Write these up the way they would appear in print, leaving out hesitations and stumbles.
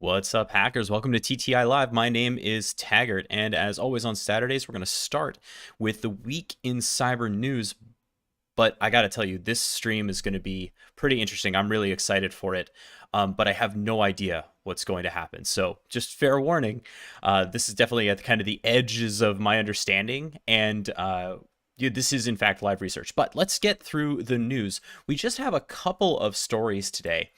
What's up, hackers? Welcome to TTI Live. My name is Taggart, and as always on Saturdays, we're going to start with the week in cyber news. But I got to tell you, this stream is going to be pretty interesting. I'm really excited for it, but I have no idea what's going to happen. So just fair warning, this is definitely at kind of the edges of my understanding, and this is in fact live research. But let's get through the news. We just have a couple of stories today.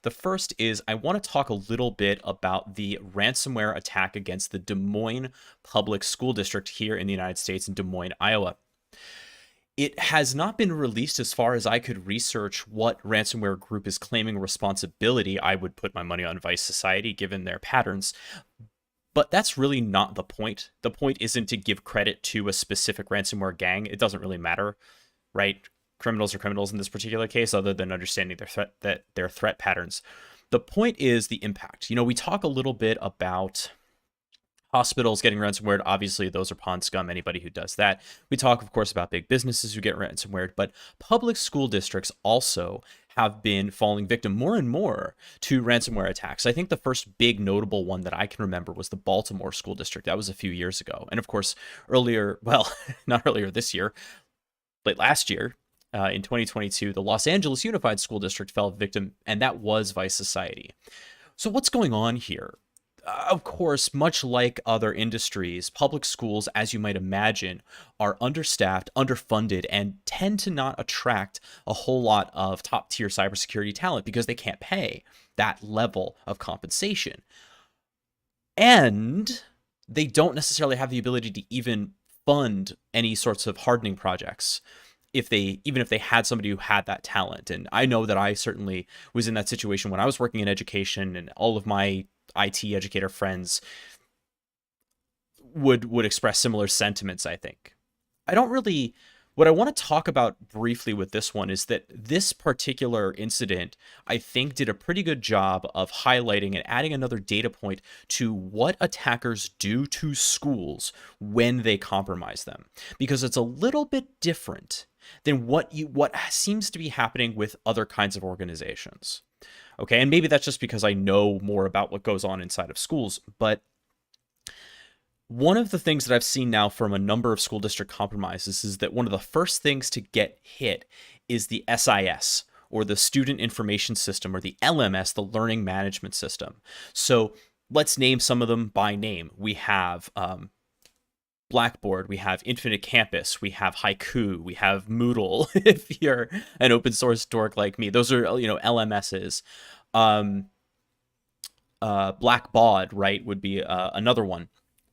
The first is I want to talk a little bit about the ransomware attack against the Des Moines Public School District here in the United States in Des Moines, Iowa. It has not been released as far as I could research what ransomware group is claiming responsibility. I would put my money on Vice Society given their patterns. But that's really not the point. The point isn't to give credit to a specific ransomware gang. It doesn't really matter, right? Criminals are criminals in this particular case, other than understanding their threat patterns. The point is the impact. We talk a little bit about hospitals getting ransomware. Obviously, those are pond scum, anybody who does that. We talk, of course, about big businesses who get ransomware, but public school districts also have been falling victim more and more to ransomware attacks. I think the first big notable one that I can remember was the Baltimore School District. That was a few years ago. And of course, not earlier this year, but last year, in 2022, the Los Angeles Unified School District fell victim, and that was Vice Society. So what's going on here? Of course, much like other industries, public schools, as you might imagine, are understaffed, underfunded, and tend to not attract a whole lot of top-tier cybersecurity talent because they can't pay that level of compensation. And they don't necessarily have the ability to even fund any sorts of hardening projects even if they had somebody who had that talent. And I know that I certainly was in that situation when I was working in education, and all of my IT educator friends would express similar sentiments, I think. What I want to talk about briefly with this one is that this particular incident, I think, did a pretty good job of highlighting and adding another data point to what attackers do to schools when they compromise them. Because it's a little bit different than what seems to be happening with other kinds of organizations. Okay, and maybe that's just because I know more about what goes on inside of schools, but one of the things that I've seen now from a number of school district compromises is that one of the first things to get hit is the SIS, or the Student Information System, or the LMS, the Learning Management System. So let's name some of them by name. We have Blackboard, we have Infinite Campus, we have Haiku, we have Moodle, if you're an open source dork like me. Those are, LMSs. Blackbaud, right, would be another one.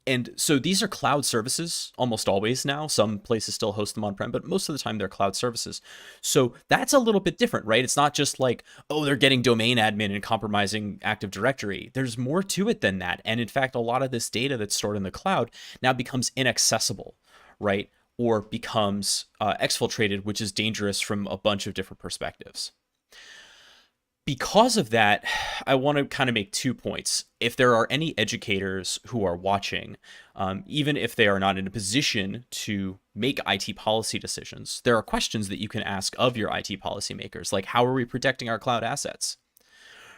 And so these are cloud services almost always now. Some places still host them on-prem, but most of the time they're cloud services. So that's a little bit different, right? It's not just like, oh, they're getting domain admin and compromising Active Directory. There's more to it than that. And in fact, a lot of this data that's stored in the cloud now becomes inaccessible, right? Or becomes exfiltrated, which is dangerous from a bunch of different perspectives. Because of that, I want to kind of make 2 points. If there are any educators who are watching, even if they are not in a position to make IT policy decisions, there are questions that you can ask of your IT policymakers, like how are we protecting our cloud assets?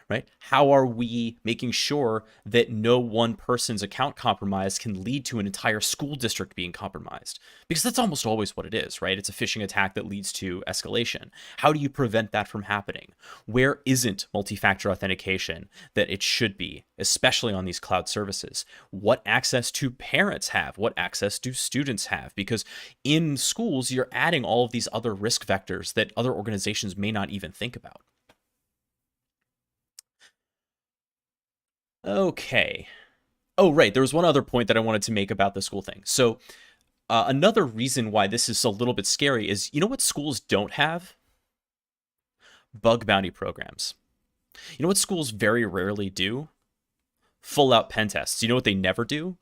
Right? How are we making sure that no one person's account compromise can lead to an entire school district being compromised? Because that's almost always what it is, right? It's a phishing attack that leads to escalation. How do you prevent that from happening? Where isn't multi-factor authentication that it should be, especially on these cloud services? What access do parents have? What access do students have? Because in schools, you're adding all of these other risk vectors that other organizations may not even think about. Okay. Oh, right. There was one other point that I wanted to make about the school thing. So another reason why this is a little bit scary is, you know what schools don't have? Bug bounty programs. You know what schools very rarely do? Full out pen tests. You know what they never do?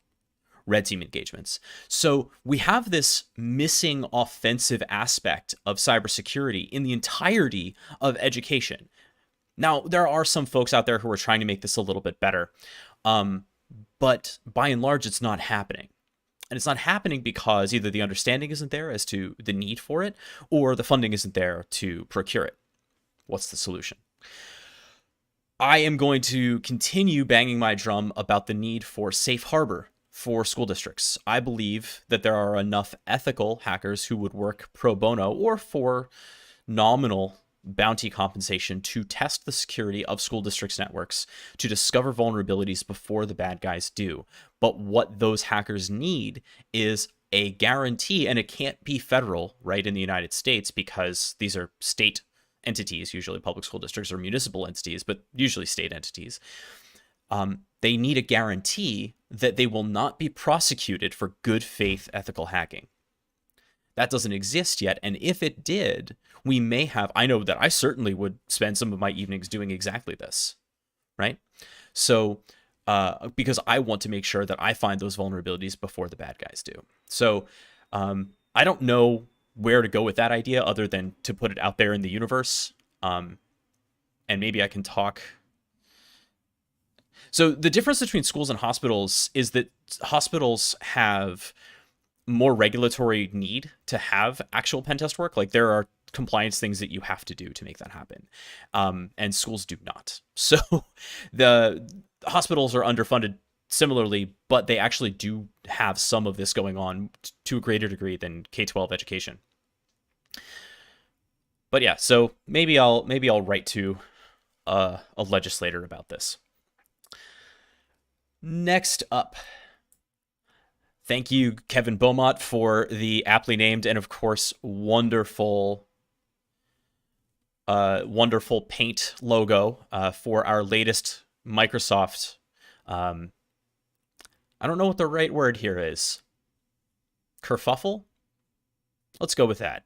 Red team engagements. So we have this missing offensive aspect of cybersecurity in the entirety of education. Now, there are some folks out there who are trying to make this a little bit better, but by and large, it's not happening. And it's not happening because either the understanding isn't there as to the need for it, or the funding isn't there to procure it. What's the solution? I am going to continue banging my drum about the need for safe harbor for school districts. I believe that there are enough ethical hackers who would work pro bono or for nominal bounty compensation to test the security of school districts' networks to discover vulnerabilities before the bad guys do. But what those hackers need is a guarantee, and it can't be federal, right, in the United States, because these are state entities, usually public school districts or municipal entities, but usually state entities. They need a guarantee that they will not be prosecuted for good faith ethical hacking. That doesn't exist yet. And if it did, we may have, I know that I certainly would spend some of my evenings doing exactly this, right? So, because I want to make sure that I find those vulnerabilities before the bad guys do. So, I don't know where to go with that idea other than to put it out there in the universe. And maybe I can talk. So the difference between schools and hospitals is that hospitals have more regulatory need to have actual pen test work. Like there are compliance things that you have to do to make that happen. And schools do not. So the hospitals are underfunded similarly, but they actually do have some of this going on to a greater degree than K-12 education. But yeah, so maybe I'll write to a legislator about this. Next up, thank you, Kevin Beaumont, for the aptly named and, of course, wonderful paint logo for our latest Microsoft. I don't know what the right word here is. Kerfuffle? Let's go with that.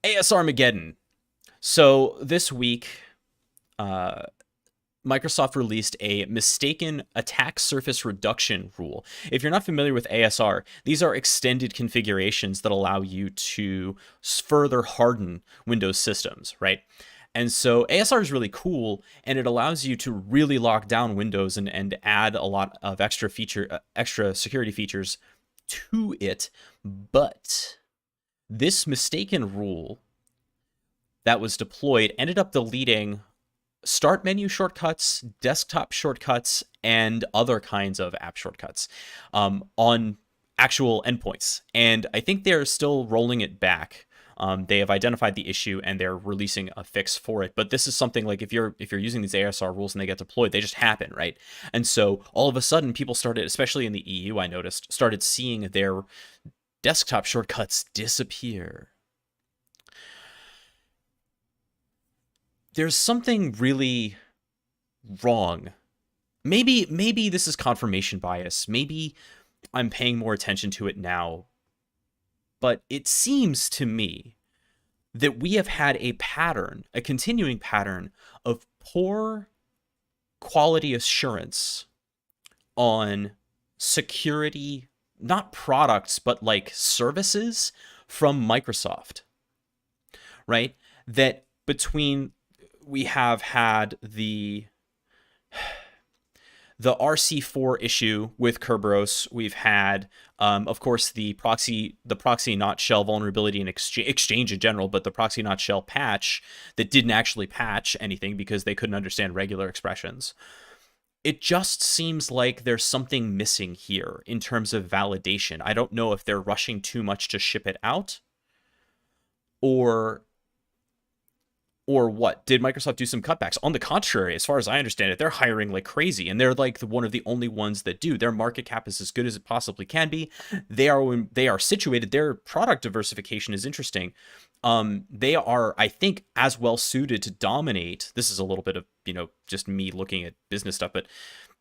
ASRmageddon. So this week, Microsoft released a mistaken attack surface reduction rule. If you're not familiar with ASR, these are extended configurations that allow you to further harden Windows systems, right? And so ASR is really cool, and it allows you to really lock down Windows and add a lot of extra security features to it. But this mistaken rule that was deployed ended up deleting start menu shortcuts, desktop shortcuts, and other kinds of app shortcuts on actual endpoints. And I think they're still rolling it back. They have identified the issue and they're releasing a fix for it. But this is something like if you're using these ASR rules and they get deployed, they just happen, right? And so all of a sudden, people started, especially in the EU, I noticed, started seeing their desktop shortcuts disappear. There's something really wrong. Maybe this is confirmation bias. Maybe I'm paying more attention to it now. But it seems to me that we have had a pattern, a continuing pattern of poor quality assurance on security, not products, but like services from Microsoft, right? That between we have had the RC4 issue with Kerberos. We've had, of course, the proxy not shell vulnerability in Exchange in general, but the proxy not shell patch that didn't actually patch anything because they couldn't understand regular expressions. It just seems like there's something missing here in terms of validation. I don't know if they're rushing too much to ship it out, or what? Did Microsoft do some cutbacks? On the contrary, as far as I understand it, they're hiring like crazy, and they're like one of the only ones that do. Their market cap is as good as it possibly can be. They are situated. Their product diversification is interesting. They are, I think, as well suited to dominate. This is a little bit of, just me looking at business stuff, but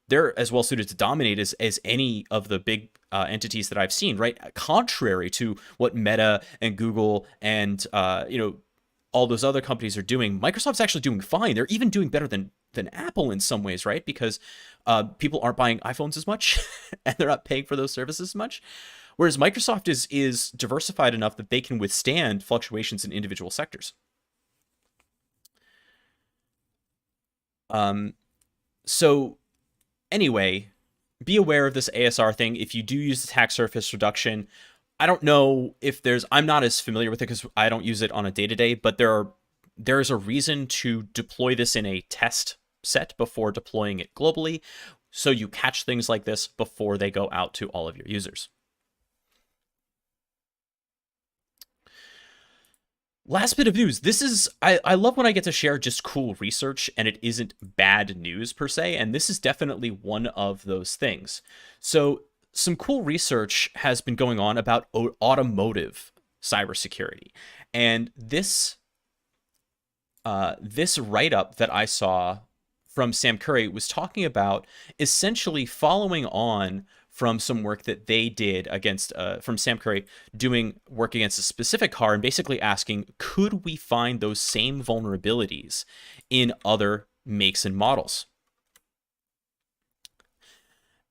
they're as well suited to dominate as any of the big entities that I've seen, right? Contrary to what Meta and Google and, all those other companies are doing, Microsoft's actually doing fine. They're even doing better than Apple in some ways, right? Because people aren't buying iPhones as much and they're not paying for those services as much. Whereas Microsoft is diversified enough that they can withstand fluctuations in individual sectors. So anyway, be aware of this ASR thing. If you do use attack surface reduction, I don't know if I'm not as familiar with it because I don't use it on a day-to-day, but there is a reason to deploy this in a test set before deploying it globally, so you catch things like this before they go out to all of your users. Last bit of news. This is, I love when I get to share just cool research and it isn't bad news per se, and this is definitely one of those things. So some cool research has been going on about automotive cybersecurity. And this write-up that I saw from Sam Curry was talking about essentially following on from some work that they did against, from Sam Curry doing work against a specific car and basically asking, could we find those same vulnerabilities in other makes and models?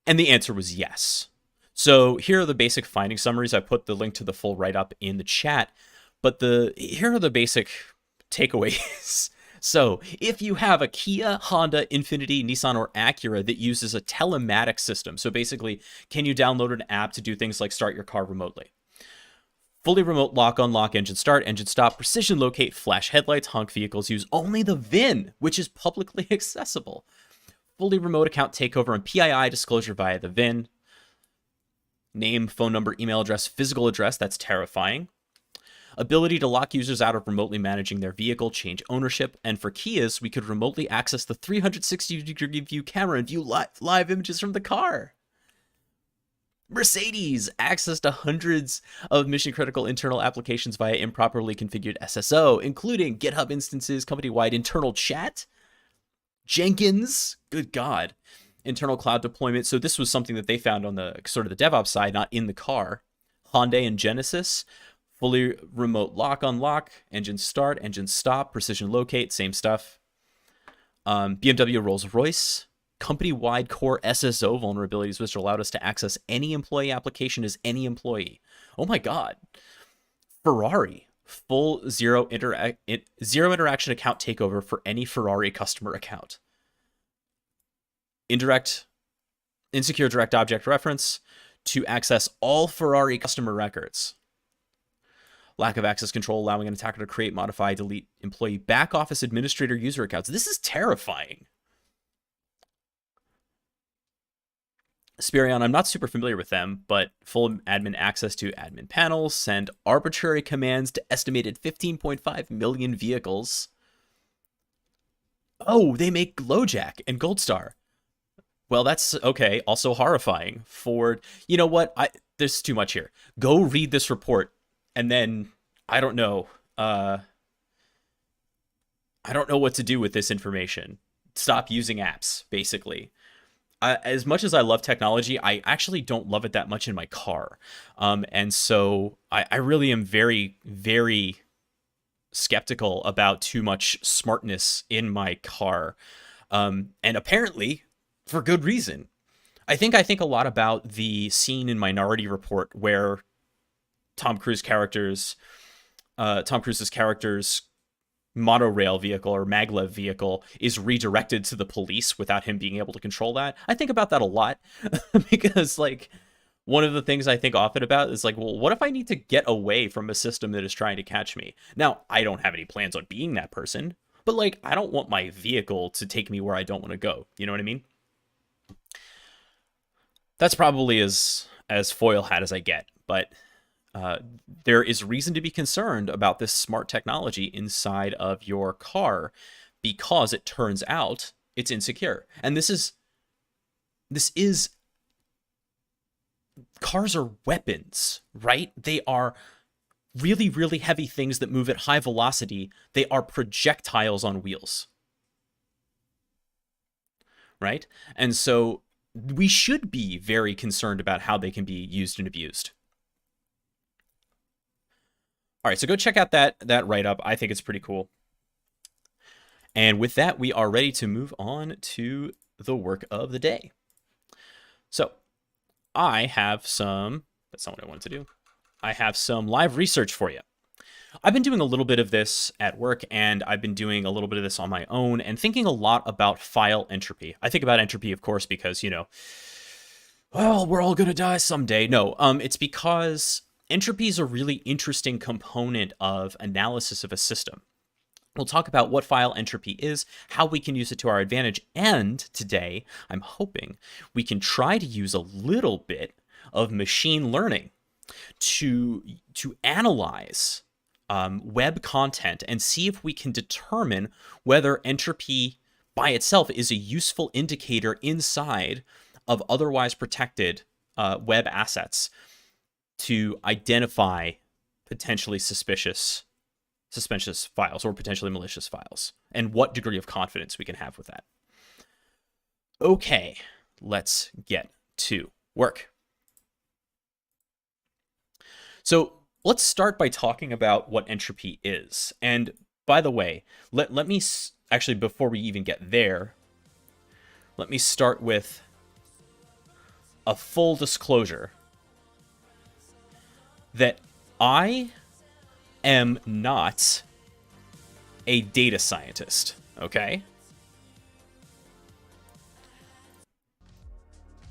And the answer was yes. So here are the basic finding summaries. I put the link to the full write-up in the chat, but here are the basic takeaways. So if you have a Kia, Honda, Infiniti, Nissan, or Acura that uses a telematics system, so basically, can you download an app to do things like start your car remotely? Fully remote lock, unlock, engine start, engine stop, precision locate, flash headlights, honk vehicles use only the VIN, which is publicly accessible. Fully remote account takeover and PII disclosure via the VIN. Name, phone number, email address, physical address, that's terrifying. Ability to lock users out of remotely managing their vehicle, change ownership, and for Kias, we could remotely access the 360-degree view camera and view live images from the car. Mercedes, access to hundreds of mission-critical internal applications via improperly configured SSO, including GitHub instances, company-wide internal chat. Jenkins, good God, internal cloud deployment. So this was something that they found on the sort of the DevOps side, not in the car. Hyundai and Genesis, fully remote lock, unlock, engine start, engine stop, precision locate, same stuff. BMW, Rolls-Royce, company-wide core SSO vulnerabilities, which allowed us to access any employee application as any employee. Oh my God. Ferrari, full zero interaction account takeover for any Ferrari customer account. Insecure direct object reference to access all Ferrari customer records. Lack of access control, allowing an attacker to create, modify, delete employee back office administrator user accounts. This is terrifying. Spirion, I'm not super familiar with them, but full admin access to admin panels, send arbitrary commands to estimated 15.5 million vehicles. Oh, they make LoJack and Goldstar. Well, that's okay. Also horrifying. Ford, you know what? There's too much here. Go read this report, and then I don't know. I don't know what to do with this information. Stop using apps, basically. As much as I love technology, I actually don't love it that much in my car. And so I really am very, very skeptical about too much smartness in my car. And apparently, for good reason. I think a lot about the scene in Minority Report where Tom Cruise's character's monorail vehicle or maglev vehicle is redirected to the police without him being able to control that. I think about that a lot because, like, one of the things I think often about is like, well, what if I need to get away from a system that is trying to catch me? Now, I don't have any plans on being that person, but like, I don't want my vehicle to take me where I don't want to go. You know what I mean? That's probably as foil hat as I get, but there is reason to be concerned about this smart technology inside of your car because it turns out it's insecure. And this is cars are weapons, right? They are really, really heavy things that move at high velocity. They are projectiles on wheels, right? And so we should be very concerned about how they can be used and abused. All right, so go check out that write-up. I think it's pretty cool. And with that, we are ready to move on to the work of the day. So I have some, that's not what I wanted to do. I have some live research for you. I've been doing a little bit of this at work, and I've been doing a little bit of this on my own and thinking a lot about file entropy. I think about entropy, of course, because, you know, well, we're all going to die someday. No, it's because entropy is a really interesting component of analysis of a system. We'll talk about what file entropy is, how we can use it to our advantage, and today I'm hoping we can try to use a little bit of machine learning to analyze web content and see if we can determine whether entropy by itself is a useful indicator inside of otherwise protected web assets to identify potentially suspicious files or potentially malicious files, and what degree of confidence we can have with that. Okay, let's get to work. So let's start by talking about what entropy is. And by the way, let me actually, before we even get there, let me start with a full disclosure that I am not a data scientist, okay?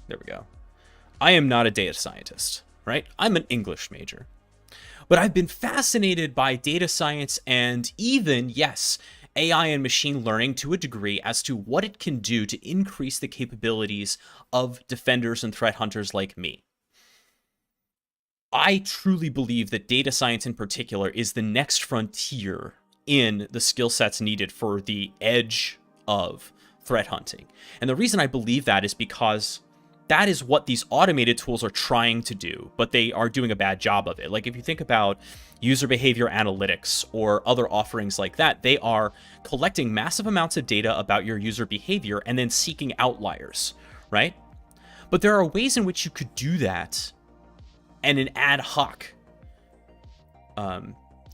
There we go. I am not a data scientist, right? I'm an English major. But I've been fascinated by data science and even, yes, AI and machine learning to a degree as to what it can do to increase the capabilities of defenders and threat hunters like me. I truly believe that data science in particular is the next frontier in the skill sets needed for the edge of threat hunting. And the reason I believe that is because that is what these automated tools are trying to do, but they are doing a bad job of it. Like if you think about user behavior analytics or other offerings like that, they are collecting massive amounts of data about your user behavior and then seeking outliers, right? But there are ways in which you could do that and an ad hoc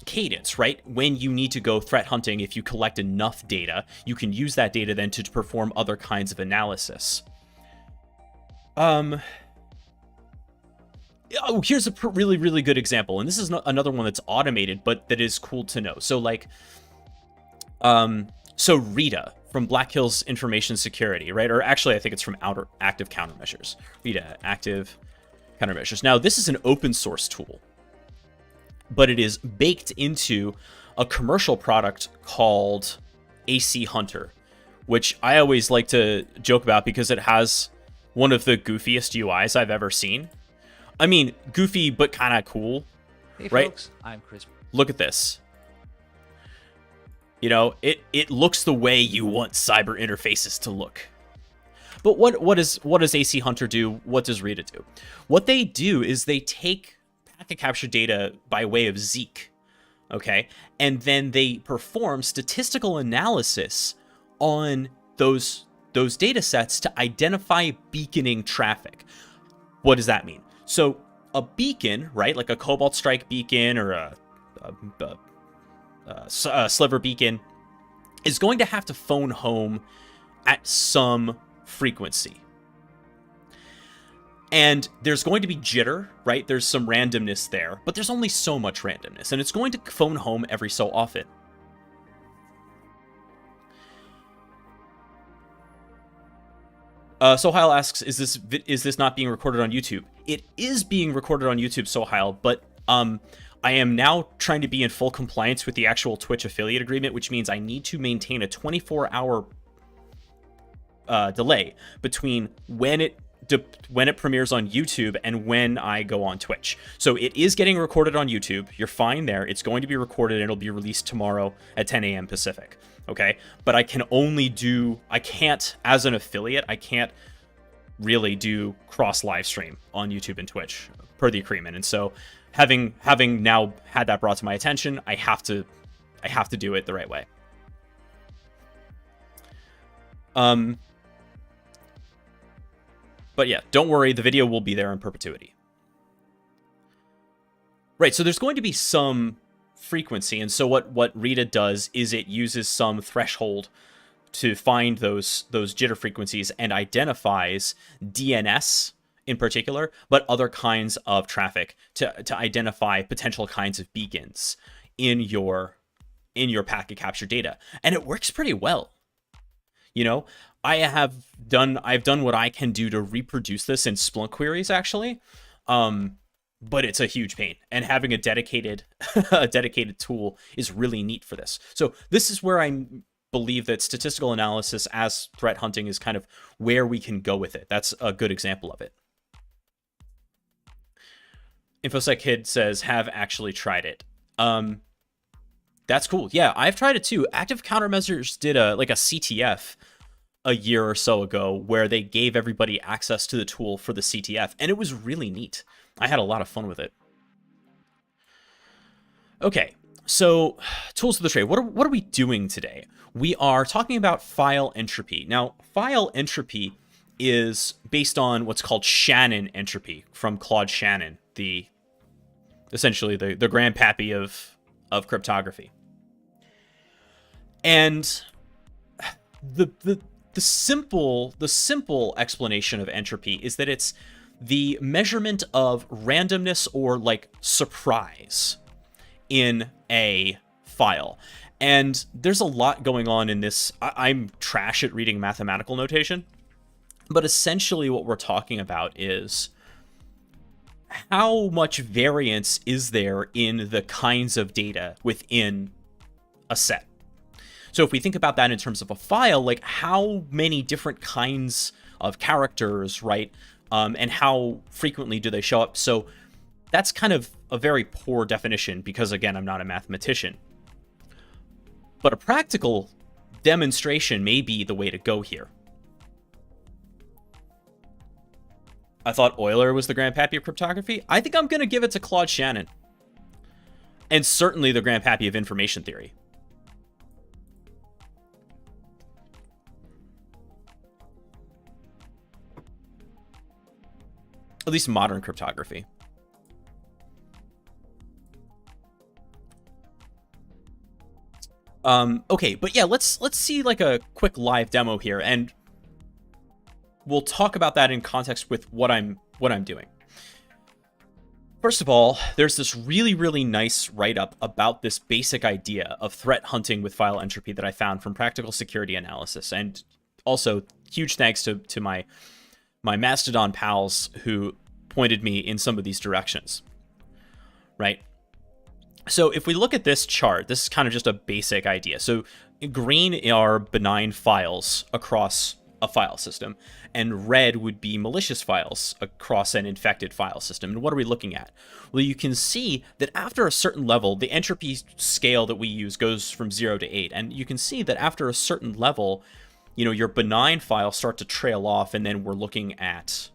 cadence, right? When you need to go threat hunting, if you collect enough data, you can use that data then to perform other kinds of analysis. Oh, here's a really, really good example, and this is another one that's automated, but that is cool to know. So like, so Rita from Black Hills Information Security, right? Or actually, I think it's from Active Countermeasures. Rita, Active Countermeasures. Now, this is an open source tool, but it is baked into a commercial product called AC Hunter, which I always like to joke about because it has one of the goofiest UIs I've ever seen. I mean, goofy, but kind of cool, hey, right? Folks, I'm Chris. Look at this. You know, it looks the way you want cyber interfaces to look. But what does AC Hunter do? What does Rita do? What they do is they take packet capture data by way of Zeek, okay? And then they perform statistical analysis on those data sets to identify beaconing traffic. What does that mean? So a beacon, right, like a Cobalt Strike beacon or a Sliver beacon, is going to have to phone home at some frequency. And there's going to be jitter, right? There's some randomness there, but there's only so much randomness, and it's going to phone home every so often. Sohail asks, is this not being recorded on YouTube? It is being recorded on YouTube, Sohail, but I am now trying to be in full compliance with the actual Twitch affiliate agreement, which means I need to maintain a 24-hour delay between when it premieres on YouTube and when I go on Twitch. So it is getting recorded on YouTube. You're fine there. It's going to be recorded and it'll be released tomorrow at 10 a.m. Pacific. Okay, but I can't, as an affiliate, I can't really do cross live stream on YouTube and Twitch per the agreement. And so having now had that brought to my attention, I have to do it the right way. But yeah, don't worry, the video will be there in perpetuity. Right, so there's going to be some frequency, and so what Rita does is it uses some threshold to find those jitter frequencies and identifies DNS in particular, but other kinds of traffic to identify potential kinds of beacons in your packet capture data. And it works pretty well. You know, I've done what I can do to reproduce this in Splunk queries, actually. but it's a huge pain. And having a dedicated a dedicated tool is really neat for this. So this is where I believe that statistical analysis as threat hunting is kind of where we can go with it. That's a good example of it. InfoSec Kid says, have actually tried it. That's cool. Yeah, I've tried it too. Active Countermeasures did a CTF a year or so ago where they gave everybody access to the tool for the CTF, and it was really neat. I had a lot of fun with it. Okay, so tools of the trade. What are we doing today? We are talking about file entropy. Now, file entropy is based on what's called Shannon entropy from Claude Shannon, essentially the grandpappy of cryptography. And the simple explanation of entropy is that it's the measurement of randomness or like surprise in a file. And there's a lot going on in this. I'm trash at reading mathematical notation, but essentially what we're talking about is how much variance is there in the kinds of data within a set. So if we think about that in terms of a file, like how many different kinds of characters, right? And how frequently do they show up? So that's kind of a very poor definition because, again, I'm not a mathematician. But a practical demonstration may be the way to go here. I thought Euler was the grandpappy of cryptography. I think I'm going to give it to Claude Shannon. And certainly the grandpappy of information theory. At least modern cryptography. Okay, but yeah, let's see like a quick live demo here, and we'll talk about that in context with what I'm doing. First of all, there's this really nice write-up about this basic idea of threat hunting with file entropy that I found from Practical Security Analysis, and also huge thanks to my Mastodon pals who pointed me in some of these directions, right? So if we look at this chart, this is kind of just a basic idea. So green are benign files across a file system, and red would be malicious files across an infected file system. And what are we looking at? Well, you can see that after a certain level, the entropy scale that we use goes from 0 to 8. And you can see that after a certain level, your benign files start to trail off, and then we're looking at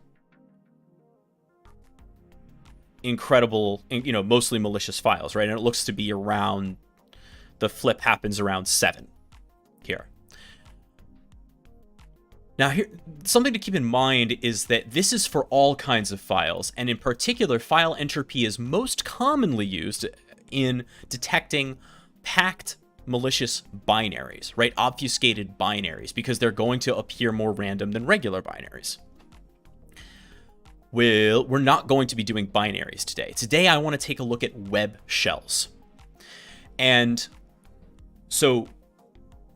incredible, mostly malicious files, right? And it looks to be around, the flip happens around 7 here. Now, here, something to keep in mind is that this is for all kinds of files, and in particular, file entropy is most commonly used in detecting packed malicious binaries, right? Obfuscated binaries, because they're going to appear more random than regular binaries. Well, we're not going to be doing binaries today. Today, I want to take a look at web shells. And so,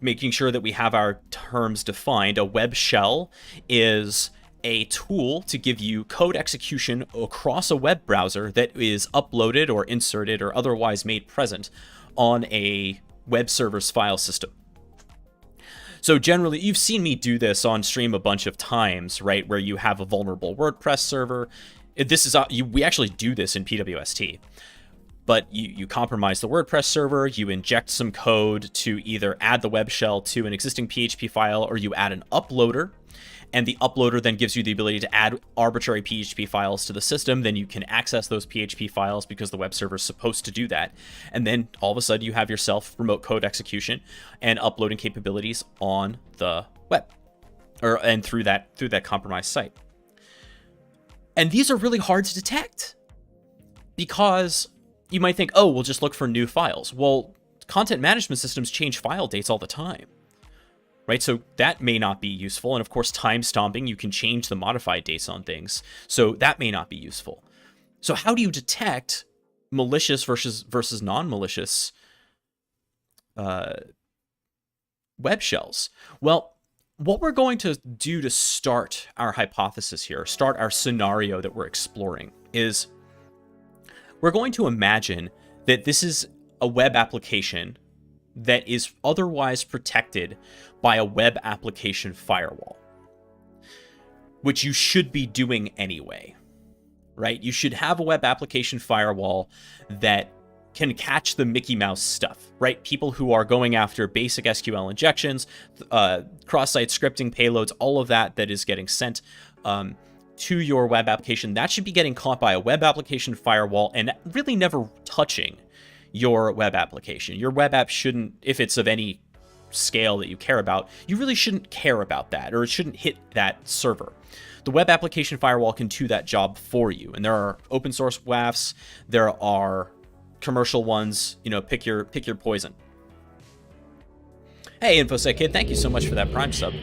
making sure that we have our terms defined, a web shell is a tool to give you code execution across a web browser that is uploaded or inserted or otherwise made present on a web server's file system. So generally, you've seen me do this on stream a bunch of times, right? Where you have a vulnerable WordPress server. This is we actually do this in PWST. But you compromise the WordPress server, you inject some code to either add the web shell to an existing PHP file, or you add an uploader, and the uploader then gives you the ability to add arbitrary PHP files to the system. Then you can access those PHP files because the web server is supposed to do that. And then all of a sudden you have yourself remote code execution and uploading capabilities on the web, and through that compromised site. And these are really hard to detect because you might think, oh, we'll just look for new files. Well, content management systems change file dates all the time, right? So that may not be useful. And of course, time stomping, you can change the modified dates on things. So that may not be useful. So how do you detect malicious versus non-malicious web shells? Well, what we're going to do to start our hypothesis here, start our scenario that we're exploring, is we're going to imagine that this is a web application that is otherwise protected by a web application firewall, which you should be doing anyway, right? You should have a web application firewall that can catch the Mickey Mouse stuff, right? People who are going after basic SQL injections, cross-site scripting payloads, all of that is getting sent to your web application, that should be getting caught by a web application firewall and really never touching your web application. Your web app shouldn't, if it's of any scale that you care about, you really shouldn't care about that, or it shouldn't hit that server. The web application firewall can do that job for you. And there are open source WAFs, there are commercial ones, pick your poison. Hey, InfoSec Kid, thank you so much for that Prime sub.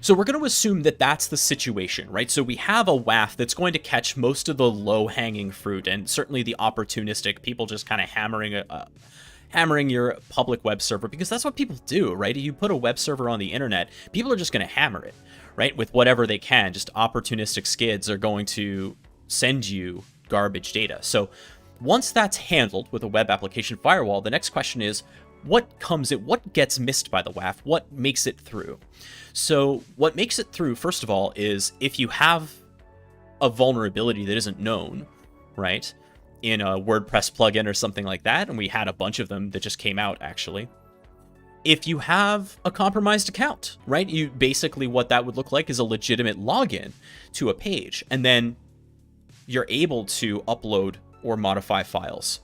So we're going to assume that that's the situation, right? So we have a WAF that's going to catch most of the low-hanging fruit, and certainly the opportunistic people just kind of hammering your public web server, because that's what people do, right? You put a web server on the internet, people are just going to hammer it, right? With whatever they can. Just opportunistic skids are going to send you garbage data. So once that's handled with a web application firewall, the next question is, what gets missed by the WAF? What makes it through? So what makes it through, first of all, is if you have a vulnerability that isn't known, right, in a WordPress plugin or something like that, and we had a bunch of them that just came out, actually. If you have a compromised account, right, basically what that would look like is a legitimate login to a page, and then you're able to upload or modify files.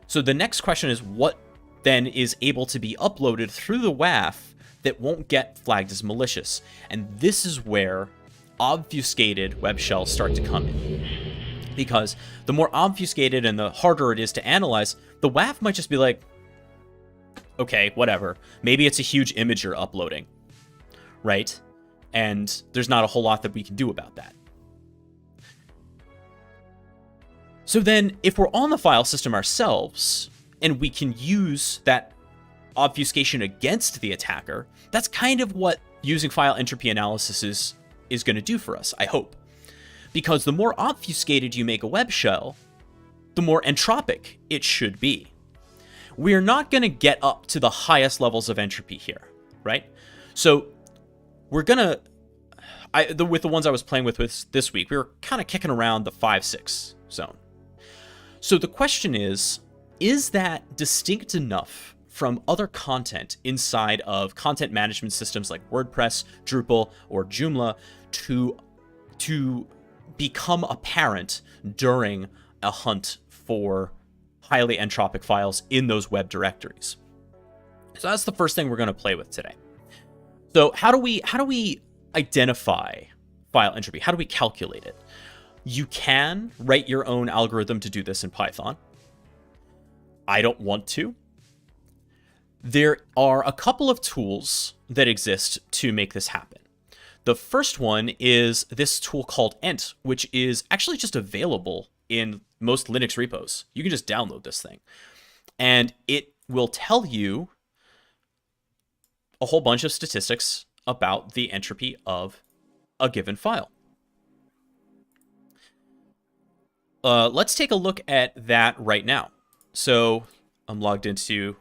So the next question is, what then is able to be uploaded through the WAF that won't get flagged as malicious? And this is where obfuscated web shells start to come in. Because the more obfuscated and the harder it is to analyze, the WAF might just be like, okay, whatever. Maybe it's a huge image you're uploading, right? And there's not a whole lot that we can do about that. So then, if we're on the file system ourselves, and we can use that obfuscation against the attacker, that's kind of what using file entropy analysis is going to do for us, I hope. Because the more obfuscated you make a web shell, the more entropic it should be. We're not going to get up to the highest levels of entropy here, right? So we're going to, with the ones I was playing with this week, we were kind of kicking around the 5-6 zone. So the question is that distinct enough from other content inside of content management systems like WordPress, Drupal, or Joomla to become apparent during a hunt for highly entropic files in those web directories? So that's the first thing we're going to play with today. So how do we identify file entropy? How do we calculate it? You can write your own algorithm to do this in Python. I don't want to. There are a couple of tools that exist to make this happen. The first one is this tool called Ent, which is actually just available in most Linux repos. You can just download this thing. And it will tell you a whole bunch of statistics about the entropy of a given file. Let's take a look at that right now. So I'm logged into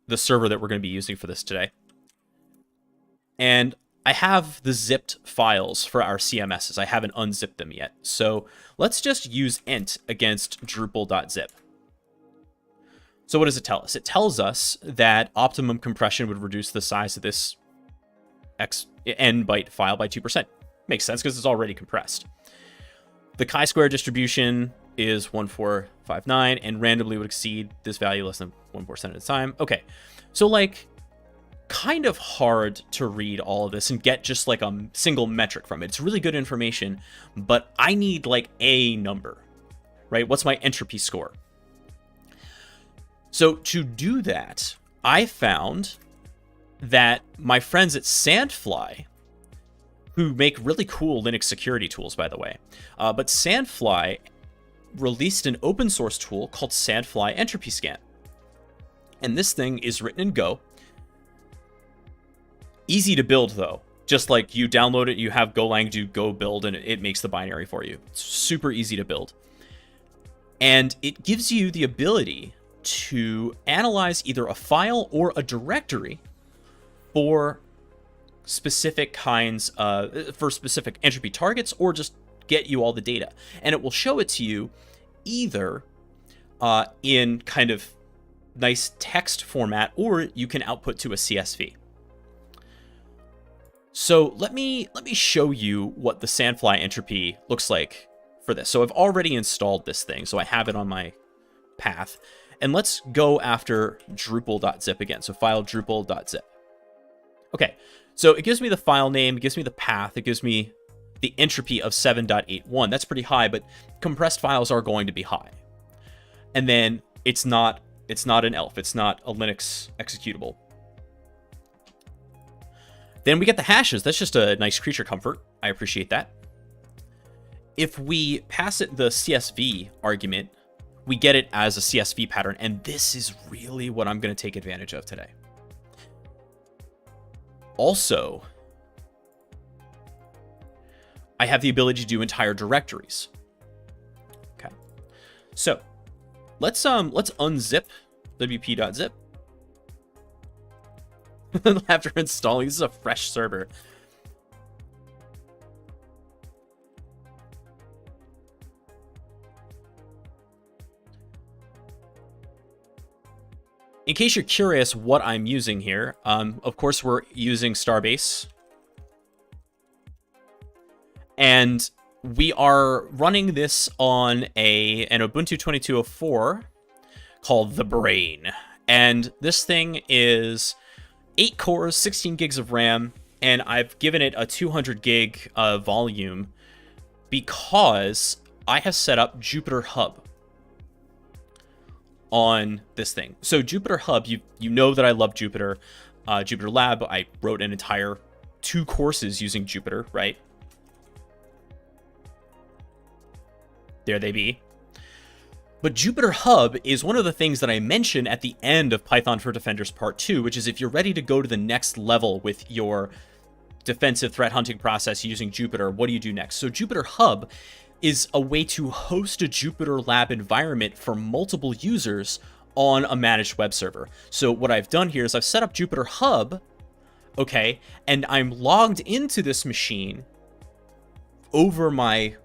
the server that we're going to be using for this today. And I have the zipped files for our CMSs. I haven't unzipped them yet. So let's just use ent against drupal.zip. So what does it tell us? It tells us that optimum compression would reduce the size of this n byte file by 2%. Makes sense because it's already compressed. The chi-square distribution is 1459 and randomly would exceed this value less than 1% at a time. Okay, so like kind of hard to read all of this and get just like a single metric from it. It's really good information, but I need like a number, right? What's my entropy score? So to do that, I found that my friends at Sandfly, who make really cool Linux security tools, by the way, but Sandfly released an open source tool called Sandly-Entropyscan. And this thing is written in Go. Easy to build, though. Just like you download it, you have Golang do Go build, and it makes the binary for you. It's super easy to build. And it gives you the ability to analyze either a file or a directory for specific kinds for specific entropy targets, or just get you all the data. And it will show it to you either in kind of nice text format, or you can output to a CSV. So let me show you what the Sandfly-Entropy looks like for this. So I've already installed this thing, so I have it on my path. And let's go after Drupal.zip again. So file Drupal.zip. Okay, so it gives me the file name, it gives me the path, it gives me the entropy of 7.81. That's pretty high, but compressed files are going to be high. And then it's not an ELF, it's not a Linux executable. Then we get the hashes. That's just a nice creature comfort. I appreciate that. If we pass it the CSV argument, we get it as a CSV pattern, and this is really what I'm going to take advantage of today. Also, I have the ability to do entire directories. Okay, so let's unzip wp.zip. After installing, this is a fresh server. In case you're curious what I'm using here, of course we're using Starbase. And we are running this on an Ubuntu 22.04 called The Brain. And this thing is 8 cores, 16 gigs of RAM, and I've given it a 200 gig volume because I have set up Jupyter Hub on this thing. So Jupyter Hub, you know that I love Jupyter. Jupyter Lab, I wrote an entire 2 courses using Jupyter, right? There they be. But Jupyter Hub is one of the things that I mention at the end of Python for Defenders Part 2, which is if you're ready to go to the next level with your defensive threat hunting process using Jupyter, what do you do next? So Jupyter Hub is a way to host a Jupyter Lab environment for multiple users on a managed web server. So what I've done here is I've set up Jupyter Hub, okay, and I'm logged into this machine over my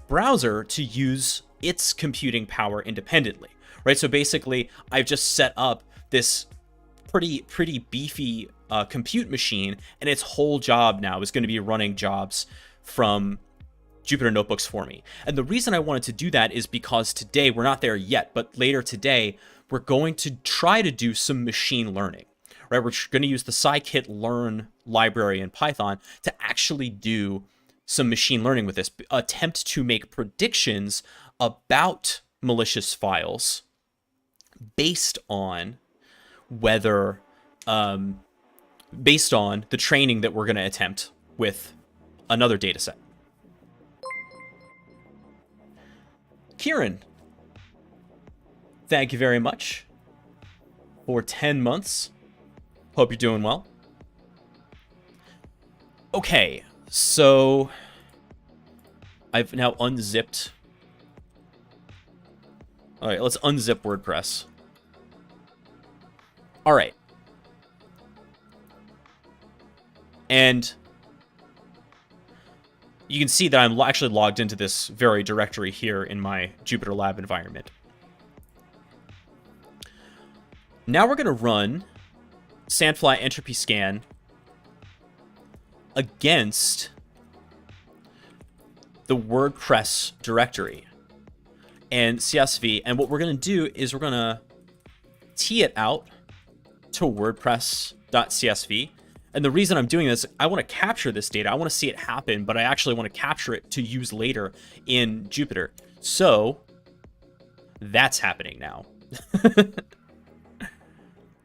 browser to use its computing power independently, right? So basically, I've just set up this pretty beefy compute machine, and its whole job now is going to be running jobs from Jupyter Notebooks for me. And the reason I wanted to do that is because today, we're not there yet, but later today, we're going to try to do some machine learning, right? We're going to use the scikit-learn library in Python to actually do some machine learning with this, attempt to make predictions about malicious files based on whether, based on the training that we're going to attempt with another data set. Kieran, thank you very much for 10 months. Hope you're doing well. Okay, so I've now unzipped. All right, let's unzip WordPress. All right. And you can see that I'm actually logged into this very directory here in my Jupyter Lab environment. Now we're going to run Sandly-Entropyscan against the WordPress directory and CSV. And what we're going to do is we're going to tee it out to WordPress.csv. And the reason I'm doing this, I want to capture this data. I want to see it happen, but I actually want to capture it to use later in Jupyter. So that's happening now.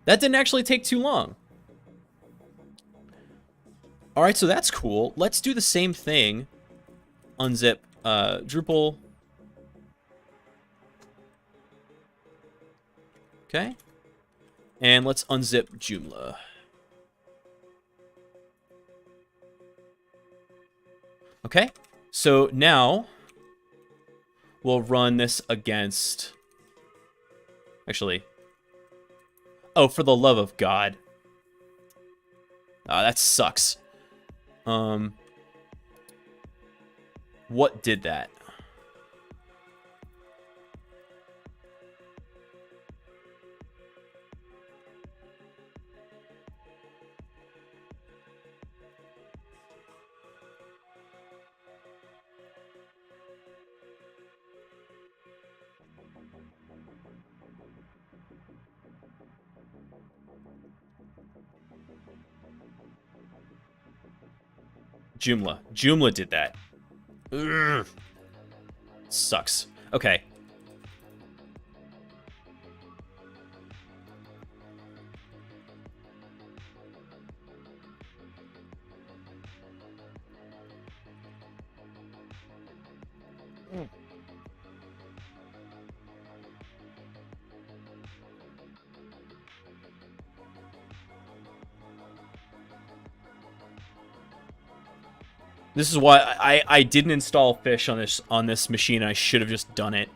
That didn't actually take too long. All right, so that's cool. Let's do the same thing. Unzip Drupal. Okay. And let's unzip Joomla. Okay, so now we'll run this against... Actually... Oh, for the love of God. That sucks. What did that? Joomla. Joomla did that. Ugh. Sucks. Okay. This is why I didn't install fish on this machine. I should have just done it.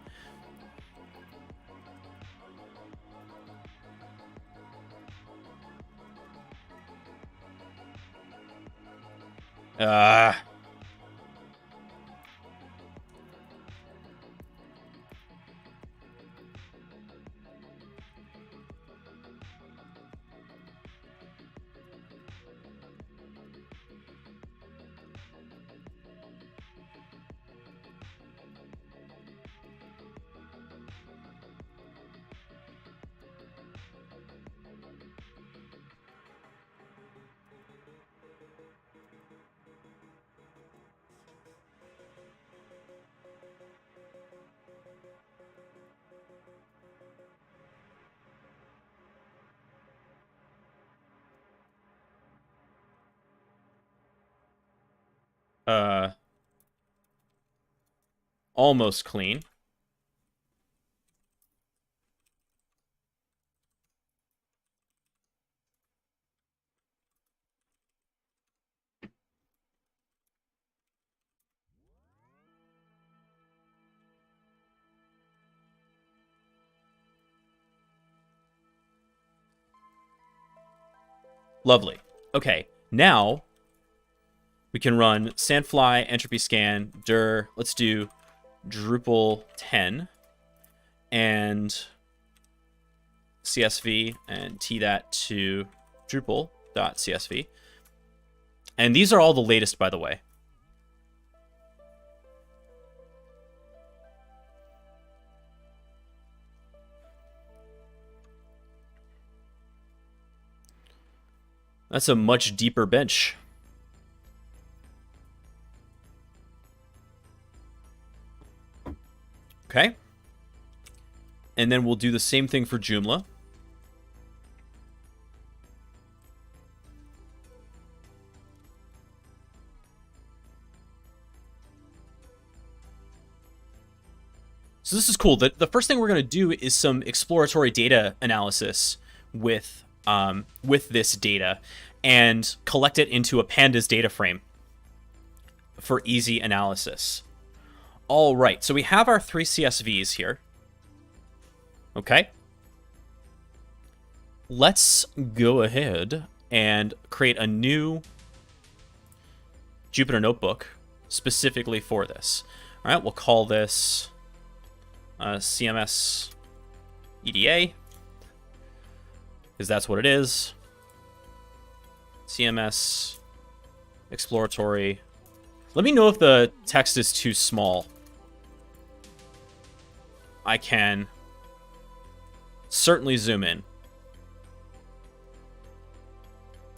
Almost clean. Lovely. Okay, now we can run Sandly-Entropyscan, dir. Let's do Drupal 10 and CSV and tee that to Drupal.csv. And these are all the latest, by the way. That's a much deeper bench. Okay. And then we'll do the same thing for Joomla. So this is cool. The first thing we're going to do is some exploratory data analysis with this data and collect it into a pandas data frame for easy analysis. All right, so we have our 3 CSVs here. Okay. Let's go ahead and create a new Jupyter notebook specifically for this. All right, we'll call this CMS EDA, because that's what it is. CMS Exploratory. Let me know if the text is too small. I can certainly zoom in.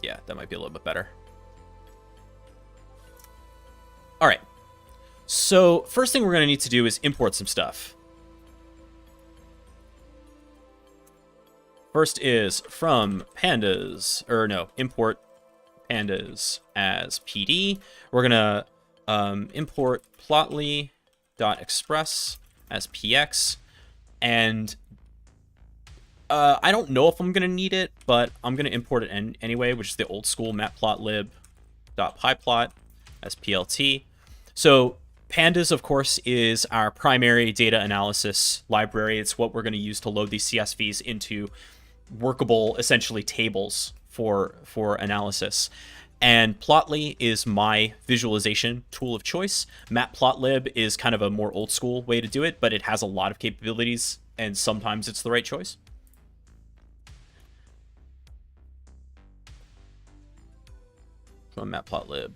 Yeah, that might be a little bit better. All right. So first thing we're going to need to do is import some stuff. First is from pandas, or no, import pandas as PD. We're going to import plotly.express as PX. And I don't know if I'm going to need it, but I'm going to import it anyway, which is the old school matplotlib.pyplot as PLT. So Pandas, of course, is our primary data analysis library. It's what we're going to use to load these CSVs into workable, essentially, tables for analysis. And Plotly is my visualization tool of choice. Matplotlib is kind of a more old school way to do it, but it has a lot of capabilities, and sometimes it's the right choice. From Matplotlib,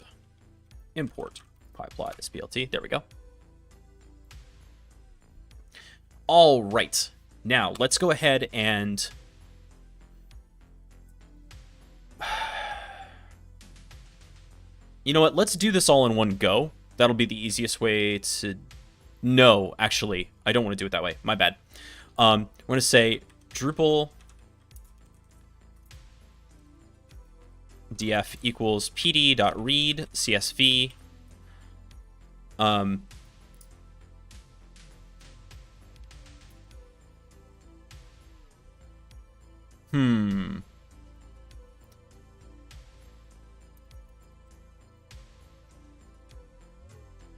import pyplot SPLT. There we go. All right. Now, let's go ahead and... You know what? Let's do this all in one go. That'll be the easiest way to... No, actually, I don't want to do it that way. My bad. We're going to say Drupal df equals pd.read CSV.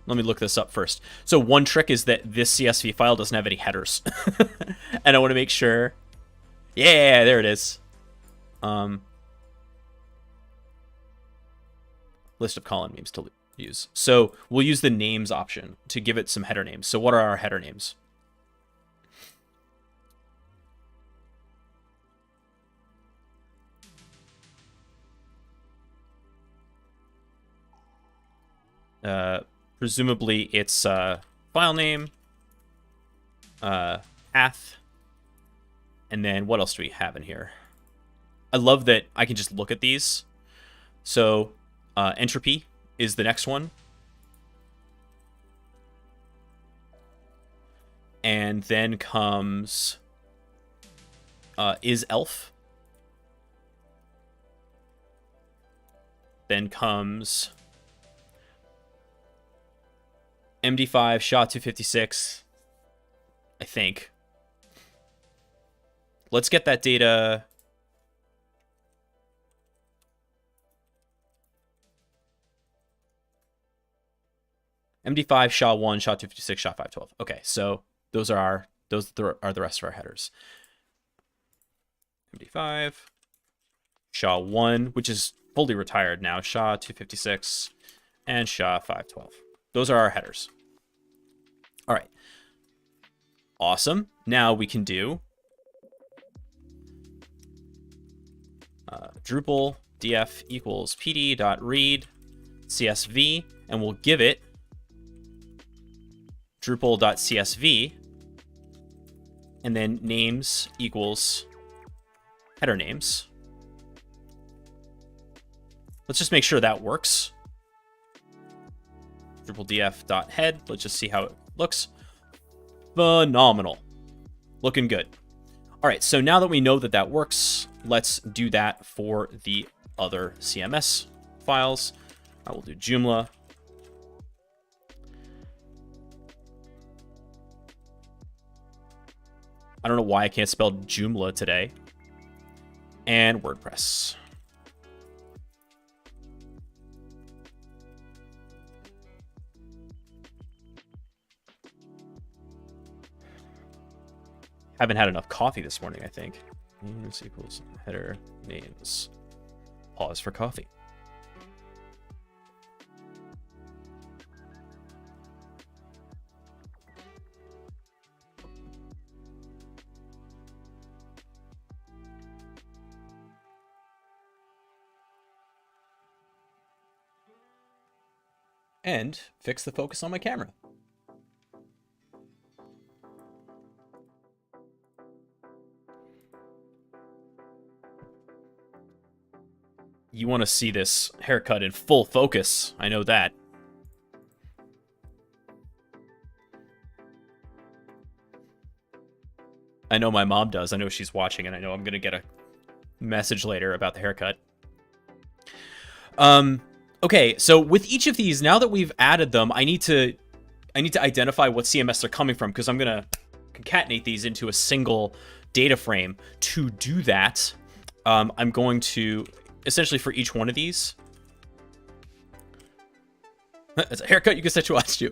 Let me look this up first. So one trick is that this CSV file doesn't have any headers. And I want to make sure... Yeah, there it is. List of column names to use. So we'll use the names option to give it some header names. So what are our header names? Presumably it's file name, path, and then what else do we have in here? I love that I can just look at these. So Entropy is the next one. And then comes is elf. Then comes MD5 SHA-256, I think. Let's get that data. MD5 SHA-1, SHA-256, SHA-512. Okay, so those are the rest of our headers. MD5, SHA-1, which is fully retired now, SHA-256, and SHA-512. Those are our headers. All right. Awesome. Now we can do Drupal df equals pd.read CSV, and we'll give it Drupal.csv, and then names equals header names. Let's just make sure that works. Drupal df.head. Let's just see how it looks. Phenomenal. Looking good. All right, so now that we know that that works, let's do that for the other CMS files. I will do Joomla. I don't know why I can't spell Joomla today. And WordPress. Haven't had enough coffee this morning, I think. Names equals header names. Pause for coffee. And fix the focus on my camera. You want to see this haircut in full focus. I know that. I know my mom does. I know she's watching, and I know I'm going to get a message later about the haircut. Okay, so with each of these, now that we've added them, I need to identify what CMS they're coming from, because I'm going to concatenate these into a single data frame. To do that, I'm going to... essentially for each one of these. It's a haircut you can set to watch you.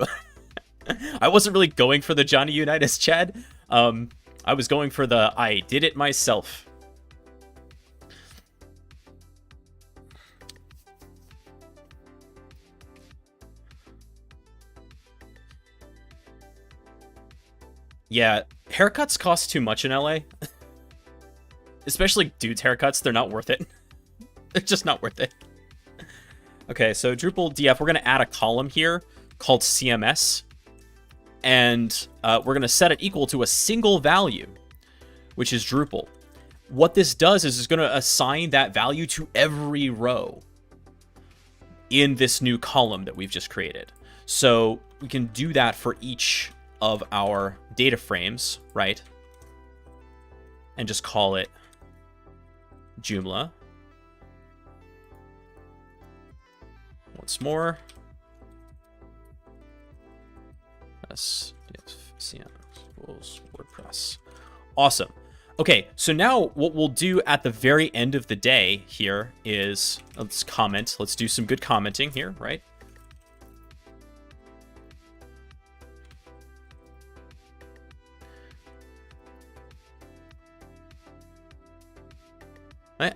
I wasn't really going for the Johnny Unitas, Chad. I was going for the I did it myself. Yeah, haircuts cost too much in LA. Especially dudes' haircuts, they're not worth it. They're just not worth it. Okay, so Drupal DF, we're going to add a column here called CMS. And we're going to set it equal to a single value, which is Drupal. What this does is it's going to assign that value to every row in this new column that we've just created. So we can do that for each of our data frames, right? And just call it Joomla. Once more. CM equals WordPress. Awesome. Okay, so now what we'll do at the very end of the day here is, let's comment. Let's do some good commenting here, right?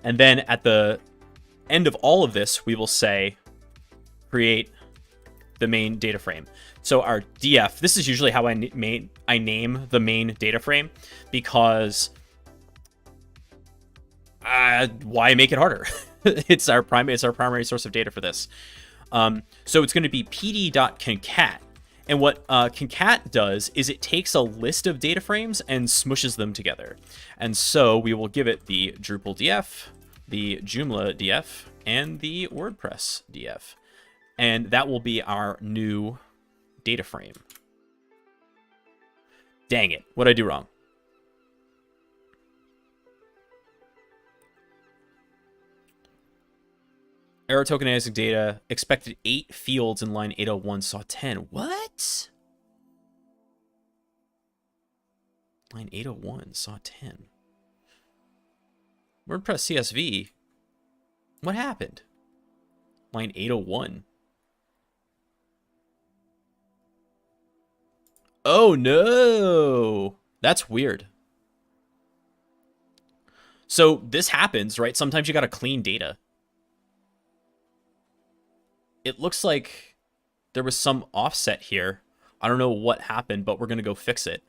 And then at the end of all of this, we will say, create the main data frame. So our DF, this is usually how I name the main data frame, because why make it harder? it's our primary source of data for this. So it's going to be pd.concat. And what concat does is it takes a list of data frames and smushes them together. And so we will give it the Drupal DF, the Joomla DF, and the WordPress DF. And that will be our new data frame. Dang it. What'd I do wrong? Error tokenizing data. Expected 8 fields in line 801, saw 10. What? Line 801, saw 10. WordPress CSV. What happened? Line 801. Oh no! That's weird. So this happens, right? Sometimes you gotta clean data. It looks like there was some offset here. I don't know what happened, but we're gonna go fix it.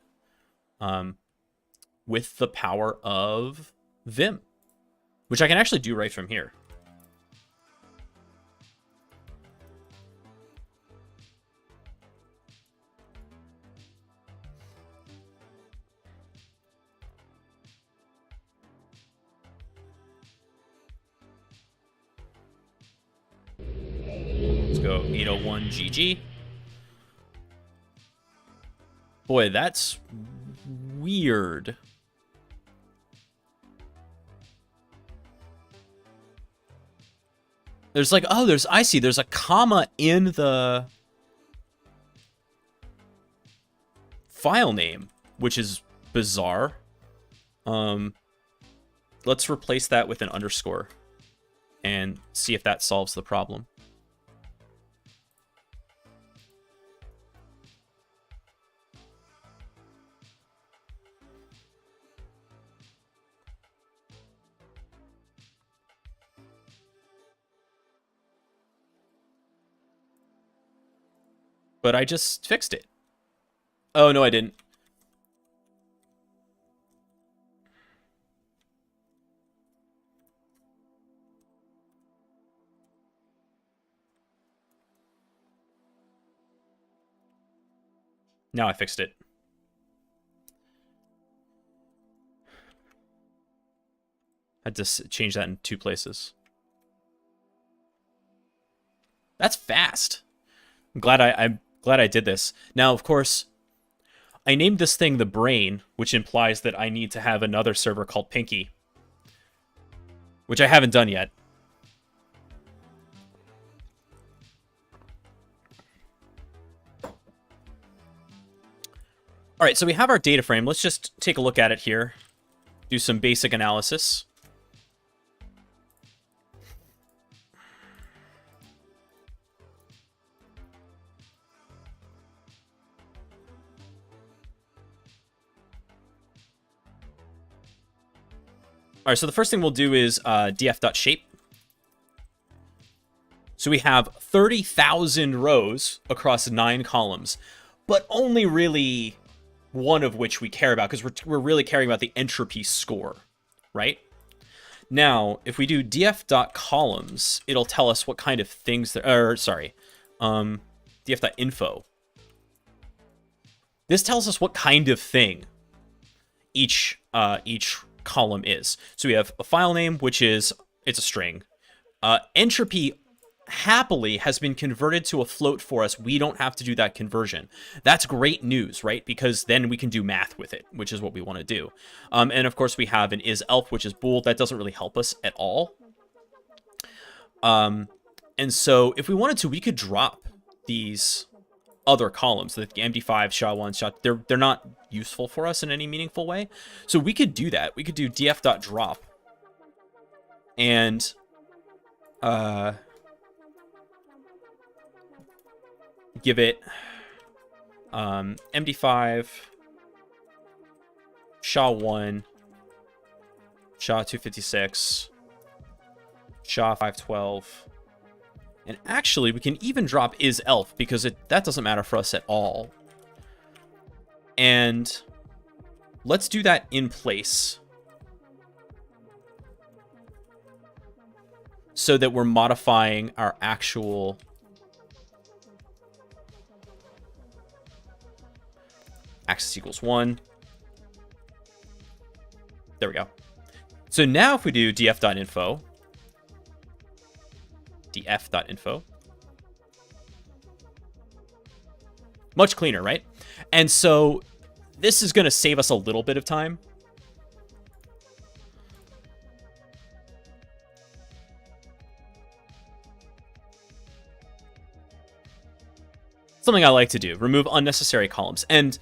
With the power of Vim, which I can actually do right from here. Let's go 801 GG. Boy, that's weird. There's like, oh, I see, there's a comma in the file name, which is bizarre. Let's replace that with an underscore and see if that solves the problem. But I just fixed it. Oh, no, I didn't. Now I fixed it. I had to change that in 2 places. That's fast. I'm glad I did this. Now, of course, I named this thing the brain, which implies that I need to have another server called Pinky, which I haven't done yet. All right, so we have our data frame. Let's just take a look at it here, do some basic analysis. All right, so the first thing we'll do is df.shape. So we have 30,000 rows across 9 columns, but only really one of which we care about, because we're really caring about the entropy score, right? Now, if we do df.columns, it'll tell us what kind of things there are. Sorry, df.info. This tells us what kind of thing each column is. So we have a file name, which is, it's a string. Entropy happily has been converted to a float for us. We don't have to do that conversion. That's great news, right? Because then we can do math with it, which is what we want to do. And of course we have an is_elf, which is bool. That doesn't really help us at all. And so if we wanted to, we could drop these other columns, the MD5, SHA1, SHA, they're not useful for us in any meaningful way. So we could do that. We could do df.drop and give it MD5, SHA1, SHA-256, SHA-512, and actually we can even drop is_elf because that doesn't matter for us at all. And let's do that in place so that we're modifying our actual axis equals 1. There we go. So now if we do df.info, much cleaner, right? And so this is going to save us a little bit of time. Something I like to do, remove unnecessary columns. And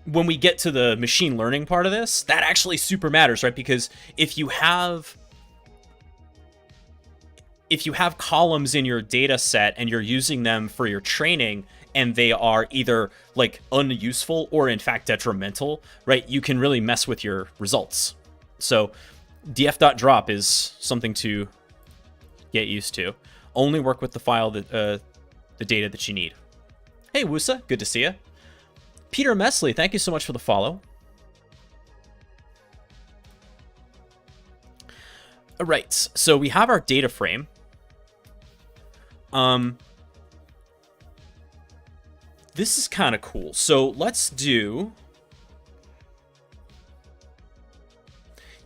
when we get to the machine learning part of this, that actually super matters, right? Because if you have columns in your data set and you're using them for your training and they are either like unuseful or in fact detrimental, right? You can really mess with your results. So df.drop is something to get used to. Only work with the file that the data that you need. Hey Wusa, good to see you. Peter Mesley, thank you so much for the follow. All right, so we have our data frame. This is kind of cool. So let's do,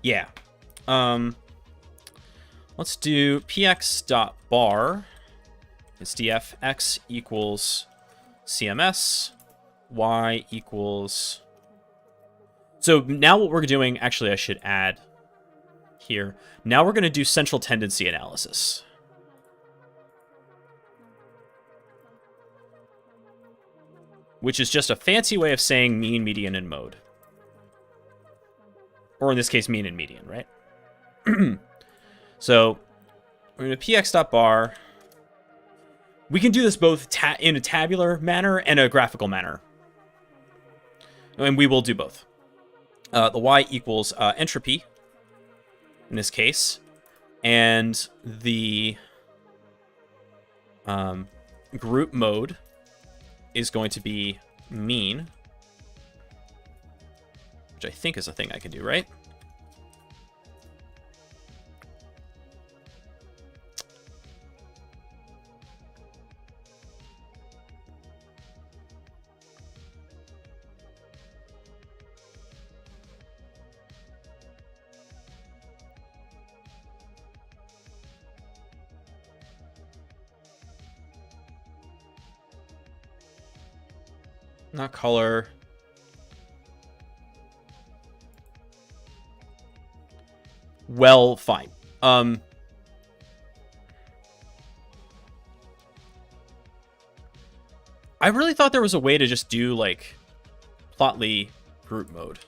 yeah. Let's do px.bar. It's df x equals CMS, y equals. So now what we're doing, actually I should add here. Now we're going to do central tendency analysis. Which is just a fancy way of saying mean, median, and mode. Or in this case, mean and median, right? So we're going to px.bar. We can do this both in a tabular manner and a graphical manner. And we will do both. The y equals entropy, in this case. And the group mode is going to be mean, which I think is a thing I can do, right? Not color. Well, fine. I really thought there was a way to just do like Plotly group mode.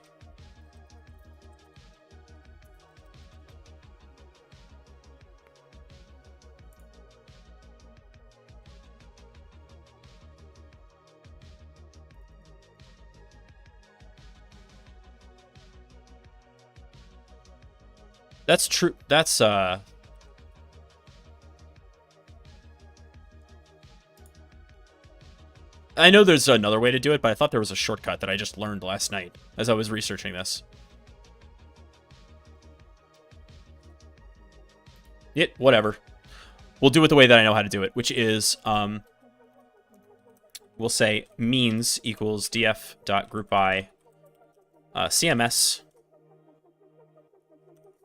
That's true. That's I know there's another way to do it, but I thought there was a shortcut that I just learned last night as I was researching this. Whatever. We'll do it the way that I know how to do it, which is we'll say means equals df.groupby cms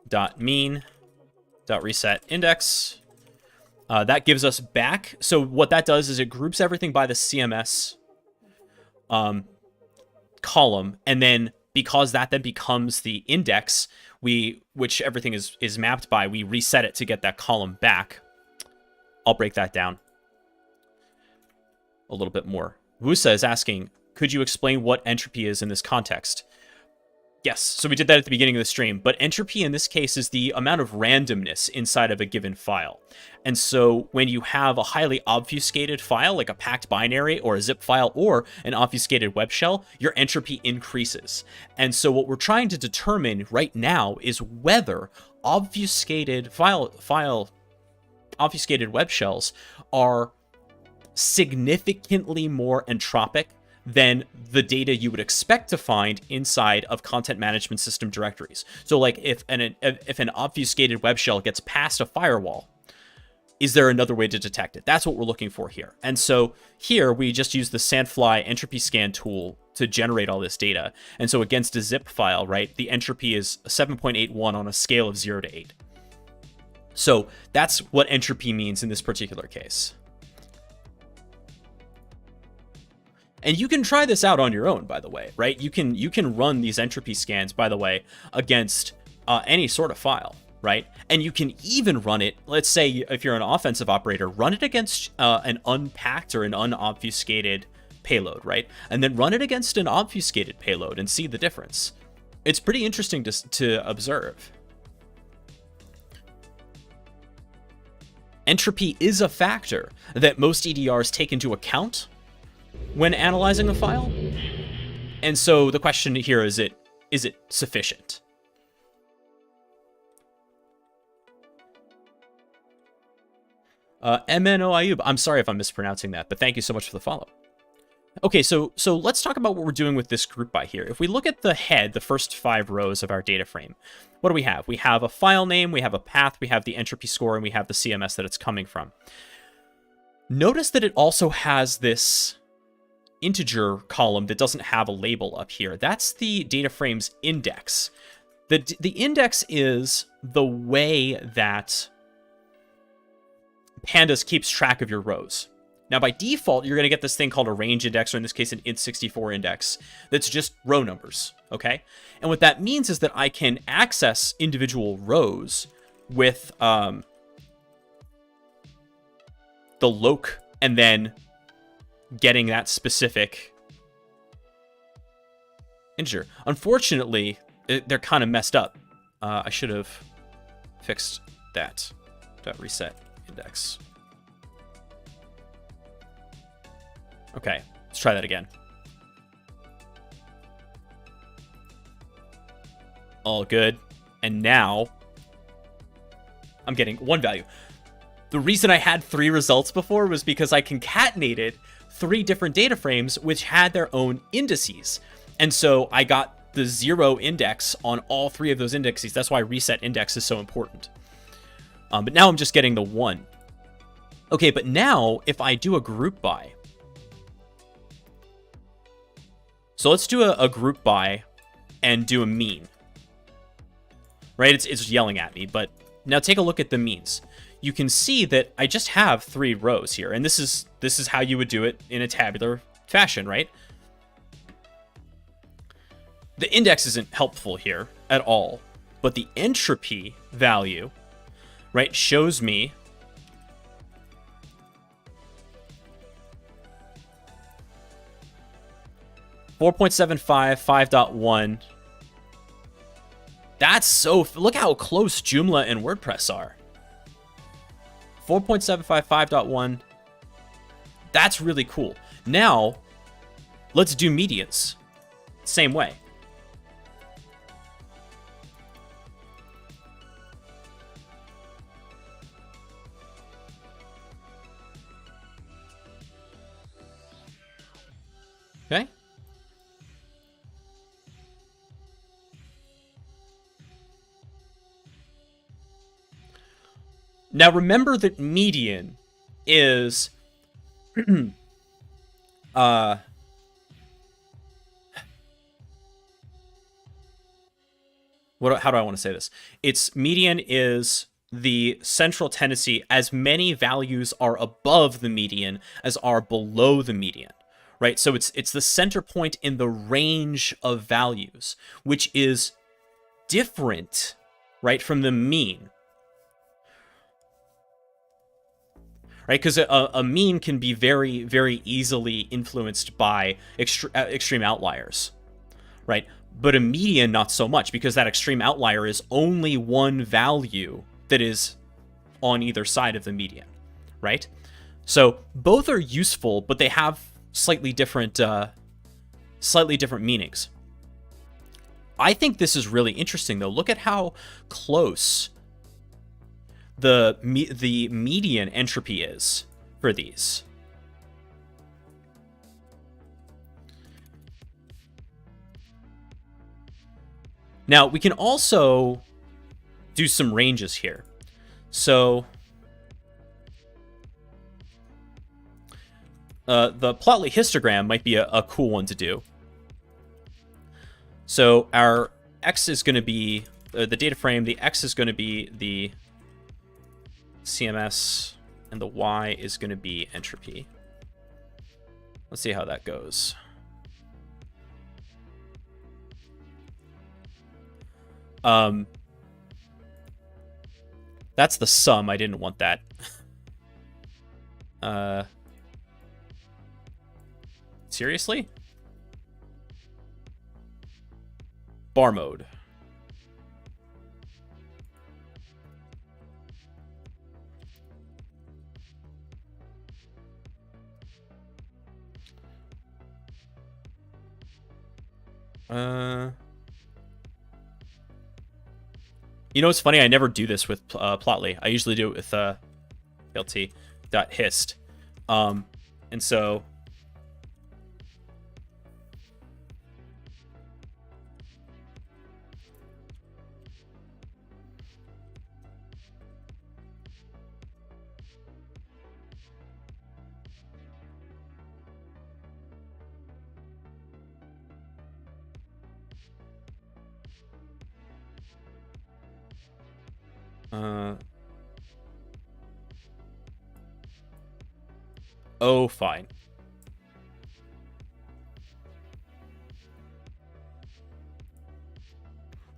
dot mean dot reset index. That gives us back. So what that does is it groups everything by the CMS column, and then because that then becomes the index, which everything is mapped by, we reset it to get that column back. I'll break that down a little bit more. Wusa is asking, could you explain what entropy is in this context? Yes, so we did that at the beginning of the stream, but entropy in this case is the amount of randomness inside of a given file. And so when you have a highly obfuscated file, like a packed binary or a zip file or an obfuscated web shell, your entropy increases. And so what we're trying to determine right now is whether obfuscated obfuscated web shells are significantly more entropic than the data you would expect to find inside of content management system directories. So like if an obfuscated web shell gets past a firewall, is there another way to detect it? That's what we're looking for here. And so here we just use the Sandly-Entropyscan tool to generate all this data. And so against a zip file, right, the entropy is 7.81 on a scale of 0 to 8. So that's what entropy means in this particular case. And you can try this out on your own, by the way, right? You can run these entropy scans, by the way, against any sort of file, right? And you can even run it, let's say if you're an offensive operator, run it against an unpacked or an unobfuscated payload, right? And then run it against an obfuscated payload and see the difference. It's pretty interesting to observe. Entropy is a factor that most EDRs take into account when analyzing a file. And so the question here is it sufficient? MNO Ayub, I'm sorry if I'm mispronouncing that, but thank you so much for the follow. Okay, so let's talk about what we're doing with this group by here. If we look at the head, the first 5 rows of our data frame, what do we have? We have a file name, we have a path, we have the entropy score, and we have the CMS that it's coming from. Notice that it also has this integer column that doesn't have a label up here. That's the data frame's index. The index is the way that Pandas keeps track of your rows. Now, by default, you're going to get this thing called a range index, or in this case, an int64 index, that's just row numbers, okay? And what that means is that I can access individual rows with the loc and then getting that specific integer. Unfortunately, they're kind of messed up. I should have fixed that. .reset index. Okay, let's try that again. All good. And now I'm getting 1 value. The reason I had 3 results before was because I concatenated 3 different data frames which had their own indices. And so I got the 0 index on all 3 of those indexes. That's why reset index is so important. But now I'm just getting the 1. Okay, but now if I do a group by, so let's do a group by and do a mean. Right? It's yelling at me, but now take a look at the means. You can see that I just have 3 rows here, and this is how you would do it in a tabular fashion, right? The index isn't helpful here at all, but the entropy value, right, shows me .75, 5.1. That's so... Look how close Joomla and WordPress are. 4.75, 5.1. That's really cool. Now, let's do medians. Same way. Now remember that median is how do I want to say this? It's median is the central tendency as many values are above the median as are below the median, right? So it's the center point in the range of values, which is different, right, from the mean. Right, because a mean can be very, very easily influenced by extreme outliers, right? But a median, not so much, because that extreme outlier is only one value that is on either side of the median, right? So both are useful, but they have slightly different meanings. I think this is really interesting, though. Look at how close the median entropy is for these. Now, we can also do some ranges here. So the plotly histogram might be a cool one to do. So our x is going to be the data frame, the x is going to be the CMS, and the y is going to be entropy. Let's see how that goes. That's the sum. I didn't want that. Seriously? Bar mode. You know what's funny? I never do this with Plotly. I usually do it with plt.hist. And so oh, fine.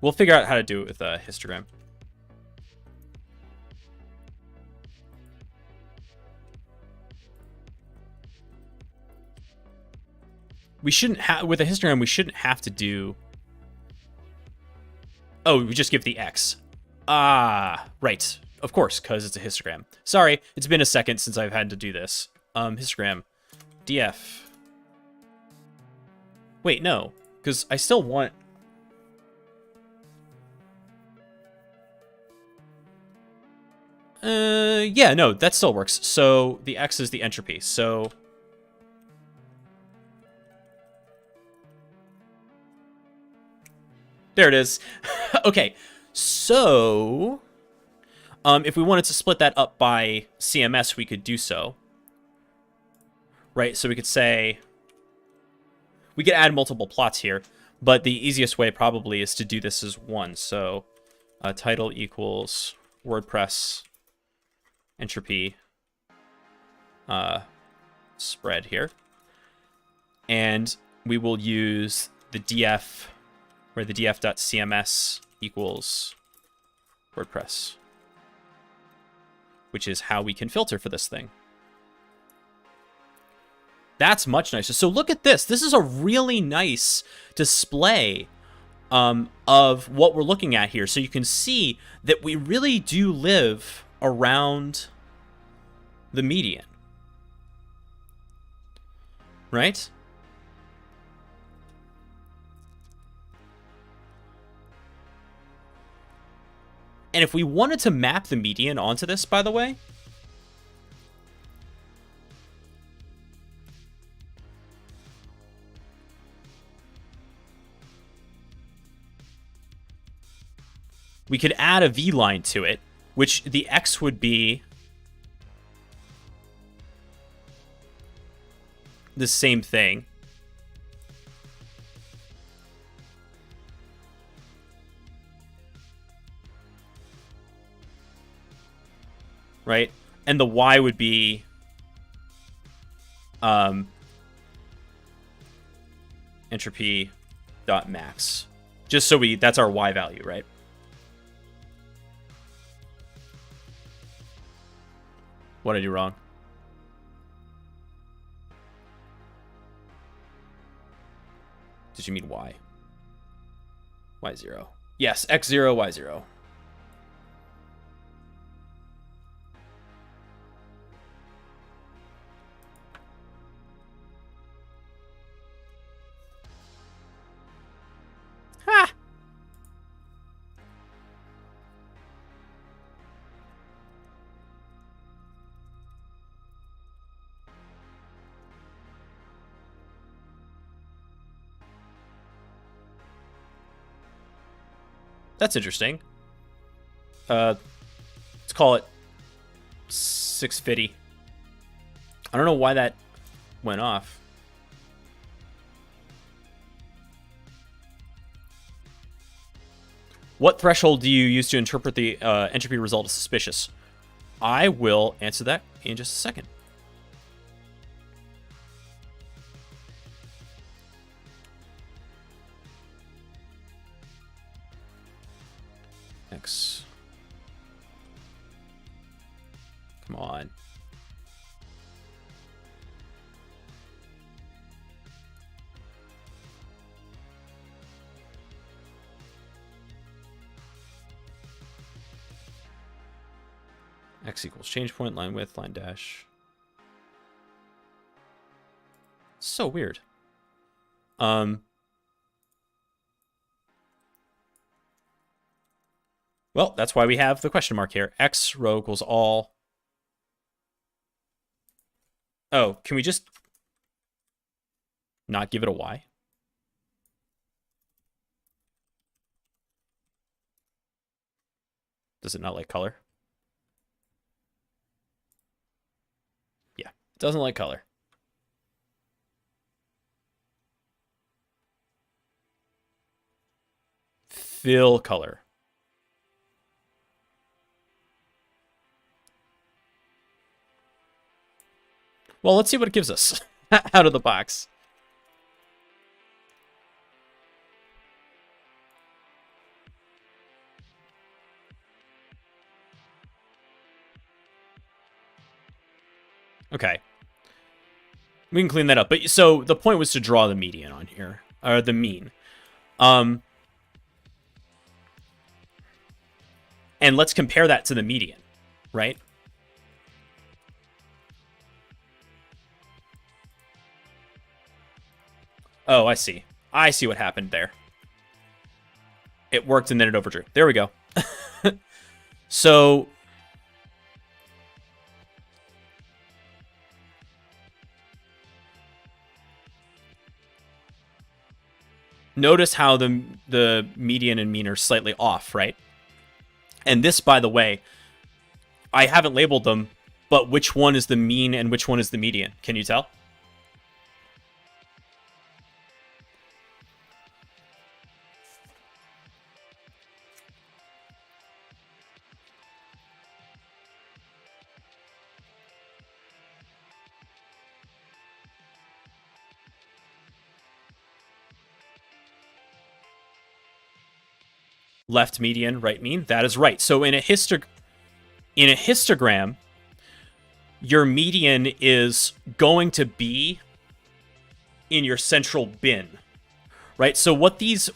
We'll figure out how to do it with a histogram. We shouldn't have, with a histogram, we shouldn't have to do... Oh, we just give the X. Ah, right. Of course, because it's a histogram. Sorry, it's been a second since I've had to do this. Histogram. DF. Wait, no. Because I still want... yeah, no, that still works. So the X is the entropy. So... There it is. Okay, so... if we wanted to split that up by CMS, we could do so. Right, so we could say... We could add multiple plots here, but the easiest way probably is to do this as one. So title equals WordPress entropy spread here. And we will use the df, where the df.cms equals WordPress, which is how we can filter for this thing. That's much nicer. So look at this. This is a really nice display of what we're looking at here. So you can see that we really do live around the median, right? And if we wanted to map the median onto this, by the way, we could add a V-line to it, which the X would be the same thing. Right? And the Y would be entropy dot max. Just so that's our Y value, right? What did I do wrong? Did you mean Y? Y0. Yes, X0, Y0. Ha! That's interesting. Let's call it 650. I don't know why that went off. What threshold do you use to interpret the entropy result as suspicious? I will answer that in just a second. X. Come on. X equals change point, line width, line dash. So weird. Well, that's why we have the question mark here. X row equals all. Oh, can we just not give it a Y? Does it not like color? Yeah, it doesn't like color. Fill color. Well, let's see what it gives us out of the box. Okay. We can clean that up. But so the point was to draw the median on here, or the mean. And let's compare that to the median, right? Oh, I see. I see what happened there. It worked and then it overdrew. There we go. So notice how the median and mean are slightly off, right? And this, by the way, I haven't labeled them, but which one is the mean and which one is the median? Can you tell? Left median, right mean. That is right. So in a histogram, your median is going to be in your central bin, right? So what these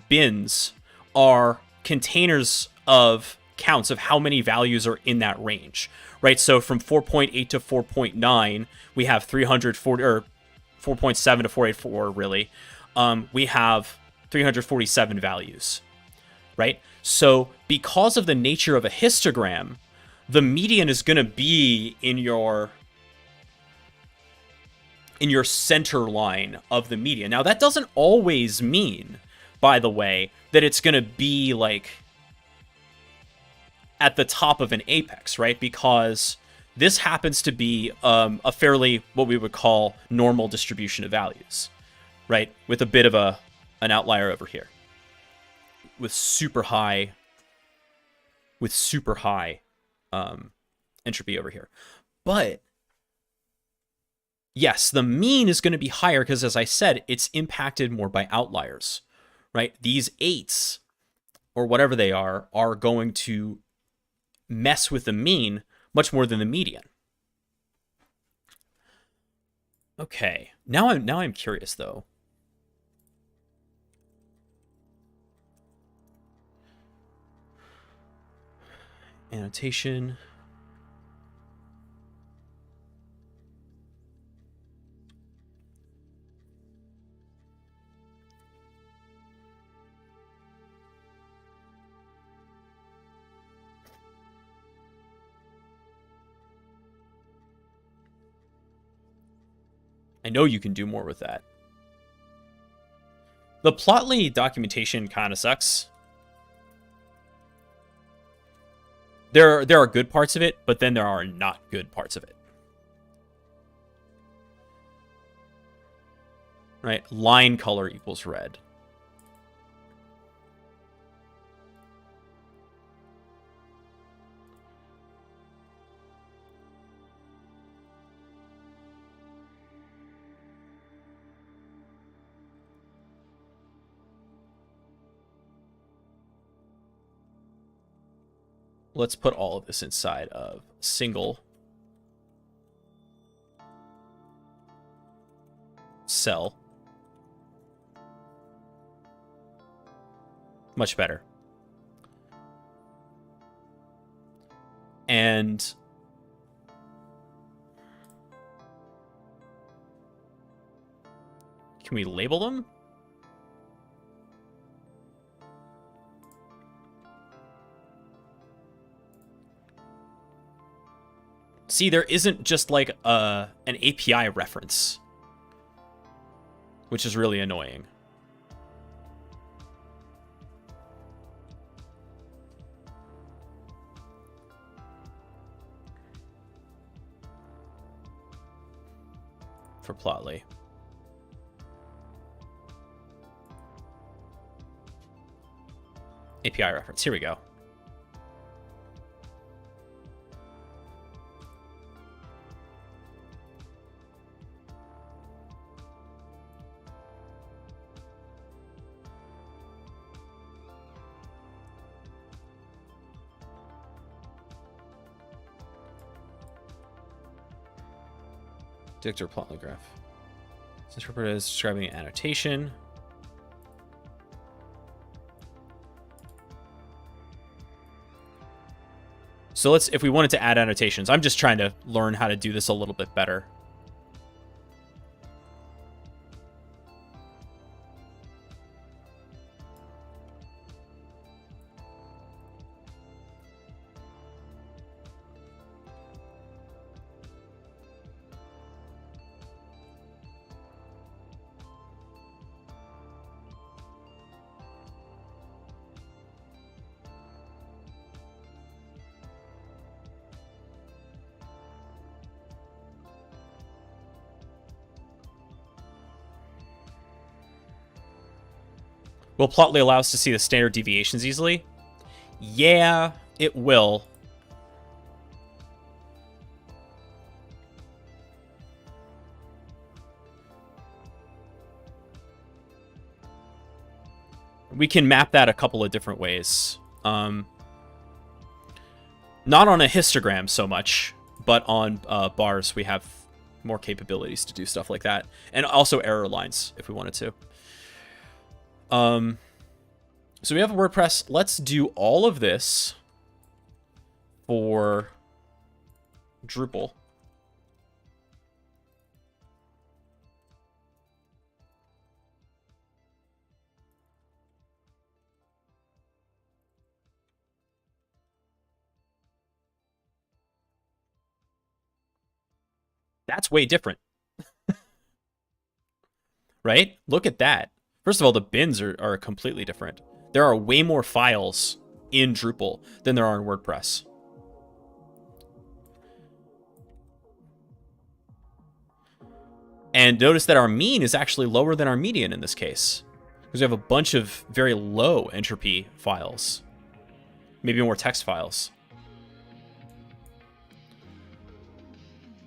bins are containers of counts of how many values are in that range, right? So from 4.8 to 4.9, we have 340, or 4.7 to 484, really. We have 347 values, right? So because of the nature of a histogram, the median is going to be in your center line of the median. Now, that doesn't always mean, by the way, that it's going to be like at the top of an apex, right? Because this happens to be a fairly, what we would call, normal distribution of values, right? With a bit of an outlier over here. With super high entropy over here. But yes, the mean is going to be higher because, as I said, it's impacted more by outliers, right? These 8s, or whatever they are going to mess with the mean much more than the median. Okay, now I'm curious though. Annotation. I know you can do more with that. The Plotly documentation kind of sucks. There are good parts of it, but then there are not good parts of it. Right? Line color equals red. Let's put all of this inside of single cell. Much better. And can we label them? See, there isn't just like an API reference, which is really annoying. For Plotly. API reference. Here we go. Dictor Plotly graph. It's interpreted as describing an annotation. So if we wanted to add annotations, I'm just trying to learn how to do this a little bit better. Will Plotly allow us to see the standard deviations easily? Yeah, it will. We can map that a couple of different ways. Not on a histogram so much, but on bars we have more capabilities to do stuff like that. And also error lines if we wanted to. So we have a WordPress. Let's do all of this for Drupal. That's way different. Right? Look at that. First of all, the bins are completely different. There are way more files in Drupal than there are in WordPress. And notice that our mean is actually lower than our median in this case, because we have a bunch of very low entropy files, maybe more text files.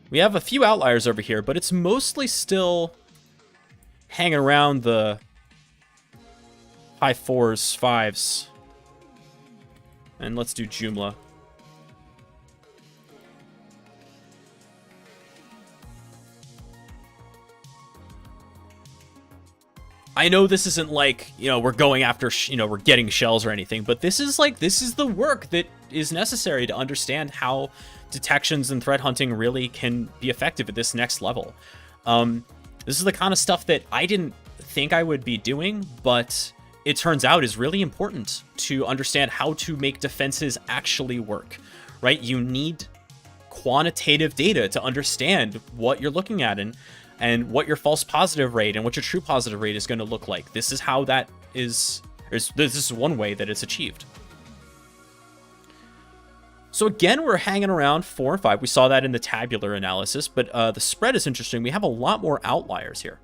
We have a few outliers over here, but it's mostly still hanging around the high 4s, 5s. And let's do Joomla. I know this isn't like, you know, we're going after, you know, we're getting shells or anything, but this is the work that is necessary to understand how detections and threat hunting really can be effective at this next level. This is the kind of stuff that I didn't think I would be doing, but it turns out is really important to understand how to make defenses actually work, right? You need quantitative data to understand what you're looking at and what your false positive rate and what your true positive rate is going to look like. This is how that is, this is one way that it's achieved. So again, we're hanging around 4 and 5. We saw that in the tabular analysis, but the spread is interesting. We have a lot more outliers here.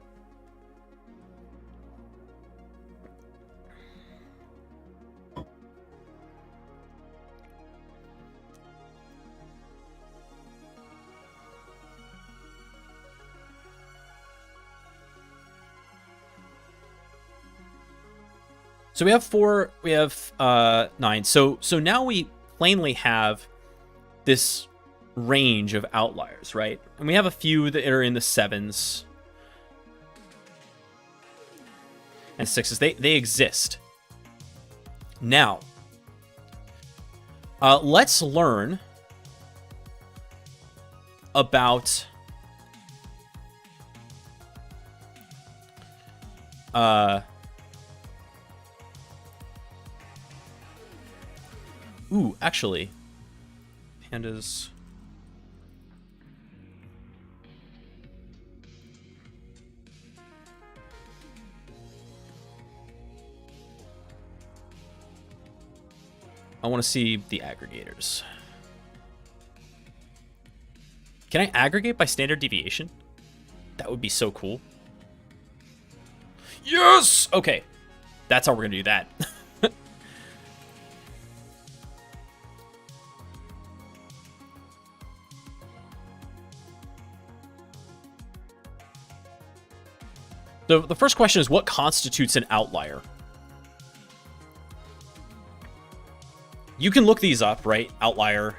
So we have 4, we have 9. So now we plainly have this range of outliers, right? And we have a few that are in the 7s and 6s. They exist. Now, let's learn about ooh, actually, pandas. I want to see the aggregators. Can I aggregate by standard deviation? That would be so cool. Yes! Okay. That's how we're going to do that. The first question is, what constitutes an outlier? You can look these up, right? Outlier.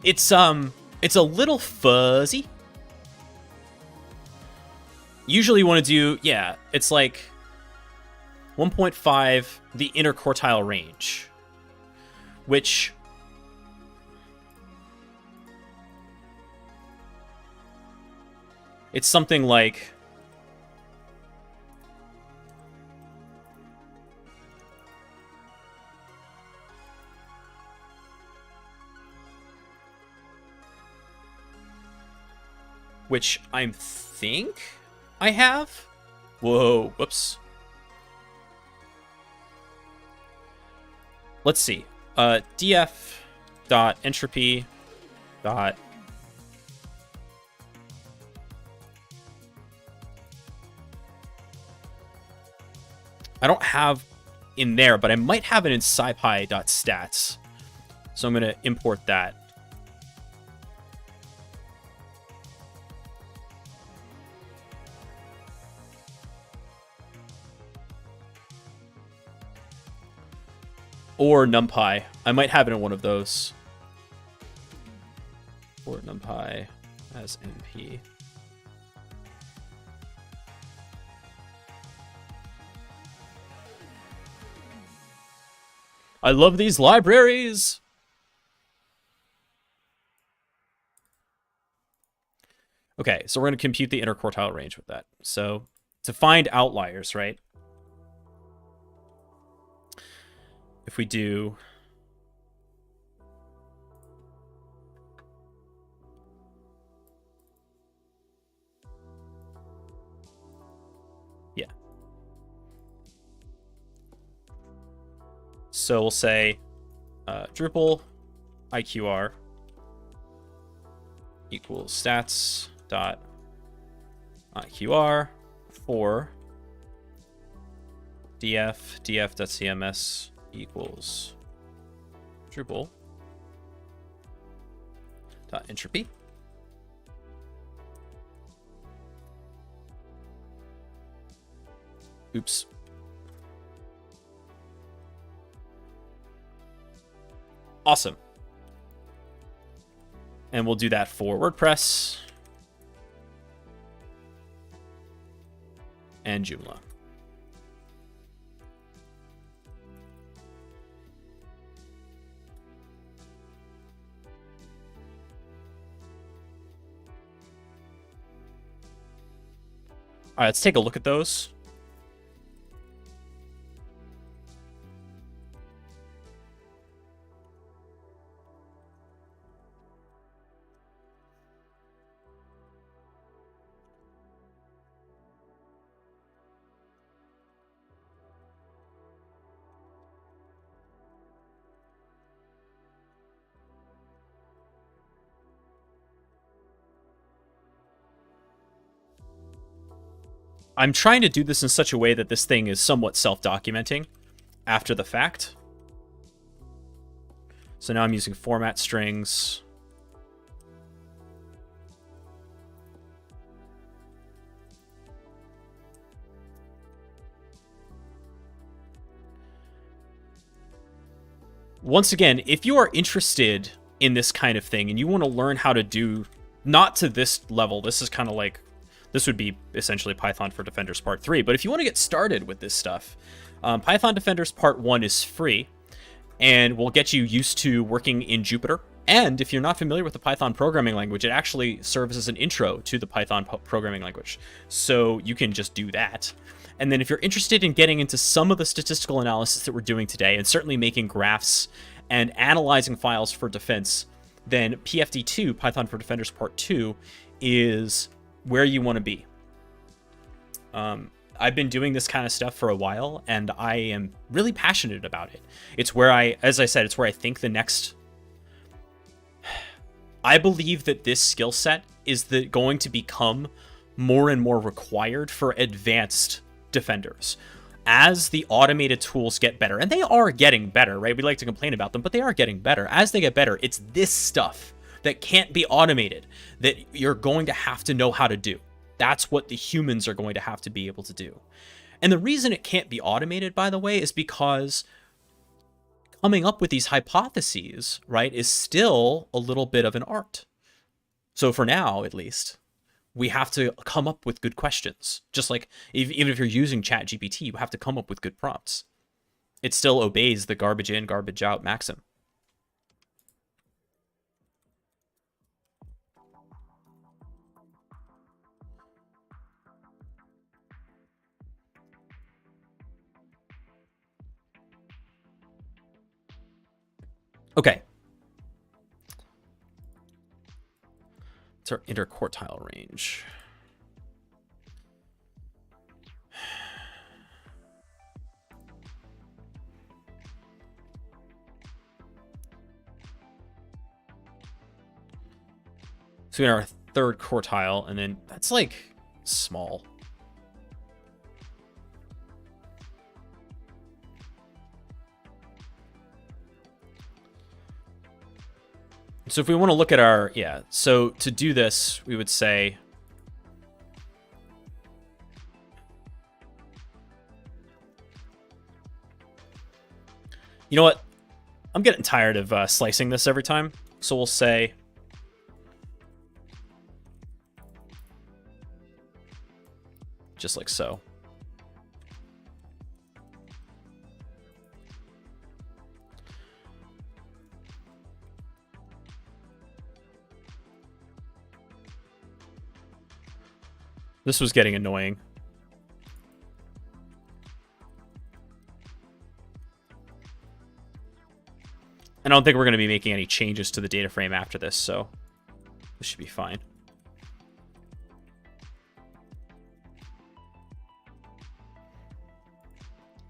It's a little fuzzy. Usually you want to do, yeah, it's like 1.5, the interquartile range, which it's something like which I think I have. Whoa, whoops. Let's see. df.entropy. I don't have in there, but I might have it in scipy.stats. So I'm going to import that. Or NumPy. I might have it in one of those. Or NumPy as NP. I love these libraries! Okay, so we're going to compute the interquartile range with that. So to find outliers, right? if we do so we'll say Drupal IQR equals stats dot IQR for df.cms equals Drupal dot entropy. Oops. Awesome. And we'll do that for WordPress and Joomla. All right, let's take a look at those. I'm trying to do this in such a way that this thing is somewhat self-documenting after the fact. So now I'm using format strings. Once again, if you are interested in this kind of thing and you want to learn how to do, not to this level, this is kind of like, this would be essentially Python for Defenders Part 3. But if you want to get started with this stuff, Python Defenders Part 1 is free and will get you used to working in Jupyter. And if you're not familiar with the Python programming language, it actually serves as an intro to the Python programming language. So you can just do that. And then if you're interested in getting into some of the statistical analysis that we're doing today, and certainly making graphs and analyzing files for defense, then PFD2, Python for Defenders Part 2, is where you want to be. I've been doing this kind of stuff for a while, and I am really passionate about it. It's where as I said, it's where I think the next... I believe that this skill set is going to become more and more required for advanced defenders. As the automated tools get better, and they are getting better, right? We like to complain about them, but they are getting better. As they get better, it's this stuff that can't be automated that you're going to have to know how to do. That's what the humans are going to have to be able to do. And the reason it can't be automated, by the way, is because coming up with these hypotheses, right, is still a little bit of an art. So for now, at least, we have to come up with good questions. Just like even if you're using ChatGPT, you have to come up with good prompts. It still obeys the garbage in, garbage out maxim. Okay. It's our interquartile range. So we got our third quartile, and then that's like small. So if we want to look at our, so to do this, we would say, you know what? I'm getting tired of slicing this every time. So we'll say, just like so. This was getting annoying. And I don't think we're going to be making any changes to the data frame after this, so this should be fine.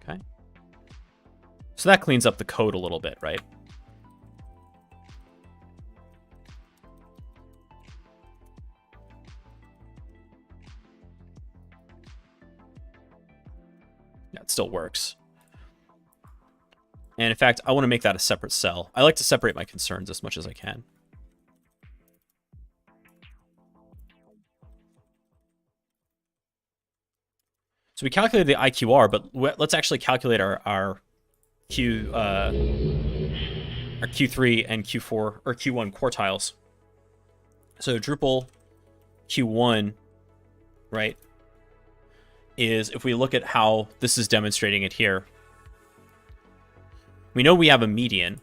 Okay. So that cleans up the code a little bit, right? Yeah, it still works. And in fact, I want to make that a separate cell. I like to separate my concerns as much as I can. So we calculated the IQR, but let's actually calculate our Q3 and Q4 or Q1 quartiles. So Drupal Q1, right, is if we look at how this is demonstrating it here, we know we have a median.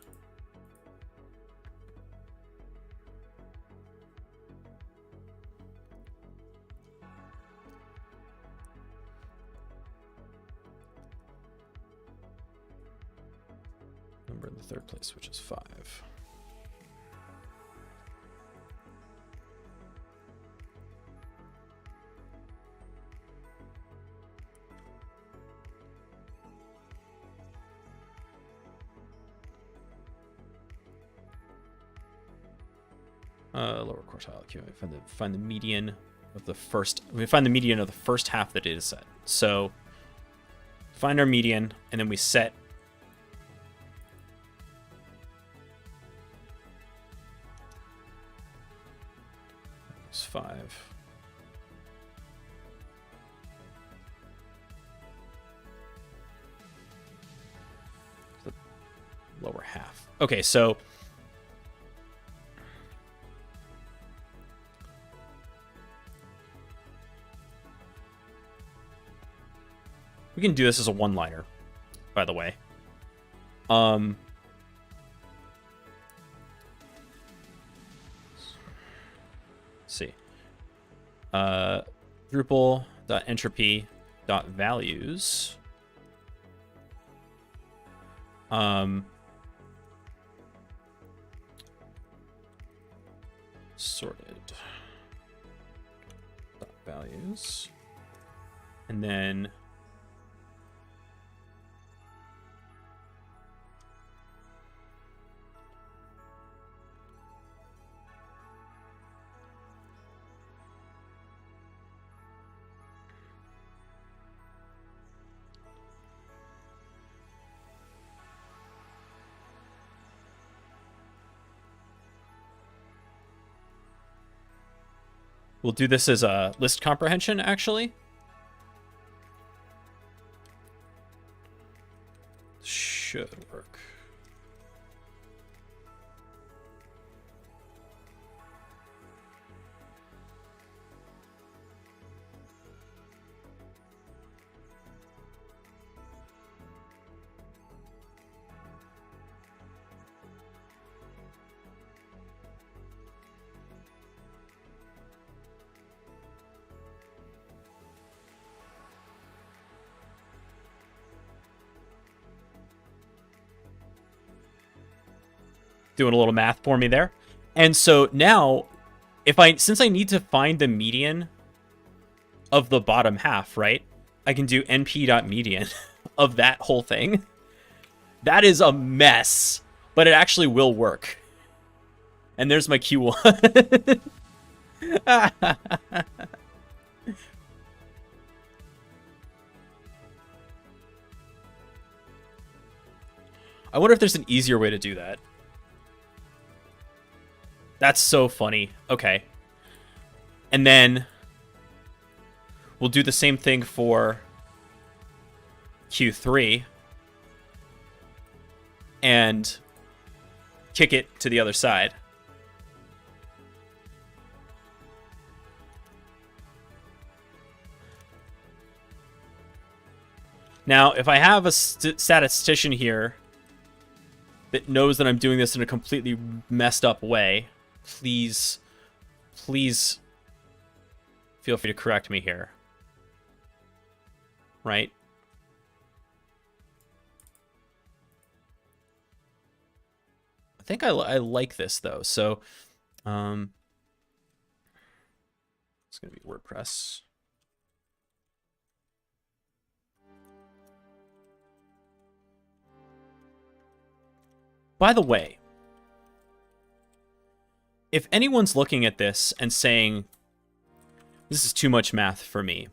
Number in the third place, which is 5. Lower quartile. Okay, find the median of the first. We find the median of the first half of the data set. So find our median, and then we set it's 5. The lower half. Okay, so we can do this as a one-liner, by the way. Let's see. Drupal.entropy.values. Sorted. .values. And then we'll do this as a list comprehension, actually. Should work. Doing a little math for me there. And so now, since I need to find the median of the bottom half, right? I can do np.median of that whole thing. That is a mess, but it actually will work. And there's my Q1. I wonder if there's an easier way to do that. That's so funny. Okay. And then we'll do the same thing for Q3 and kick it to the other side. Now, if I have a statistician here that knows that I'm doing this in a completely messed up way, please feel free to correct me here. Right? think I like this though. So it's going to be WordPress. By the way, if anyone's looking at this and saying, this is too much math for me,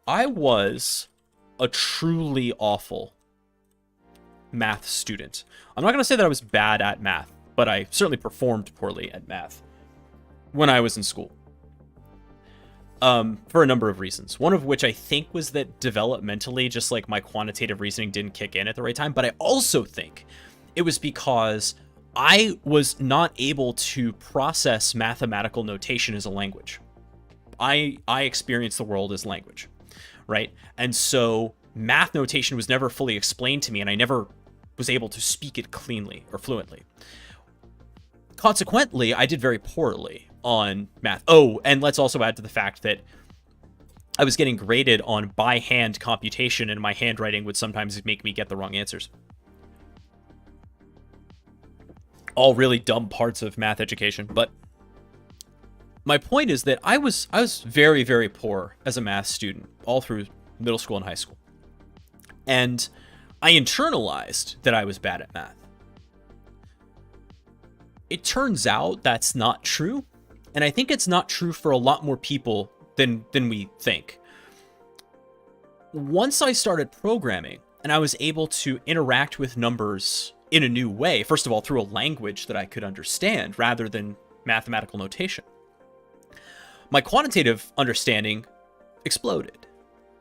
I was a truly awful math student. I'm not going to say that I was bad at math, but I certainly performed poorly at math when I was in school. For a number of reasons. One of which I think was that developmentally, just like my quantitative reasoning didn't kick in at the right time. But I also think it was because I was not able to process mathematical notation as a language. I experienced the world as language, right? And so math notation was never fully explained to me, and I never was able to speak it cleanly or fluently. Consequently, I did very poorly on math. Oh, and let's also add to the fact that I was getting graded on by hand computation, and my handwriting would sometimes make me get the wrong answers. All really dumb parts of math education, but my point is that I was very, very poor as a math student all through middle school and high school. And I internalized that I was bad at math. It turns out that's not true. And I think it's not true for a lot more people than we think. Once I started programming and I was able to interact with numbers in a new way, first of all, through a language that I could understand rather than mathematical notation, my quantitative understanding exploded.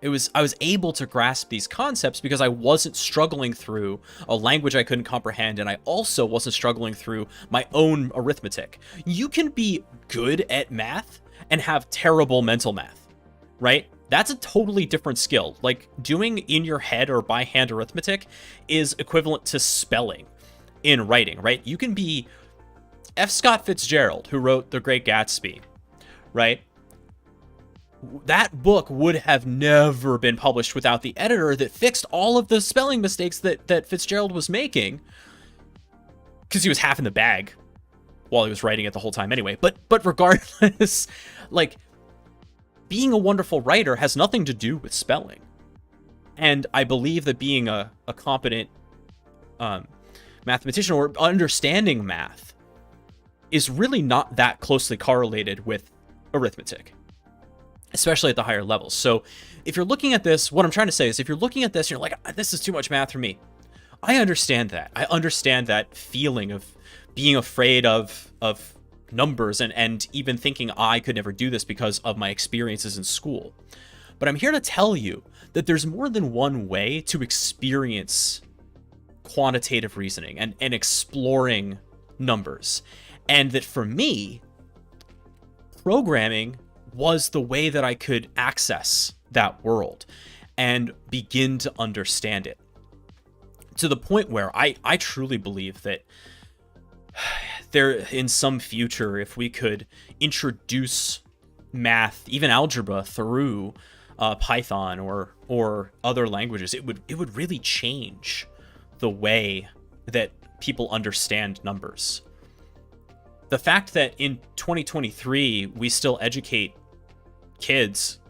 I was able to grasp these concepts because I wasn't struggling through a language I couldn't comprehend, and I also wasn't struggling through my own arithmetic. You can be good at math and have terrible mental math, right? That's a totally different skill. Like, doing in your head or by hand arithmetic is equivalent to spelling in writing, right? You can be F. Scott Fitzgerald, who wrote The Great Gatsby, right? That book would have never been published without the editor that fixed all of the spelling mistakes that Fitzgerald was making, because he was half in the bag while he was writing it the whole time anyway. But regardless, like, being a wonderful writer has nothing to do with spelling. And I believe that being a competent mathematician or understanding math is really not that closely correlated with arithmetic, especially at the higher levels. So if you're looking at this, what I'm trying to say is, if you're looking at this and you're like, this is too much math for me, I understand that. I understand that feeling of being afraid of numbers and even thinking I could never do this because of my experiences in school. But I'm here to tell you that there's more than one way to experience quantitative reasoning and exploring numbers. And that for me, programming was the way that I could access that world and begin to understand it, to the point where I truly believe that there, in some future, if we could introduce math, even algebra, through Python or other languages, it would really change the way that people understand numbers. The fact that in 2023 we still educate kids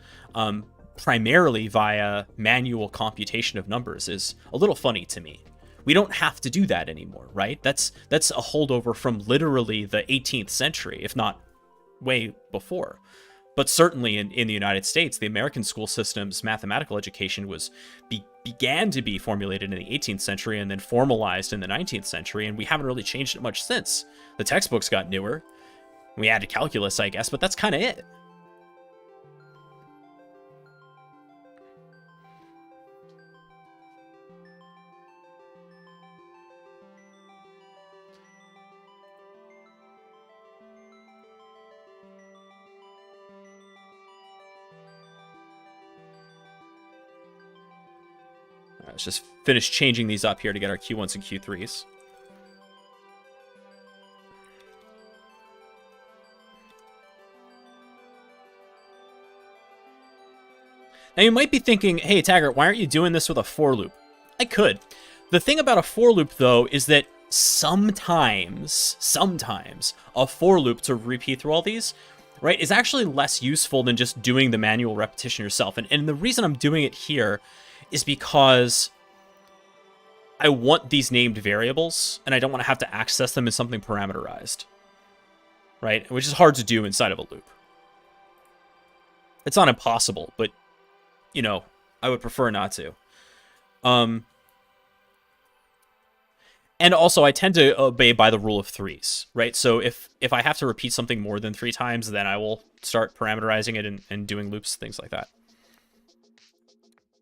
primarily via manual computation of numbers is a little funny to me. We don't have to do that anymore, right? That's a holdover from literally the 18th century, if not way before. But certainly in the United States, the American school system's mathematical education began to be formulated in the 18th century and then formalized in the 19th century, and we haven't really changed it much since. The textbooks got newer. We added calculus, I guess, but that's kind of it. Let's just finish changing these up here to get our Q1s and Q3s. Now you might be thinking, hey Taggart, why aren't you doing this with a for loop? I could. The thing about a for loop, though, is that sometimes a for loop to repeat through all these, right, is actually less useful than just doing the manual repetition yourself. And the reason I'm doing it here is because I want these named variables, and I don't want to have to access them in something parameterized, right? Which is hard to do inside of a loop. It's not impossible, but, you know, I would prefer not to. And also, I tend to obey by the rule of threes, right? So if I have to repeat something more than 3 times, then I will start parameterizing it and doing loops, things like that.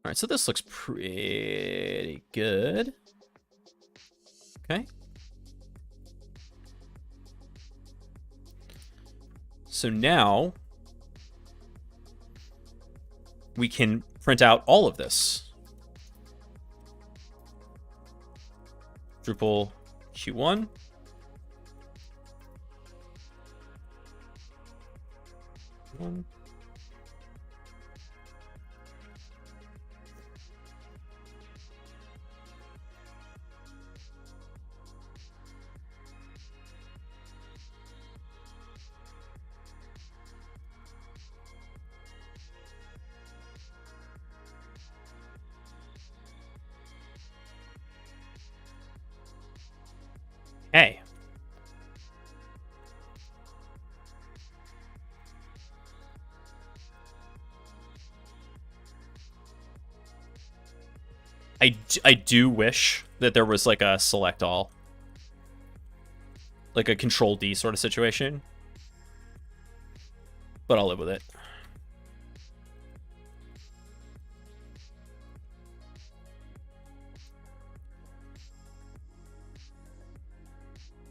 All right, so this looks pretty good. Okay. So now we can print out all of this. Drupal Q1. Hey. I do wish that there was like a select all. Like a control D sort of situation. But I'll live with it.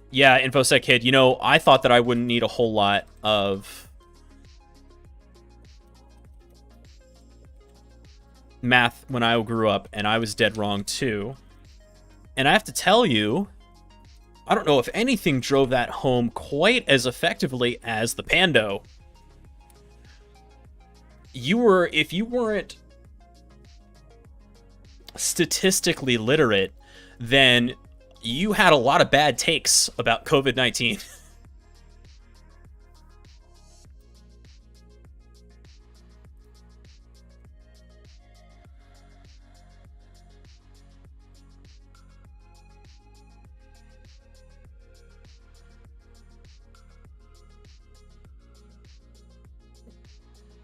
Yeah, InfoSec Kid, you know, I thought that I wouldn't need a whole lot of math when I grew up, and I was dead wrong too. And I have to tell you, I don't know if anything drove that home quite as effectively as the Pando. If you weren't statistically literate, then you had a lot of bad takes about COVID-19.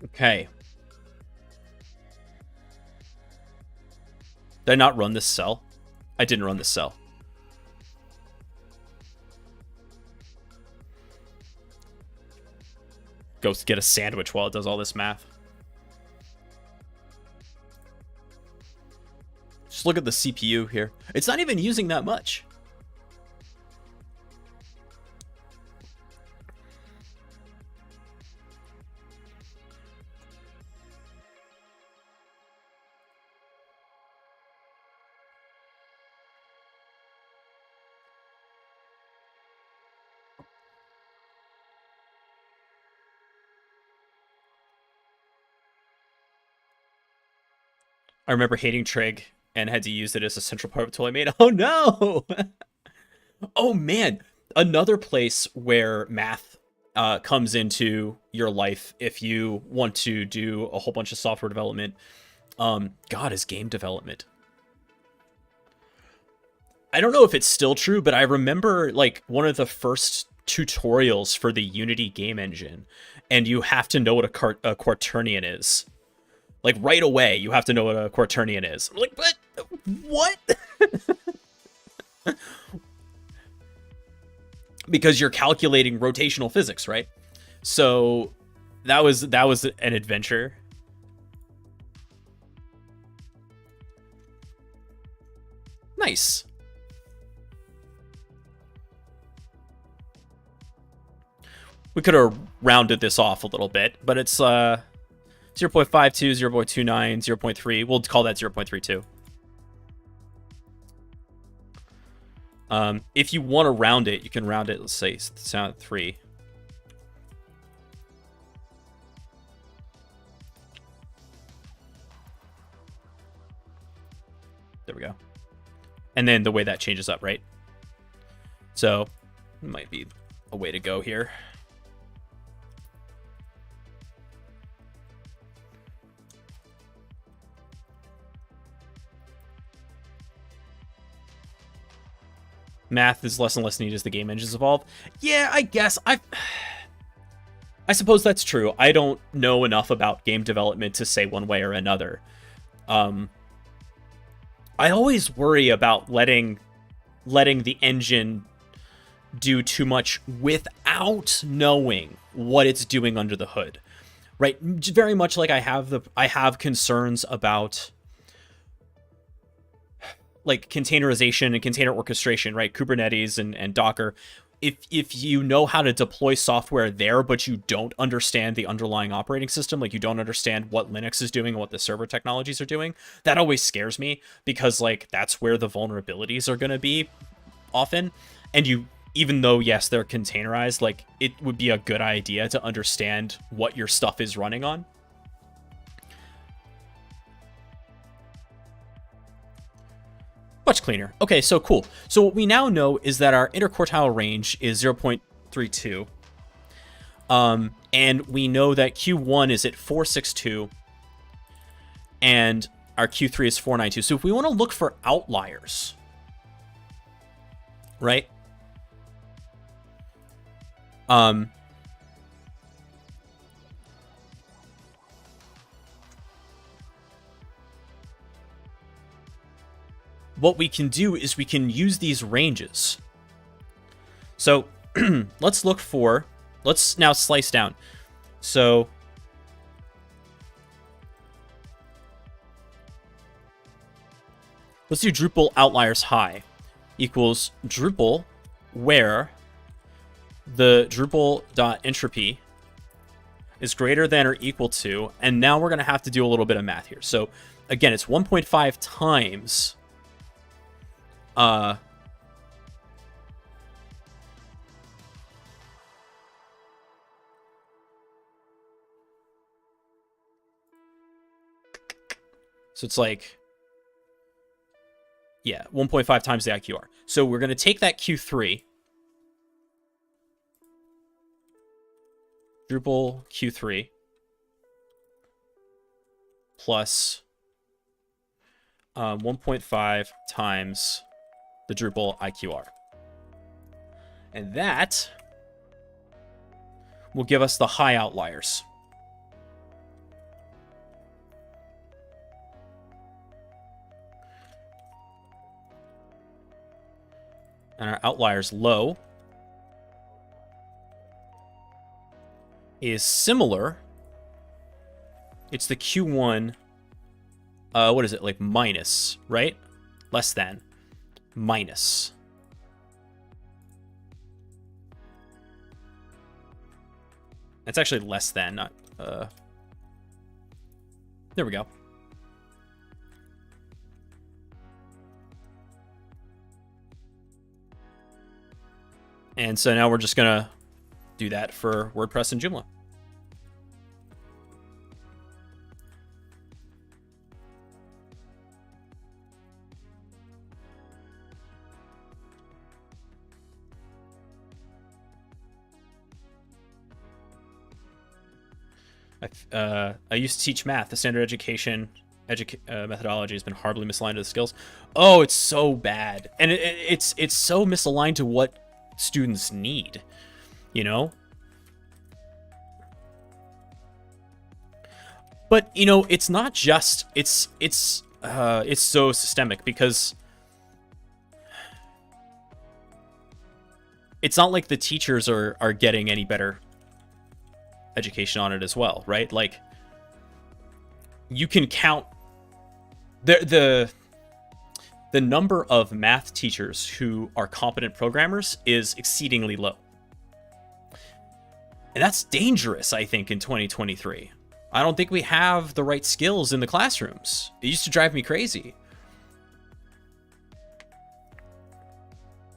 Okay. Did I not run this cell? I didn't run this cell. Go get a sandwich while it does all this math. Just look at the CPU here. It's not even using that much. I remember hating trig and had to use it as a central part of a tool I made. Oh no! Oh man, another place where math comes into your life if you want to do a whole bunch of software development, God, is game development. I don't know if it's still true, but I remember like one of the first tutorials for the Unity game engine, and you have to know what a quaternion is. Like, right away, you have to know what a quaternion is. I'm like, but what? Because you're calculating rotational physics, right? So that was an adventure. Nice. We could have rounded this off a little bit, but it's 0.52, 0.29, 0.3. We'll call that 0.32. If you want to round it, you can round it, let's say, 3. There we go. And then the way that changes up, right? So it might be a way to go here. Math is less and less needed as the game engines evolve. Yeah, I guess. I suppose that's true. I don't know enough about game development to say one way or another. I always worry about letting the engine do too much without knowing what it's doing under the hood, right? Very much like I have concerns about like containerization and container orchestration, right? Kubernetes and Docker. If you know how to deploy software there, but you don't understand the underlying operating system, like you don't understand what Linux is doing and what the server technologies are doing, that always scares me, because like that's where the vulnerabilities are going to be often. And even though, yes, they're containerized, like it would be a good idea to understand what your stuff is running on. Much cleaner. Okay, so cool. So what we now know is that our interquartile range is 0.32. And we know that Q1 is at 462. And our Q3 is 492. So if we want to look for outliers, right? What we can do is we can use these ranges. So let's now slice down. So let's do Drupal outliers high equals Drupal where the Drupal.entropy is greater than or equal to, and now we're going to have to do a little bit of math here. So again, it's 1.5 times so it's like, yeah, 1.5 times the IQR. So we're going to take that Q3, Drupal Q3, plus 1.5 times the Drupal IQR. And that will give us the high outliers. And our outliers low is similar. It's the Q1, what is it, like minus, right? Less than, minus. It's actually less than, not, there we go. And so now we're just gonna do that for WordPress and Joomla. I used to teach math. The standard education methodology has been horribly misaligned to the skills. Oh, it's so bad, and it's so misaligned to what students need, you know. But you know, it's not just it's so systemic, because it's not like the teachers are getting any better education on it as well, right? Like, you can count the number of math teachers who are competent programmers is exceedingly low. And that's dangerous, I think, in 2023. I don't think we have the right skills in the classrooms. It used to drive me crazy.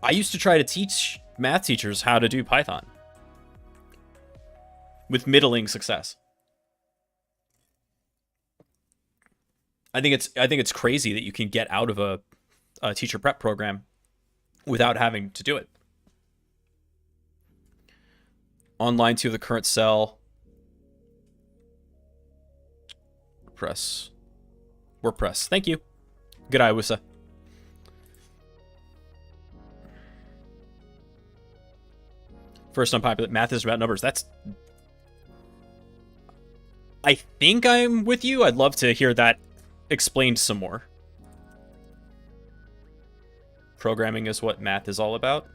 I used to try to teach math teachers how to do Python with middling success. I think it's crazy that you can get out of a teacher prep program without having to do it. On line 2 of the current cell. Press. WordPress. Thank you. Good eye, Wissa. First unpopular. Math is about numbers. That's... I think I'm with you. I'd love to hear that explained some more. Programming is what math is all about?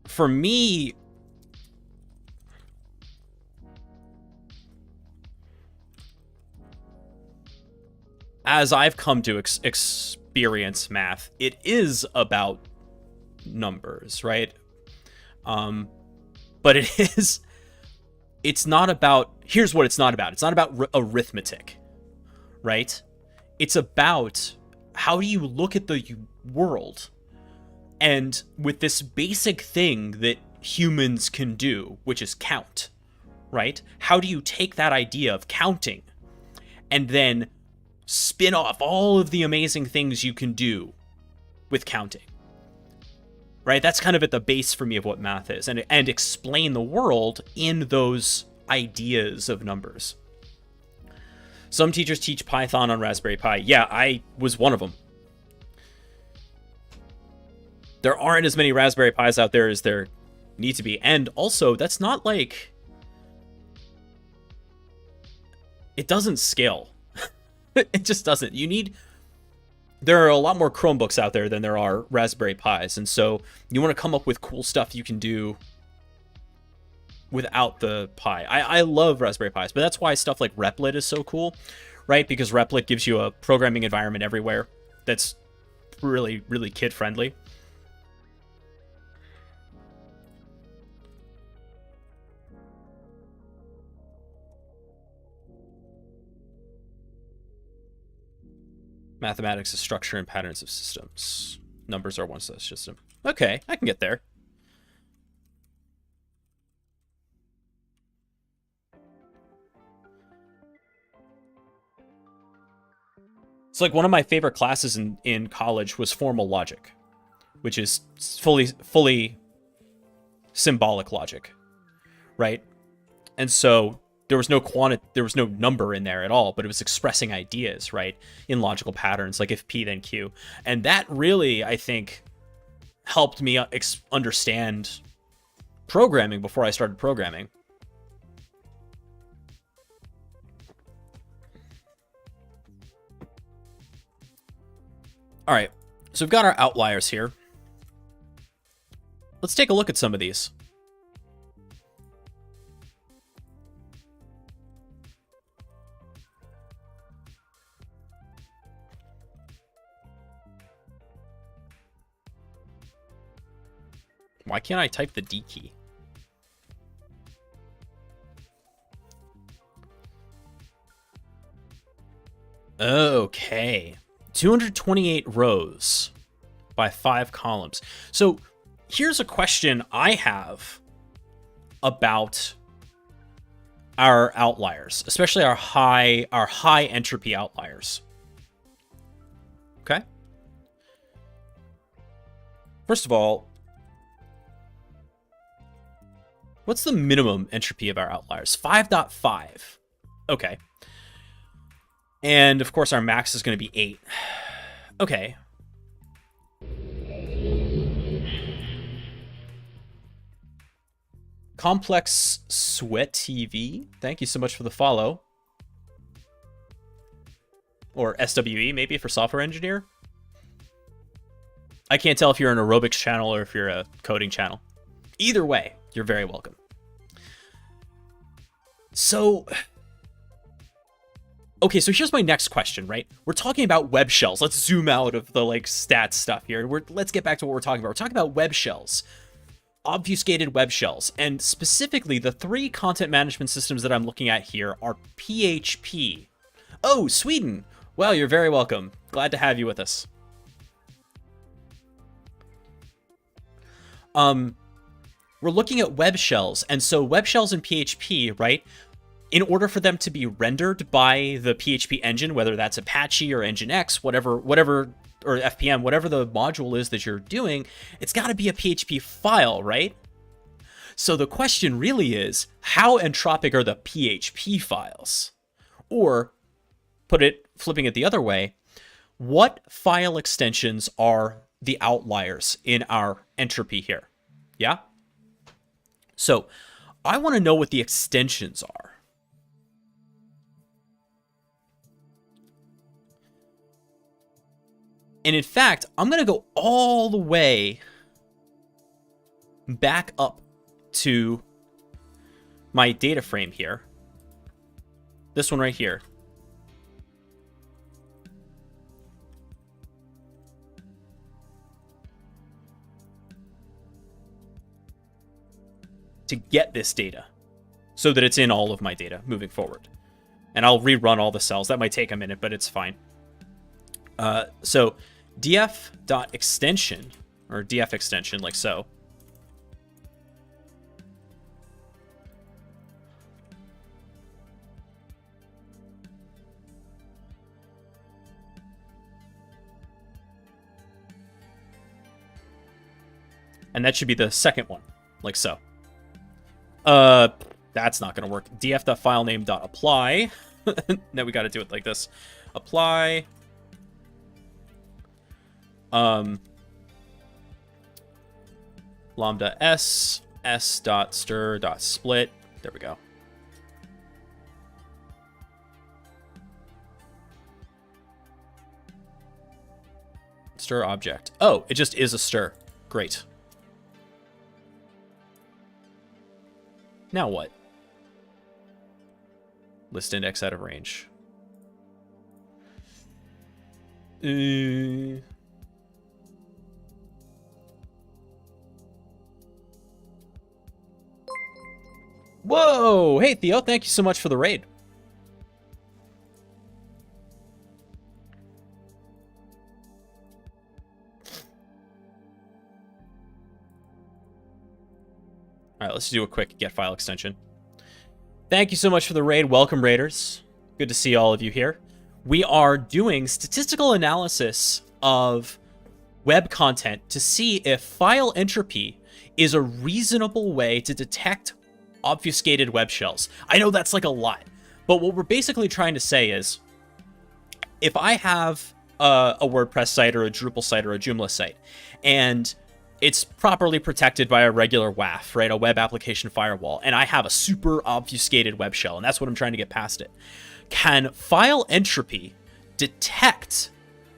For me, as I've come to experience math, it is about numbers, right? But it's not about, here's what it's not about. It's not about arithmetic, right? It's about how do you look at the world, and with this basic thing that humans can do, which is count, right? How do you take that idea of counting and then spin off all of the amazing things you can do with counting, right? That's kind of at the base for me of what math is, and explain the world in those ideas of numbers. Some teachers teach Python on Raspberry Pi. Yeah, I was one of them. There aren't as many Raspberry Pis out there as there need to be. And also, that's not like... It doesn't scale. It just doesn't. You need... There are a lot more Chromebooks out there than there are Raspberry Pis. And so you want to come up with cool stuff you can do without the Pi. I love Raspberry Pis, but that's why stuff like Replit is so cool, right? Because Replit gives you a programming environment everywhere that's really, really kid-friendly. Mathematics is structure and patterns of systems. Numbers are one such system. Okay, I can get there. It's like one of my favorite classes in college was formal logic, which is fully symbolic logic, right? And so there was no number in there at all, but it was expressing ideas, right, in logical patterns, like if P then Q. And that really, I think, helped me understand programming before I started programming. All right, so we've got our outliers here. Let's take a look at some of these. Why can't I type the D key? Okay. 228 rows by 5 columns. So here's a question I have about our outliers, especially our high entropy outliers. Okay. First of all, what's the minimum entropy of our outliers? 5.5. Okay. And of course our max is going to be 8. Okay. Complex Sweat TV, thank you so much for the follow. Or SWE maybe for software engineer. I can't tell if you're an aerobics channel or if you're a coding channel. Either way, you're very welcome. So, okay, so here's my next question, right? We're talking about web shells. Let's zoom out of the like stats stuff here. Let's get back to what we're talking about. We're talking about web shells, obfuscated web shells, and specifically the 3 content management systems that I'm looking at here are PHP. Oh, Sweden. Well, you're very welcome. Glad to have you with us. We're looking at web shells, and so web shells in PHP, right? in order for them to be rendered by the PHP engine, whether that's Apache or Nginx, whatever, or FPM, whatever the module is that you're doing, it's got to be a PHP file, right? So the question really is, how entropic are the PHP files? Or, flipping it the other way, what file extensions are the outliers in our entropy here? Yeah? So I want to know what the extensions are. And in fact, I'm going to go all the way back up to my data frame here. This one right here. To get this data so that it's in all of my data moving forward. And I'll rerun all the cells. That might take a minute, but it's fine. So df.extension, or df extension, like so. And that should be the second one, like so. That's not going to work. df.filename.apply. Now we got to do it like this. Apply. Lambda s.stir.split. There we go. Stir object. Oh, it just is a stir. Great. Now what? List index out of range. Whoa! Hey, Theo, thank you so much for the raid. All right, let's do a quick get file extension. Thank you so much for the raid. Welcome, raiders. Good to see all of you here. We are doing statistical analysis of web content to see if file entropy is a reasonable way to detect obfuscated web shells. I know that's like a lot, but what we're basically trying to say is, if I have a WordPress site or a Drupal site or a Joomla site, and it's properly protected by a regular WAF, right? A web application firewall. And I have a super obfuscated web shell, and that's what I'm trying to get past it. Can file entropy detect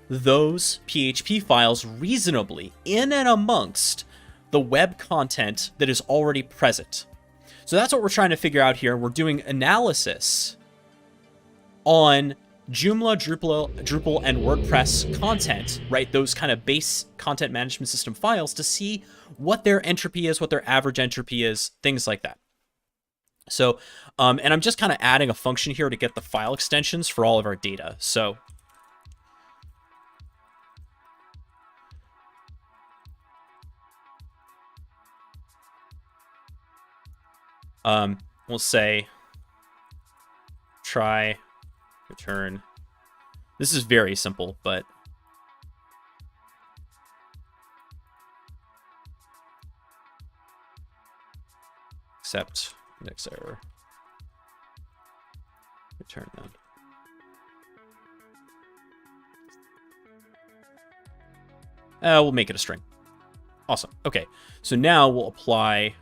those PHP files reasonably in and amongst the web content that is already present? So that's what we're trying to figure out here. We're doing analysis on Joomla, Drupal, and WordPress content, right? Those kind of base content management system files to see what their entropy is, what their average entropy is, things like that. So, and I'm just kind of adding a function here to get the file extensions for all of our data. So, we'll say try return. This is very simple, but except index error. Return then. We'll make it a string. Awesome. Okay, so now we'll apply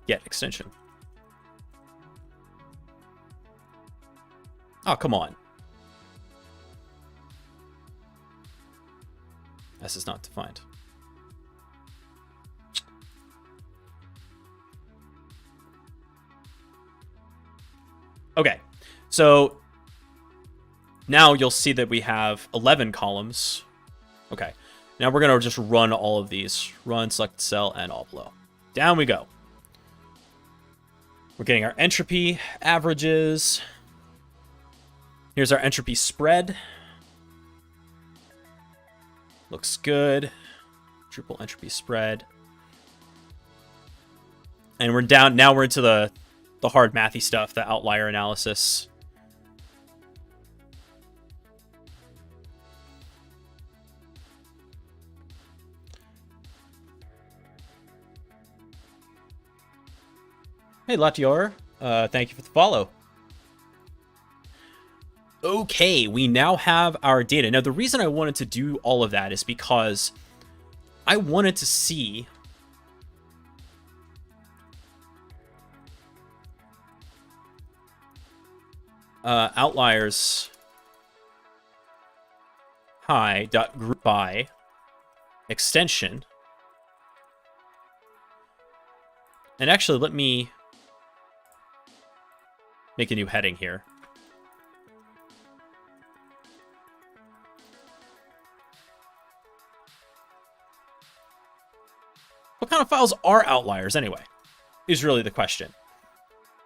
get extension. Oh, come on. S is not defined. Okay, so now you'll see that we have 11 columns. Okay, now we're going to just run all of these. Run, select cell, and all below. Down we go. We're getting our entropy averages. Here's our entropy spread. Looks good. Drupal entropy spread. And we're down, now we're into the hard mathy stuff, the outlier analysis. Hey, Latior, thank you for the follow. Okay, we now have our data. Now, the reason I wanted to do all of that is because I wanted to see outliers hi.group by extension. And actually, let me make a new heading here. What kind of files are outliers anyway, is really the question.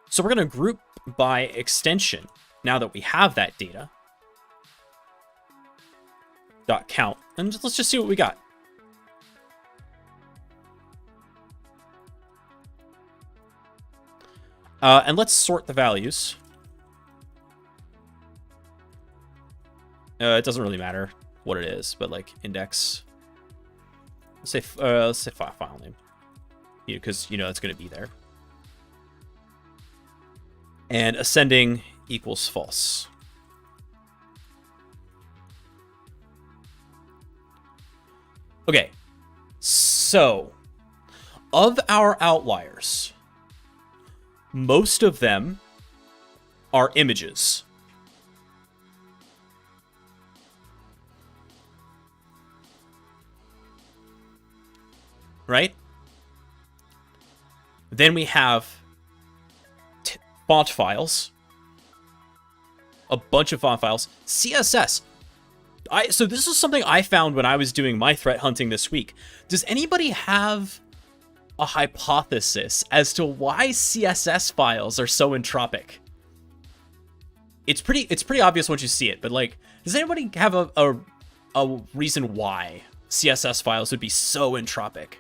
So we're going to group by extension now that we have that data. .count, and let's just see what we got. And let's sort the values. It doesn't really matter what it is, but like index. Let's say file name, because you know it's going to be there. And ascending equals false. Okay, so of our outliers, most of them are images. Right? Then we have font files. A bunch of font files. CSS. So this is something I found when I was doing my threat hunting this week. Does anybody have a hypothesis as to why CSS files are so entropic? It's pretty obvious once you see it, but like, does anybody have a reason why CSS files would be so entropic?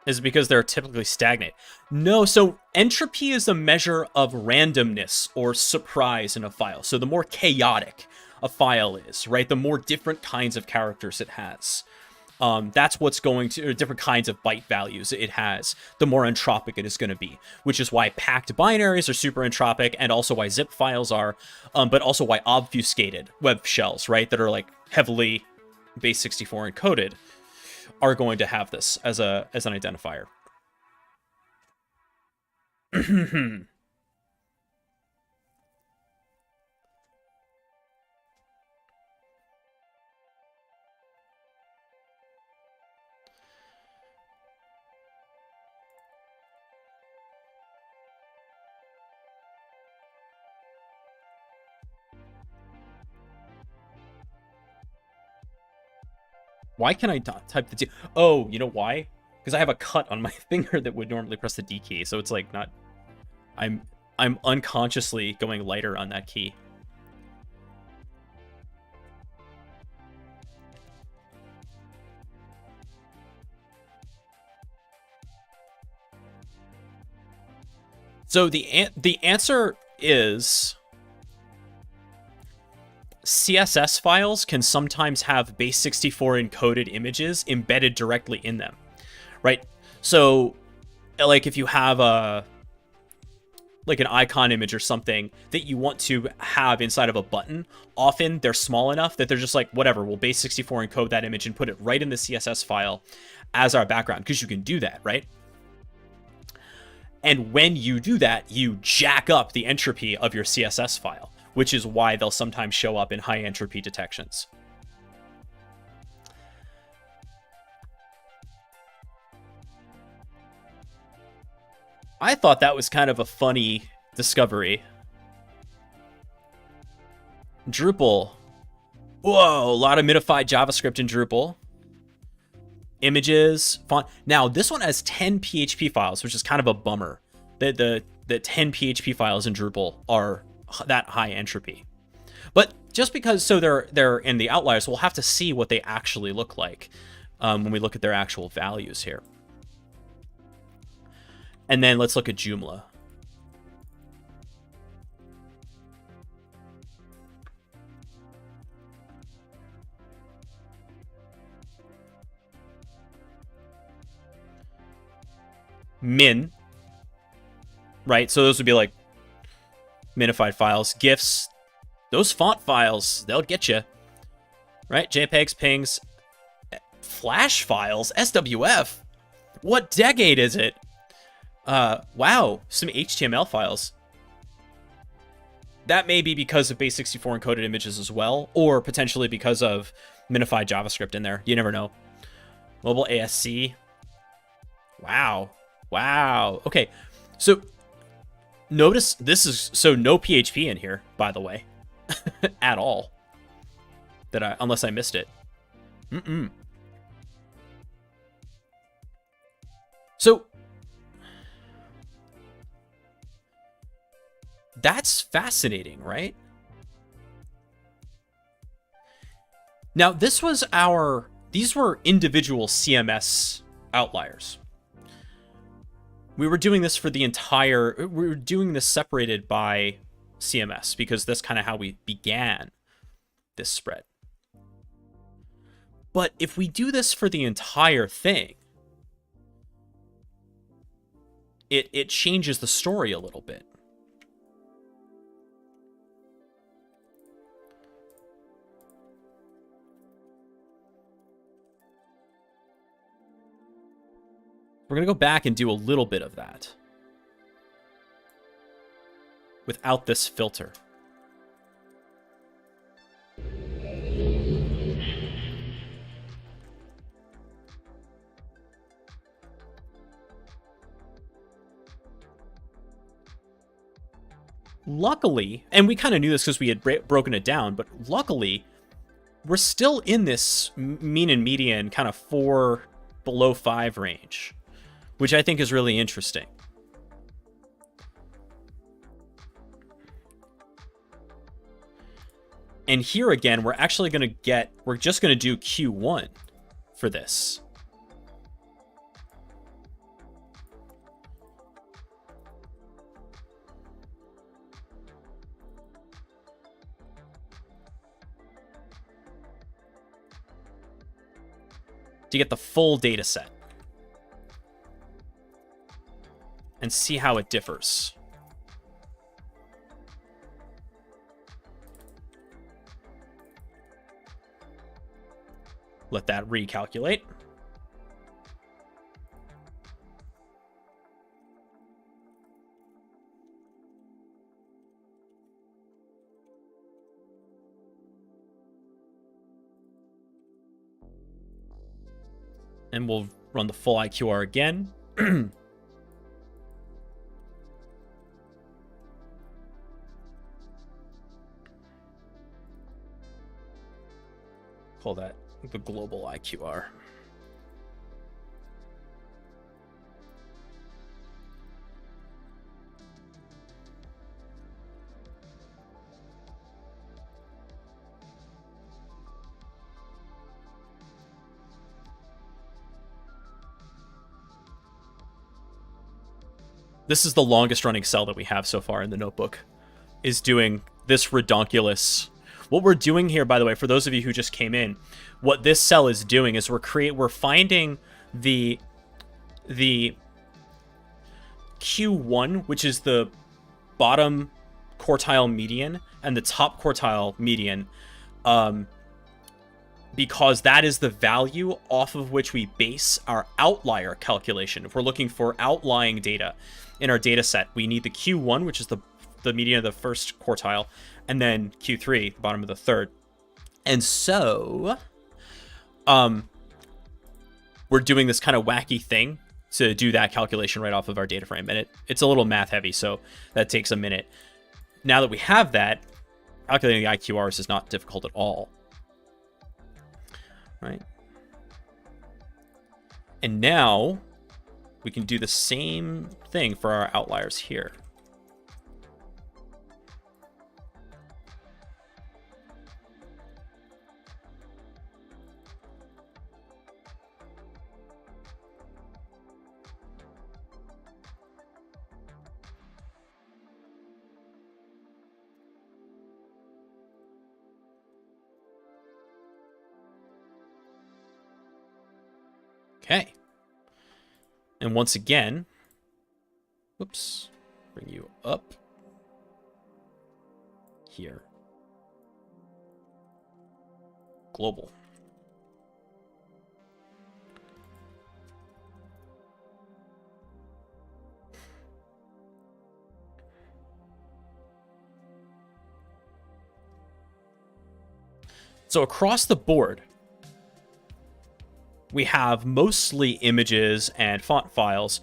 Is it because they're typically stagnant? No, so entropy is a measure of randomness or surprise in a file. So the more chaotic a file is, right, the more different kinds of characters it has. That's what's going to, or different kinds of byte values it has, the more entropic it is going to be, which is why packed binaries are super entropic, and also why zip files are, but also why obfuscated web shells, right, that are like heavily base64 encoded, are going to have this as an identifier. Why can I not type the D? Oh, you know why? Because I have a cut on my finger that would normally press the D key, so it's like not. I'm unconsciously going lighter on that key. So the answer is CSS files can sometimes have base64 encoded images embedded directly in them, right? So, like if you have like an icon image or something that you want to have inside of a button, often they're small enough that they're just like, whatever, we'll base64 encode that image and put it right in the CSS file as our background, because you can do that, right? And when you do that, you jack up the entropy of your CSS file, which is why they'll sometimes show up in high entropy detections. I thought that was kind of a funny discovery. Drupal Whoa, a lot of minified JavaScript in Drupal. Images, font. Now, this one has 10 PHP files, which is kind of a bummer. The 10 PHP files in Drupal are that high entropy. But just because, so they're in the outliers, we'll have to see what they actually look like when we look at their actual values here. And then let's look at Joomla. Min, right? So those would be like minified files. GIFs, those font files, they'll get you, right? JPEGs, PNGs, Flash files, SWF. What decade is it? Wow, some HTML files. That may be because of base64 encoded images as well, or potentially because of minified JavaScript in there. You never know. Mobile ASC. Wow. Wow. Okay, so notice this is, so no PHP in here, by the way, at all. Unless I missed it. So that's fascinating, right? Now, these were individual CMS outliers. We were doing this for we were doing this separated by CMS because that's kind of how we began this spread. But if we do this for the entire thing, it changes the story a little bit. We're going to go back and do a little bit of that without this filter. Luckily, and we kind of knew this because we had broken it down, but luckily, we're still in this mean and median kind of 4 below 5 range, which I think is really interesting. And here again, we're just going to do Q1 for this. To get the full data set. And see how it differs. Let that recalculate. And we'll run the full IQR again. Call that the global IQR. This is the longest running cell that we have so far in the notebook, is doing this redonkulous. What we're doing here, by the way, for those of you who just came in, what this cell is doing is we're finding the Q1, which is the bottom quartile median, and the top quartile median, because that is the value off of which we base our outlier calculation. If we're looking for outlying data in our data set, we need the Q1, which is the median of the first quartile, and then Q3, the bottom of the third. And so we're doing this kind of wacky thing to do that calculation right off of our data frame. And it's a little math heavy, so that takes a minute. Now that we have that, calculating the IQRs is not difficult at all. right? And now we can do the same thing for our outliers here. Okay. And once again, whoops, bring you up here. Global. So across the board, we have mostly images and font files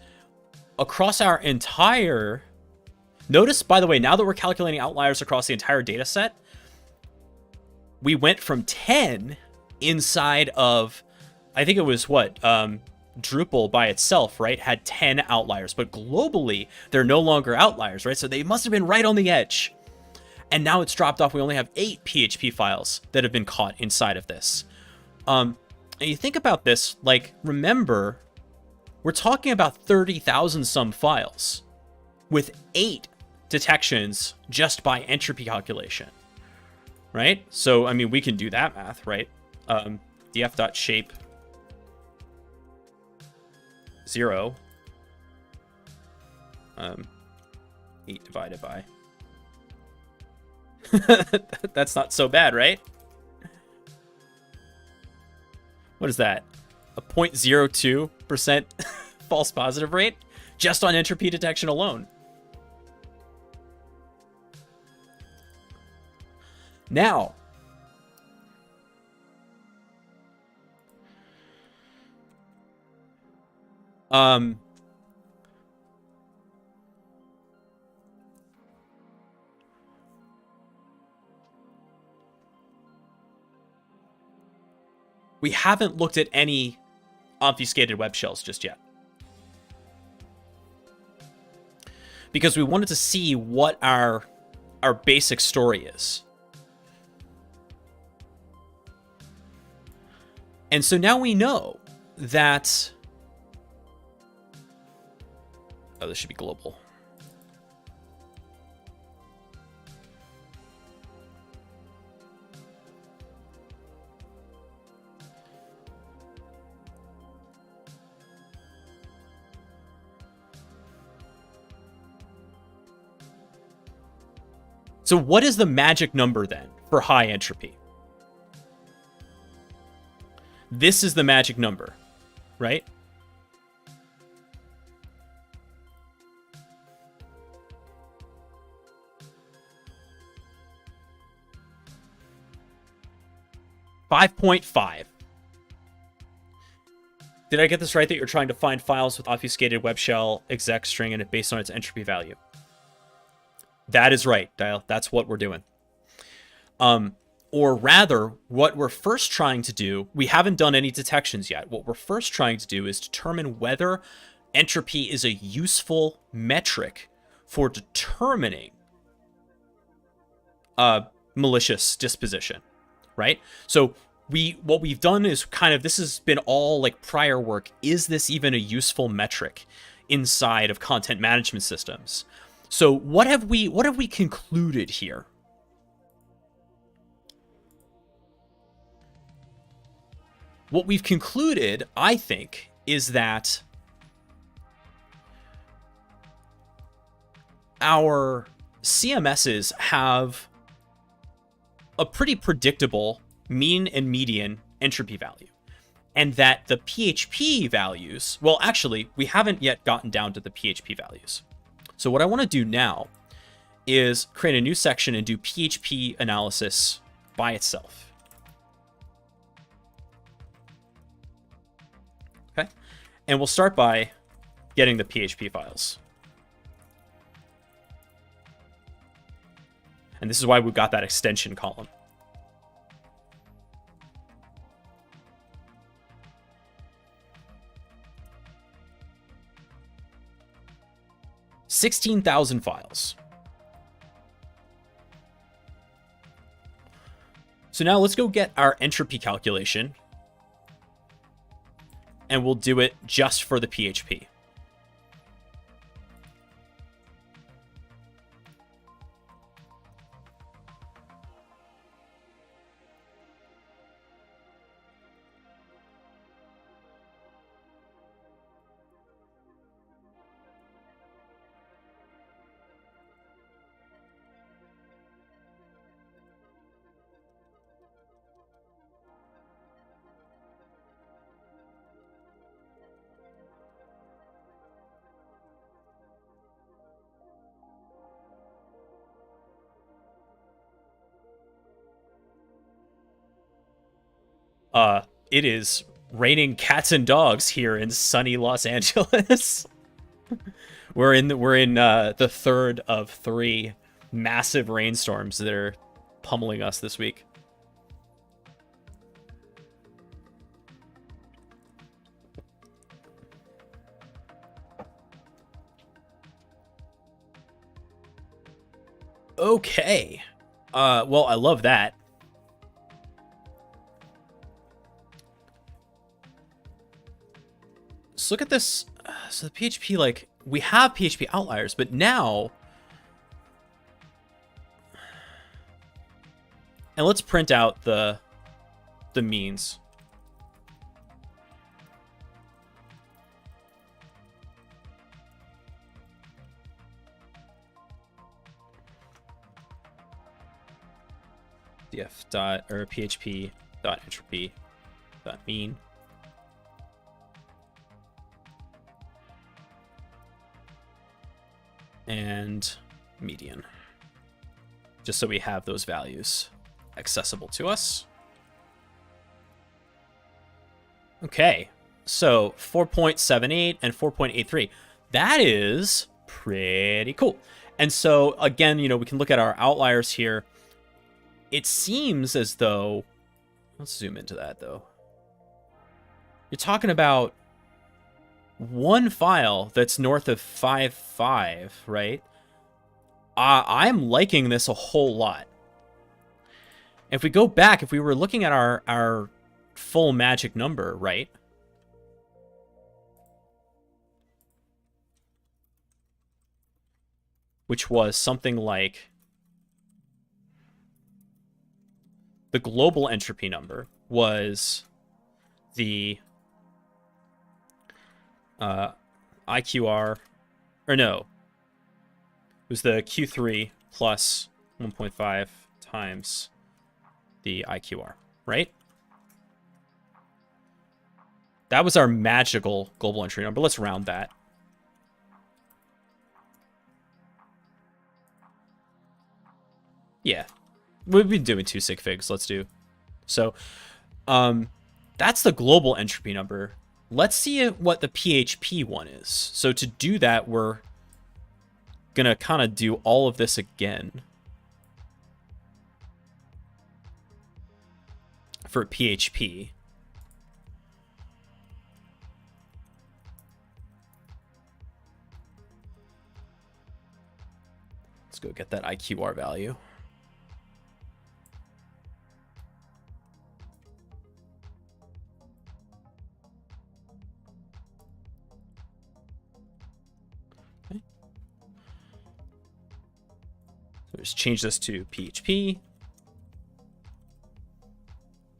across our entire... Notice, by the way, now that we're calculating outliers across the entire data set, we went from 10 inside of, I think it was what, Drupal by itself, right, had 10 outliers, but globally, they're no longer outliers, right? So they must have been right on the edge. And now it's dropped off. We only have 8 PHP files that have been caught inside of this. And you think about this, like, remember, we're talking about 30,000 some files with 8 detections just by entropy calculation, right? So, I mean, we can do that math, right? df.shape 0, 8 divided by. That's not so bad, right? What is that? A 0.02% false positive rate just on entropy detection alone. Now, we haven't looked at any obfuscated web shells just yet, because we wanted to see what our basic story is. And so now we know that... Oh, this should be global. So what is the magic number then for high entropy? This is the magic number, right? .5. Did I get this right, that you're trying to find files with obfuscated web shell exec string and it based on its entropy value? That is right, Dial. That's what we're doing. Or rather, what we're first trying to do, we haven't done any detections yet. What we're first trying to do is determine whether entropy is a useful metric for determining malicious disposition, right? So what we've done is kind of, this has been all like prior work. Is this even a useful metric inside of content management systems? So what have we concluded here? What we've concluded, I think, is that our CMSs have a pretty predictable mean and median entropy value. And that the PHP values, well, actually, we haven't yet gotten down to the PHP values. So what I want to do now is create a new section and do PHP analysis by itself. Okay. And we'll start by getting the PHP files. And this is why we've got that extension column. 16,000 files. So now let's go get our entropy calculation, and we'll do it just for the PHP. It is raining cats and dogs here in sunny Los Angeles. we're in the third of 3 massive rainstorms that are pummeling us this week. Okay. Well, I love that. So look at this. So the PHP, like, we have PHP outliers, but now, and let's print out the means. df dot or php dot entropy dot mean. And median, just so we have those values accessible to us. Okay, so 4.78 and 4.83. That is pretty cool. And so again, you know, we can look at our outliers here. It seems as though, let's zoom into that though. You're talking about one file that's north of 5.5, right? I'm liking this a whole lot. If we go back, if we were looking at our full magic number, right? Which was something like the global entropy number was the IQR, or no, it was the Q3 plus 1.5 times the IQR, right? That was our magical global entry number. Let's round that. Yeah, we've been doing 2 sig figs. Let's do. So, that's the global entropy number. Let's see what the PHP one is. So to do that, we're going to kind of do all of this again. For PHP. Let's go get that IQR value. Just change this to PHP.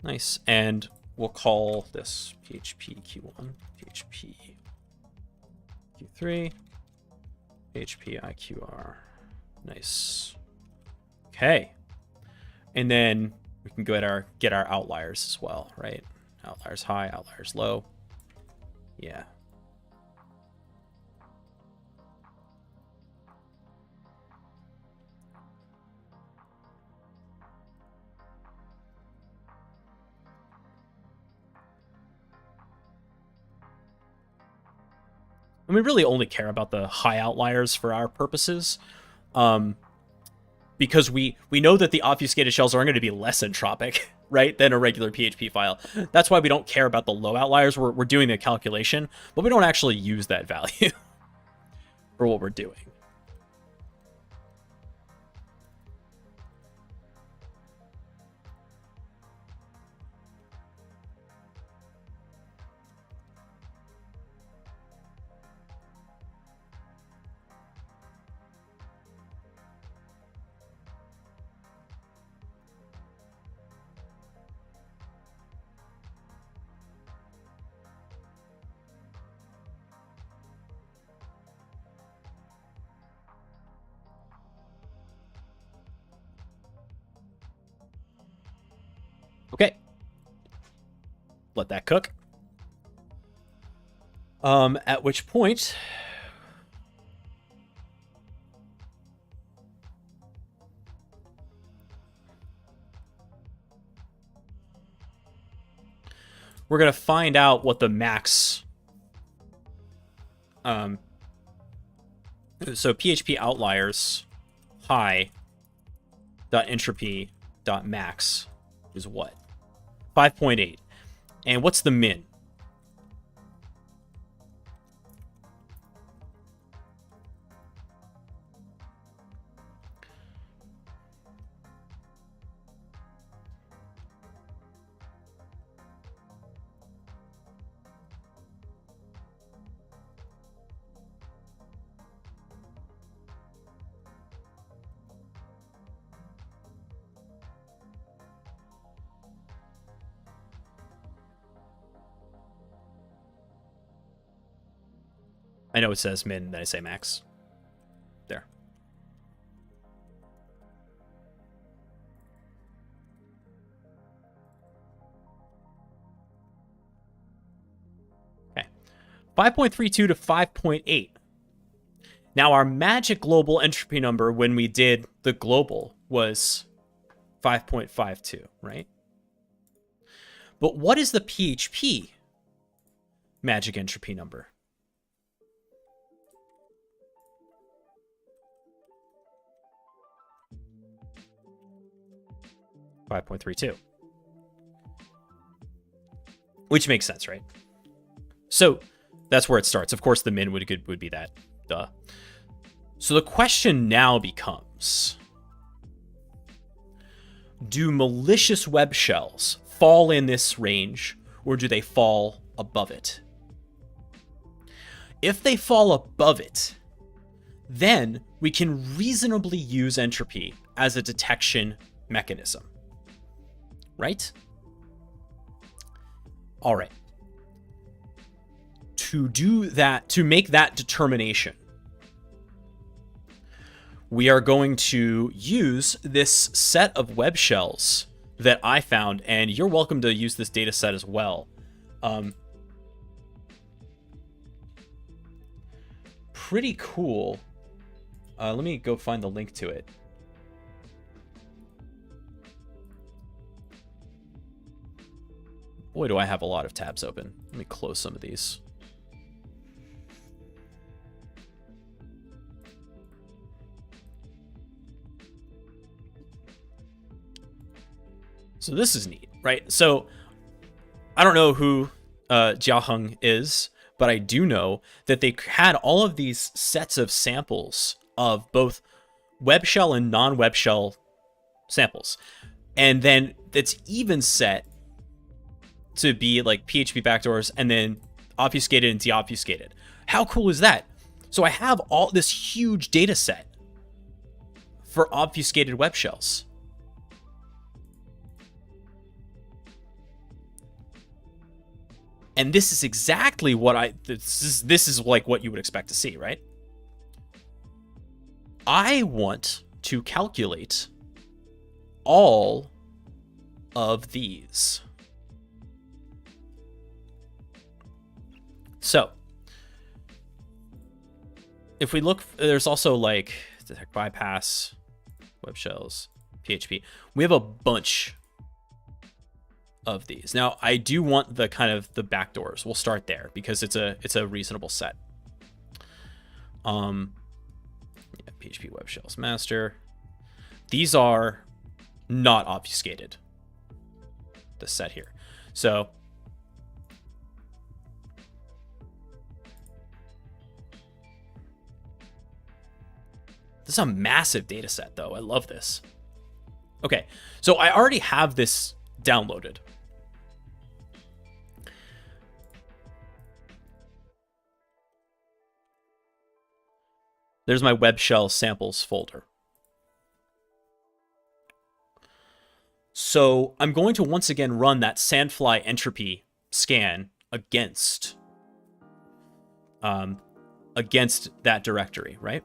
Nice. And we'll call this PHP Q1, PHP Q3, PHP IQR. Nice. Okay. And then we can go at get our outliers as well, right? Outliers high, outliers low. Yeah. And we really only care about the high outliers for our purposes, because we know that the obfuscated shells are going to be less entropic, right, than a regular PHP file. That's why we don't care about the low outliers. We're doing the calculation, but we don't actually use that value for what we're doing. Okay. Let that cook. At which point, we're going to find out what the max, so PHP outliers high dot entropy dot max is what? 5.8. And what's the min? I know it says min, then I say max. There. Okay. 5.32 to 5.8. Now, our magic global entropy number when we did the global was 5.52, right? But what is the PHP magic entropy number? 5.32. Which makes sense, right? So that's where it starts. Of course, the min would be that. Duh. So the question now becomes, do malicious web shells fall in this range, or do they fall above it? If they fall above it, then we can reasonably use entropy as a detection mechanism. Right? All right. To do that, to make that determination, we are going to use this set of web shells that I found, and you're welcome to use this data set as well. Pretty cool. Let me go find the link to it. Boy, do I have a lot of tabs open. Let me close some of these. So this is neat, right? So I don't know who Jiaheng is, but I do know that they had all of these sets of samples of both web shell and non-web shell samples. And then it's even set to be like PHP backdoors and then obfuscated and deobfuscated. How cool is that? So I have all this huge data set for obfuscated web shells. And this is exactly what this is like what you would expect to see, right? I want to calculate all of these. So, if we look, there's also like detect bypass, web shells, PHP. We have a bunch of these. Now, I do want the kind of the backdoors. We'll start there because it's a reasonable set. Yeah, PHP web shells master. These are not obfuscated. The set here. So this is a massive data set, though. I love this. Okay, so I already have this downloaded. There's my web shell samples folder. So I'm going to once again run that Sandly-Entropy scan against that directory, right?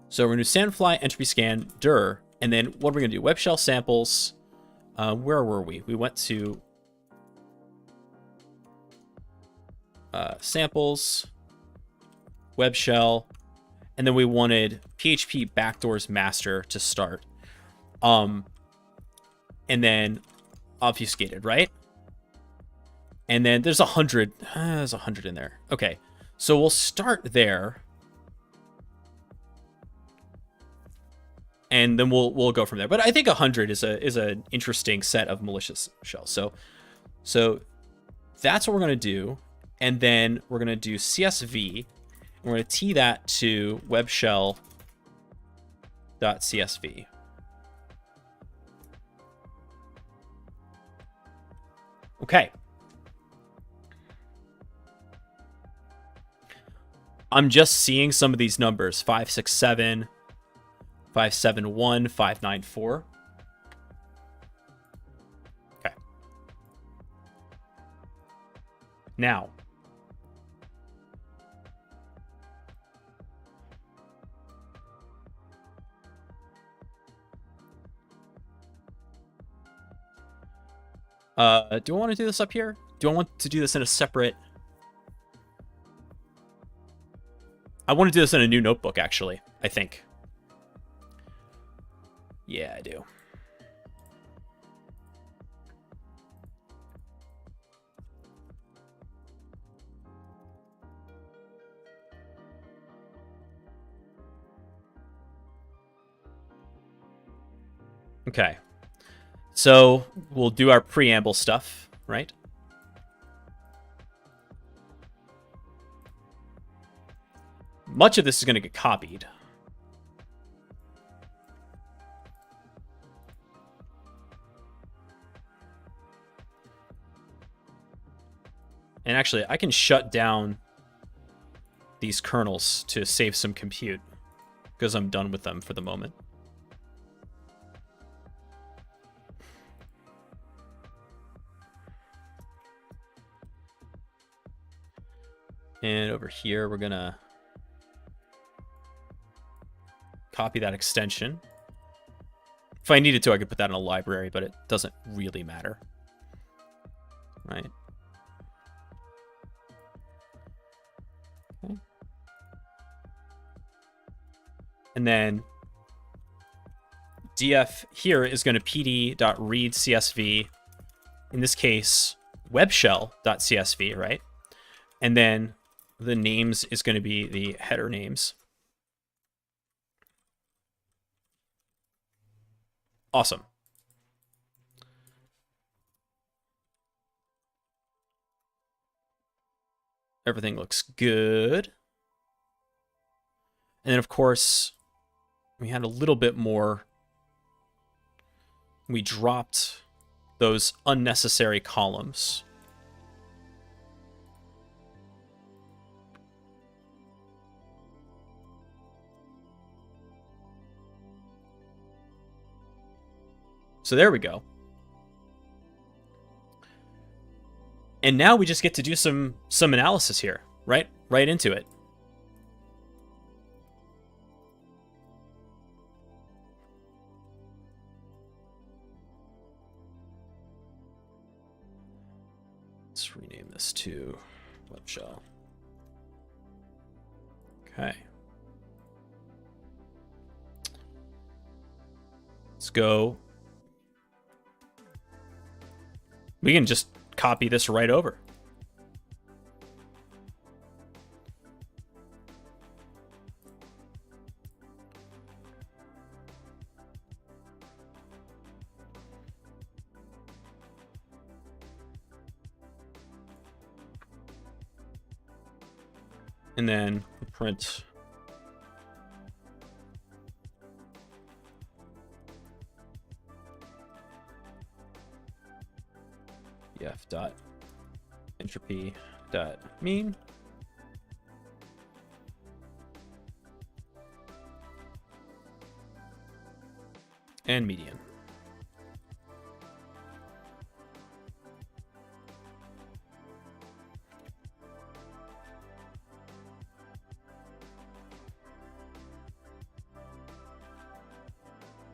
So we're going to Sandly-Entropyscan dir, And then what we're going to do, web shell samples. Where were we? We went to samples, web shell, and then we wanted PHP backdoors master to start. And then obfuscated, right? And then there's 100. There's 100 in there. Okay, so we'll start there. And then we'll go from there. But I think 100 is an interesting set of malicious shells. So that's what we're gonna do, and then we're gonna do CSV. And we're gonna tee that to webshell.csv. Okay. I'm just seeing some of these numbers: 567. 571, 594. Okay. Now, do I want to do this up here? Do I want to do this in a separate? I want to do this in a new notebook, actually, I think. Yeah, I do. Okay. So we'll do our preamble stuff, right? Much of this is going to get copied. And actually, I can shut down these kernels to save some compute because I'm done with them for the moment. And over here, we're going to copy that extension. If I needed to, I could put that in a library, but it doesn't really matter. Right? Okay. And then df here is going to pd.read CSV, in this case, webshell.csv, right? And then the names is going to be the header names. Awesome. Everything looks good. And then, of course, we had a little bit more. We dropped those unnecessary columns. So there we go. And now we just get to do some analysis here, right? Right into it. Let's rename this to Webshell. Okay. Let's go. We can just copy this right over. And then print Entropy.mean. And median.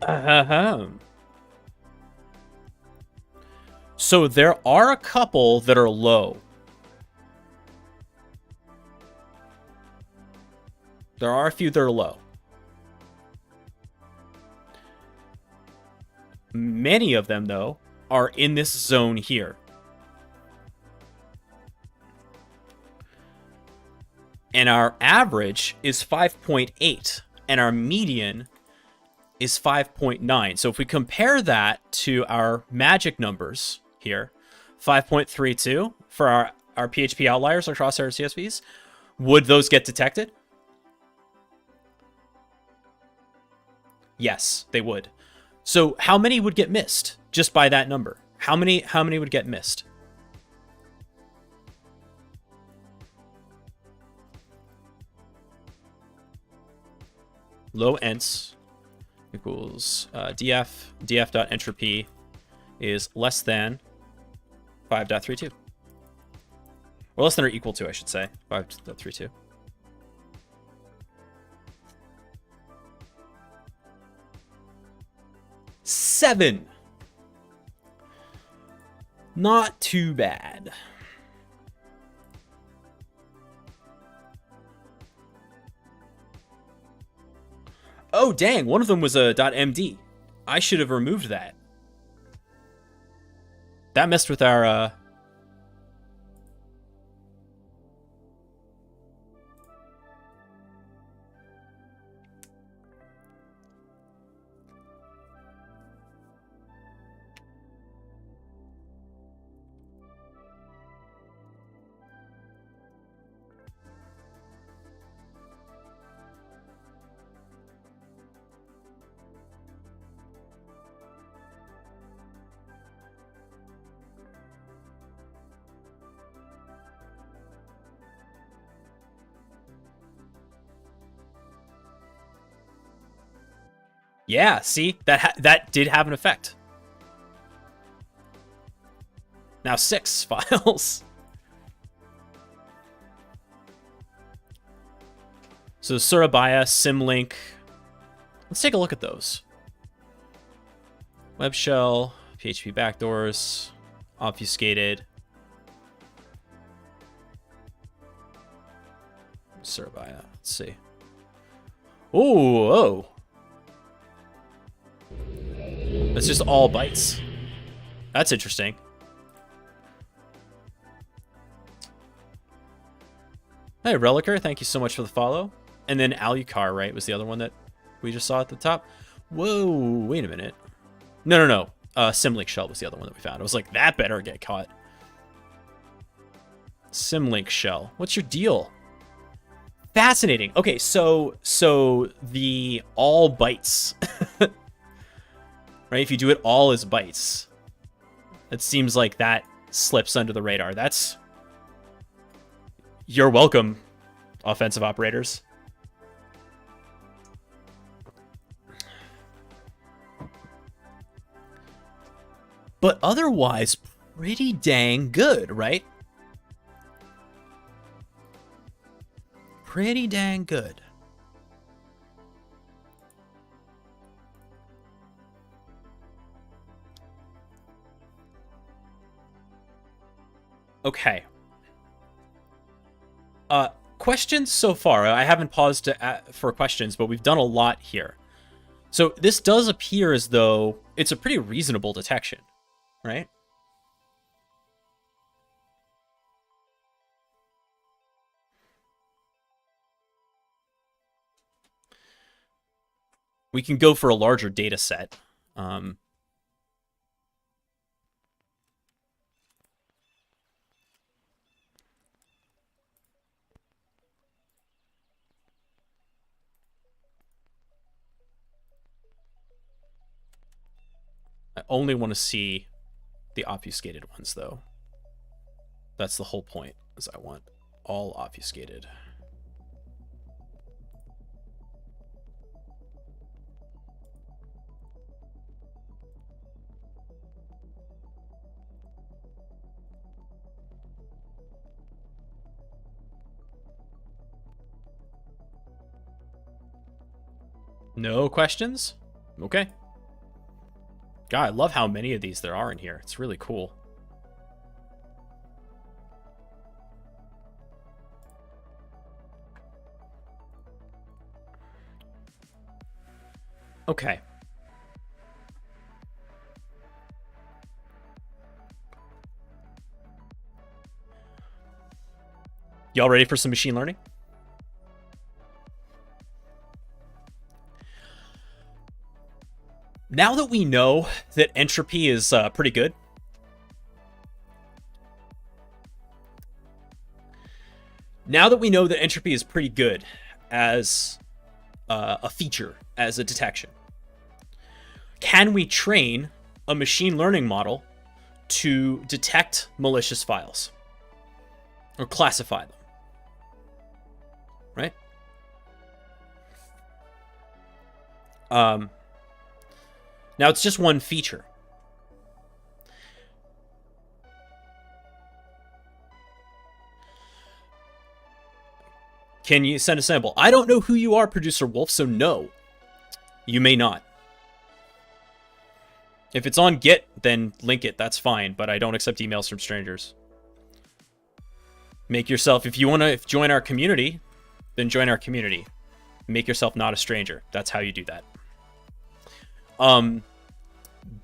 Ahem. So there are a couple that are low. There are a few that are low. Many of them, though, are in this zone here. And our average is 5.8, and our median is 5.9. So if we compare that to our magic numbers here, 5.32 for our PHP outliers across our CSVs, would those get detected? Yes, they would. So how many would get missed just by that number? How many would get missed? Low ents equals df.entropy is less than 5.32. Or less than or equal to, I should say, 5.32. Seven. Not too bad. Oh, dang. One of them was a .md. I should have removed that. That messed with our... Yeah, see? That did have an effect. Now 6 files. So Surabaya, Symlink. Let's take a look at those. Webshell, PHP backdoors, obfuscated. Surabaya, let's see. Oh. It's just all bytes. That's interesting. Hey, Relicer, thank you so much for the follow. And then Alucard, right, was the other one that we just saw at the top. Whoa, wait a minute. No. Symlink Shell was the other one that we found. I was like, that better get caught. Symlink Shell. What's your deal? Fascinating. Okay, so the all bytes. Right? If you do it all as bytes, it seems like that slips under the radar. That's... You're welcome, offensive operators. But otherwise, pretty dang good, right? Pretty dang good. Okay. Questions so far. I haven't paused for questions, but we've done a lot here. So this does appear as though it's a pretty reasonable detection, right? We can go for a larger data set. I only want to see the obfuscated ones, though. That's the whole point, is I want all obfuscated. No questions? Okay. God, I love how many of these there are in here. It's really cool. Okay. Y'all ready for some machine learning? Now that we know that entropy is pretty good, as a feature, as a detection, can we train a machine learning model to detect malicious files or classify them? Right? Now it's just one feature. Can you send a sample? I don't know who you are, Producer Wolf, so no. You may not. If it's on Git, then link it. That's fine, but I don't accept emails from strangers. Make yourself, if you want to join our community, then join our community. Make yourself not a stranger. That's how you do that.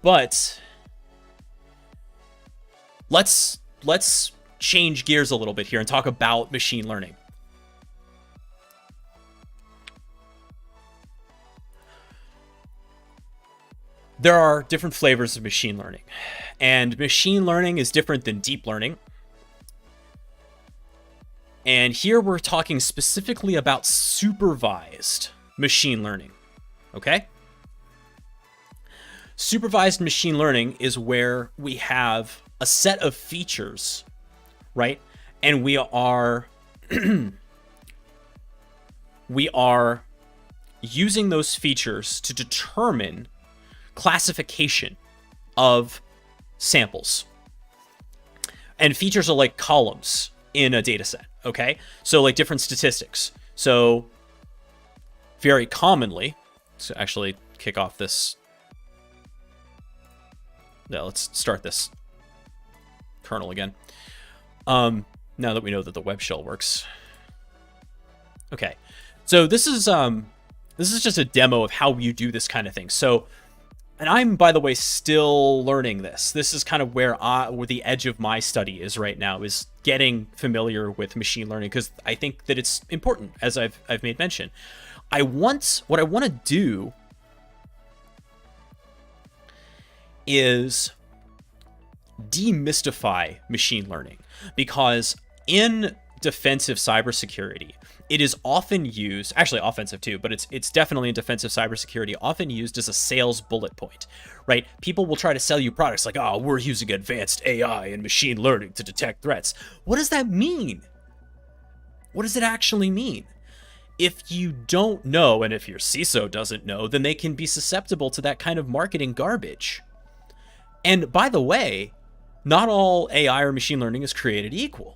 But let's change gears a little bit here and talk about machine learning. There are different flavors of machine learning, and machine learning is different than deep learning. And here we're talking specifically about supervised machine learning, okay? Supervised machine learning is where we have a set of features, right? And we are using those features to determine classification of samples. And features are like columns in a data set, okay? So like different statistics. So very commonly, so actually kick off this. Yeah, let's start this kernel again. Now that we know that the web shell works. Okay, so this is just a demo of how you do this kind of thing. So, and I'm, by the way, still learning this. This is kind of where the edge of my study is right now, is getting familiar with machine learning, because I think that it's important, as I've made mention. What I want to do is demystify machine learning, because in defensive cybersecurity, it is often used, actually offensive too, but it's definitely in defensive cybersecurity, often used as a sales bullet point, right? People will try to sell you products like, oh, we're using advanced AI and machine learning to detect threats. What does that mean? What does it actually mean? If you don't know, and if your CISO doesn't know, then they can be susceptible to that kind of marketing garbage. And by the way, not all AI or machine learning is created equal.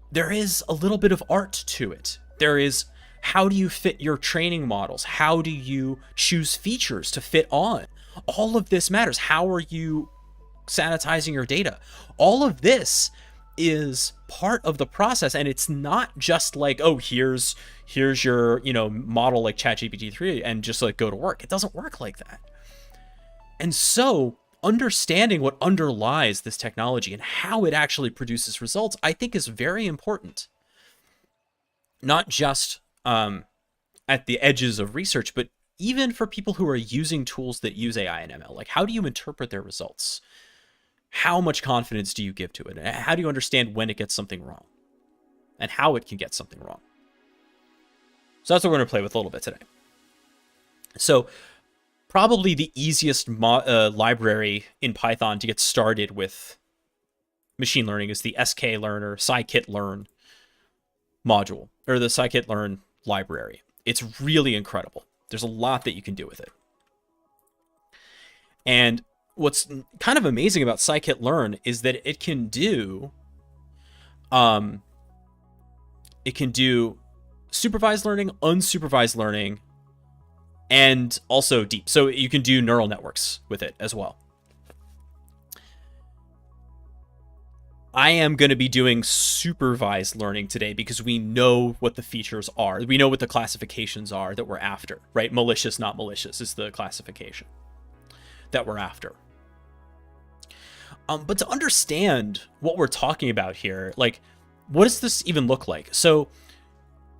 There is a little bit of art to it. There is, how do you fit your training models? How do you choose features to fit on? All of this matters. How are you sanitizing your data? All of this is part of the process, and it's not just like, oh, here's your, model like ChatGPT-3 and just like go to work. It doesn't work like that. And so understanding what underlies this technology and how it actually produces results, I think, is very important. Not just at the edges of research, but even for people who are using tools that use AI and ML. Like, how do you interpret their results? How much confidence do you give to it? How do you understand when it gets something wrong? And how it can get something wrong? So that's what we're going to play with a little bit today. So probably the easiest library in Python to get started with machine learning is the sklearn or scikit-learn module, or the scikit-learn library. It's really incredible. There's a lot that you can do with it. And what's kind of amazing about scikit-learn is that it can do supervised learning, unsupervised learning, and also deep. So you can do neural networks with it as well. I am going to be doing supervised learning today because we know what the features are. We know what the classifications are that we're after, right? Malicious, not malicious is the classification that we're after. But to understand what we're talking about here, like, what does this even look like? So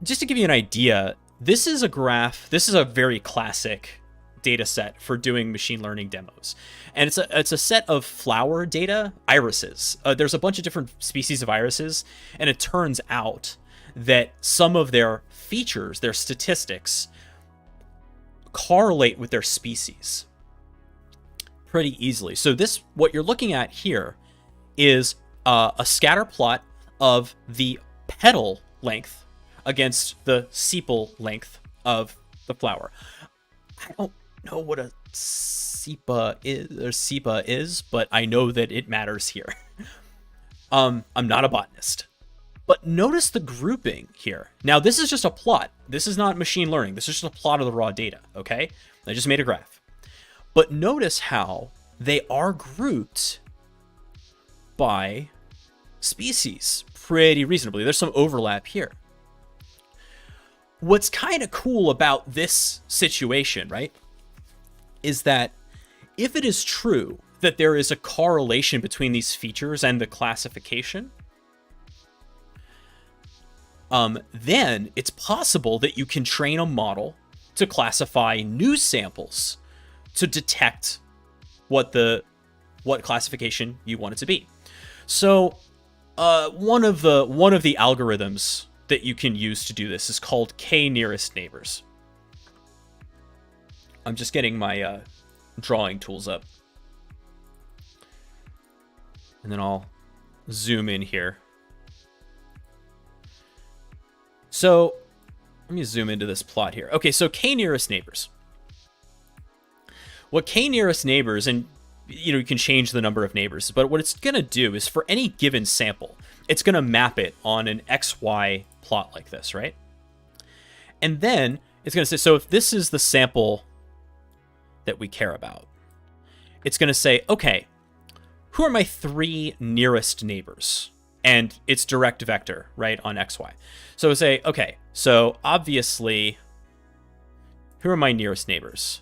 just to give you an idea, this is a graph. This is a very classic data set for doing machine learning demos. And it's a set of flower data, irises. There's a bunch of different species of irises, and it turns out that some of their features, their statistics, correlate with their species pretty easily. So this, what you're looking at here, is a scatter plot of the petal length against the sepal length of the flower. I don't know what a sepal is, but I know that it matters here. I'm not a botanist. But notice the grouping here. Now, this is just a plot. This is not machine learning. This is just a plot of the raw data, okay? I just made a graph. But notice how they are grouped by species pretty reasonably. There's some overlap here. What's kind of cool about this situation, right, is that if it is true that there is a correlation between these features and the classification, then it's possible that you can train a model to classify new samples to detect what classification you want it to be. So one of the algorithms that you can use to do this is called k-nearest neighbors. I'm just getting my drawing tools up. And then I'll zoom in here. So let me zoom into this plot here. Okay, so k-nearest neighbors. What k-nearest neighbors, and you can change the number of neighbors, but what it's going to do is for any given sample, it's going to map it on an XY plot like this, right? And then it's going to say, so if this is the sample that we care about, it's going to say, okay, who are my 3 nearest neighbors? And it's direct vector, right, on XY. So say, okay, so obviously, who are my nearest neighbors?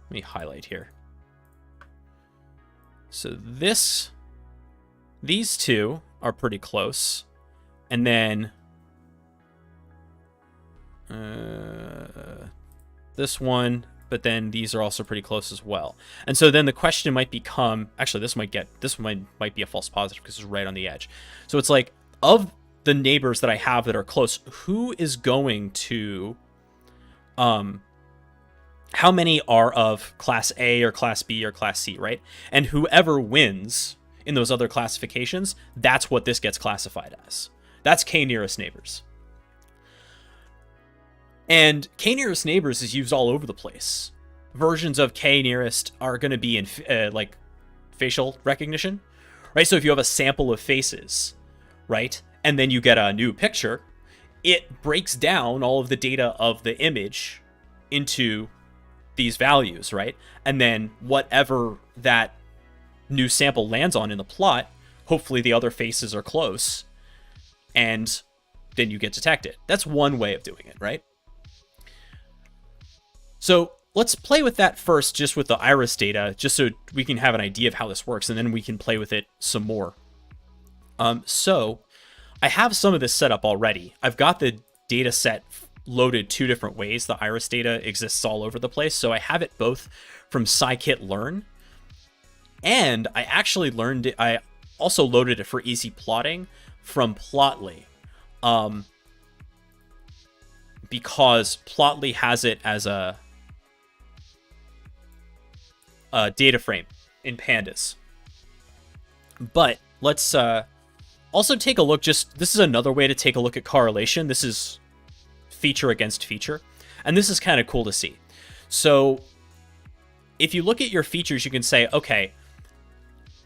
Let me highlight here. So these two are pretty close. And then this one, but then these are also pretty close as well. And so then the question might become, actually this might be a false positive because it's right on the edge. So it's like, of the neighbors that I have that are close, who is going to how many are of class A or class B or class C, right? And whoever wins in those other classifications, that's what this gets classified as. That's k-nearest neighbors. And k-nearest neighbors is used all over the place. Versions of k-nearest are going to be in like facial recognition, right? So if you have a sample of faces, right, and then you get a new picture, it breaks down all of the data of the image into these values, right? And then whatever that new sample lands on in the plot, hopefully the other faces are close, and then you get detected. That's one way of doing it, right? So let's play with that first, just with the iris data, just so we can have an idea of how this works, and then we can play with it some more. So I have some of this set up already. I've got the data set loaded 2 different ways. The iris data exists all over the place. So I have it both from scikit-learn, and I also loaded it for easy plotting from Plotly, because Plotly has it as a data frame in pandas. But let's also take a look. This is another way to take a look at correlation. This is feature against feature, and this is kind of cool to see. So if you look at your features, you can say, okay,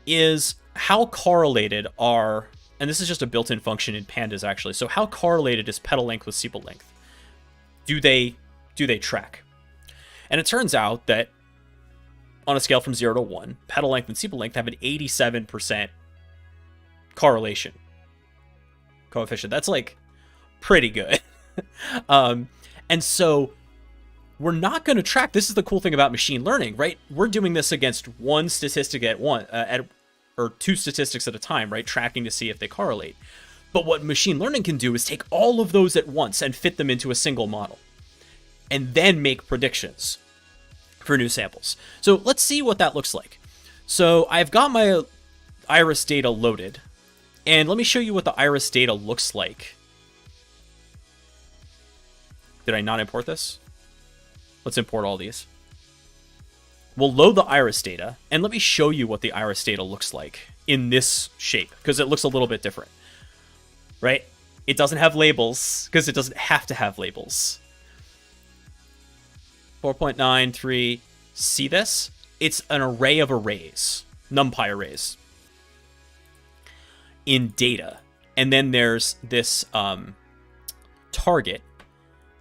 is how correlated are, and this is just a built-in function in pandas actually, so how correlated is petal length with sepal length? Do they track? And it turns out that on a scale from 0 to 1, petal length and sepal length have an 87% correlation coefficient. That's like pretty good. And so we're not going to track. This is the cool thing about machine learning, right? We're doing this against one statistic or two statistics at a time, right? Tracking to see if they correlate. But what machine learning can do is take all of those at once and fit them into a single model, and then make predictions for new samples. So let's see what that looks like. So I've got my iris data loaded, and let me show you what the iris data looks like. Did I not import this? Let's import all these. We'll load the iris data, and let me show you what the iris data looks like in this shape, because it looks a little bit different, right? It doesn't have labels, because it doesn't have to have labels. 4.93, see this? It's an array of arrays, NumPy arrays, in data. And then there's this target.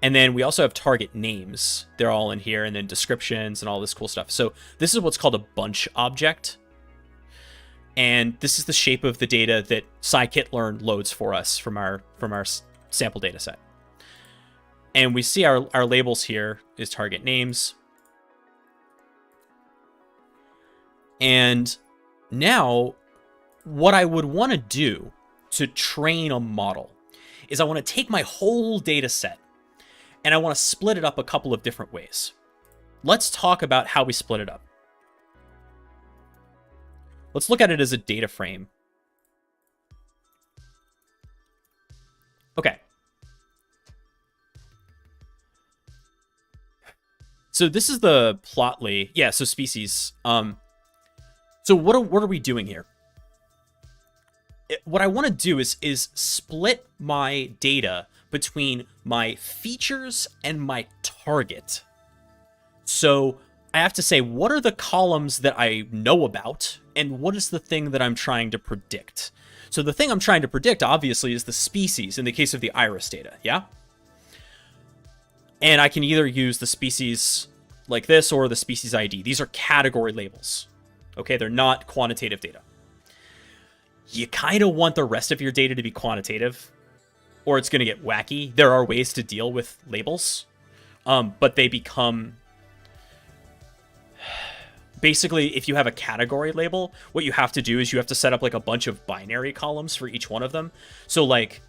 And then we also have target names. They're all in here, and then descriptions and all this cool stuff. So this is what's called a bunch object. And this is the shape of the data that scikit-learn loads for us from our sample data set. And we see our labels here is target names. And now what I would want to do to train a model is I want to take my whole data set and I want to split it up a couple of different ways. Let's talk about how we split it up. Let's look at it as a data frame. Okay. So this is the Plotly. Yeah, so species. So what are we doing here? What I want to do is split my data between my features and my target. So I have to say, what are the columns that I know about, and what is the thing that I'm trying to predict? So the thing I'm trying to predict, obviously, is the species in the case of the iris data, yeah? And I can either use the species like this or the species ID. These are category labels, okay? They're not quantitative data. You kind of want the rest of your data to be quantitative, or it's going to get wacky. There are ways to deal with labels, but they become... Basically, if you have a category label, what you have to do is you have to set up like a bunch of binary columns for each one of them. So like,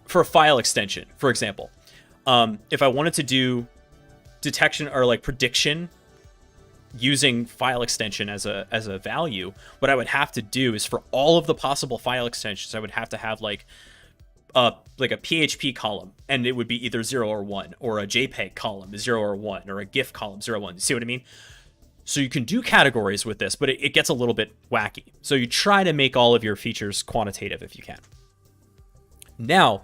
for a file extension, for example, if I wanted to do detection or like prediction using file extension as a value, what I would have to do is for all of the possible file extensions, I would have to have like a PHP column, and it would be either 0 or 1, or a JPEG column 0 or 1, or a GIF column 0 or 1. You see what I mean? So you can do categories with this, but it gets a little bit wacky. So you try to make all of your features quantitative if you can. Now,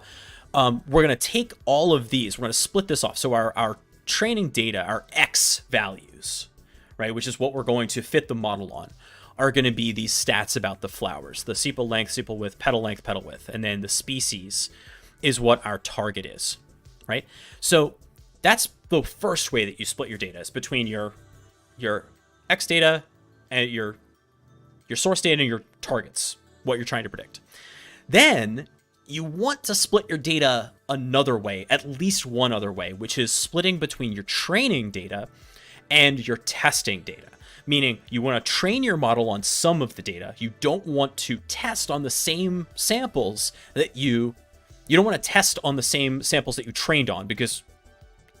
we're going to take all of these, we're going to split this off. So our training data, our X values, right, which is what we're going to fit the model on, are going to be these stats about the flowers, the sepal length, sepal width, petal width, and then the species is what our target is, right? So that's the first way that you split your data, is between your X data and your source data and your targets, what you're trying to predict. Then you want to split your data another way, at least one other way, which is splitting between your training data and your testing data. Meaning you want to train your model on some of the data. You don't want to test on the same samples that you don't want to test on the same samples that you trained on, because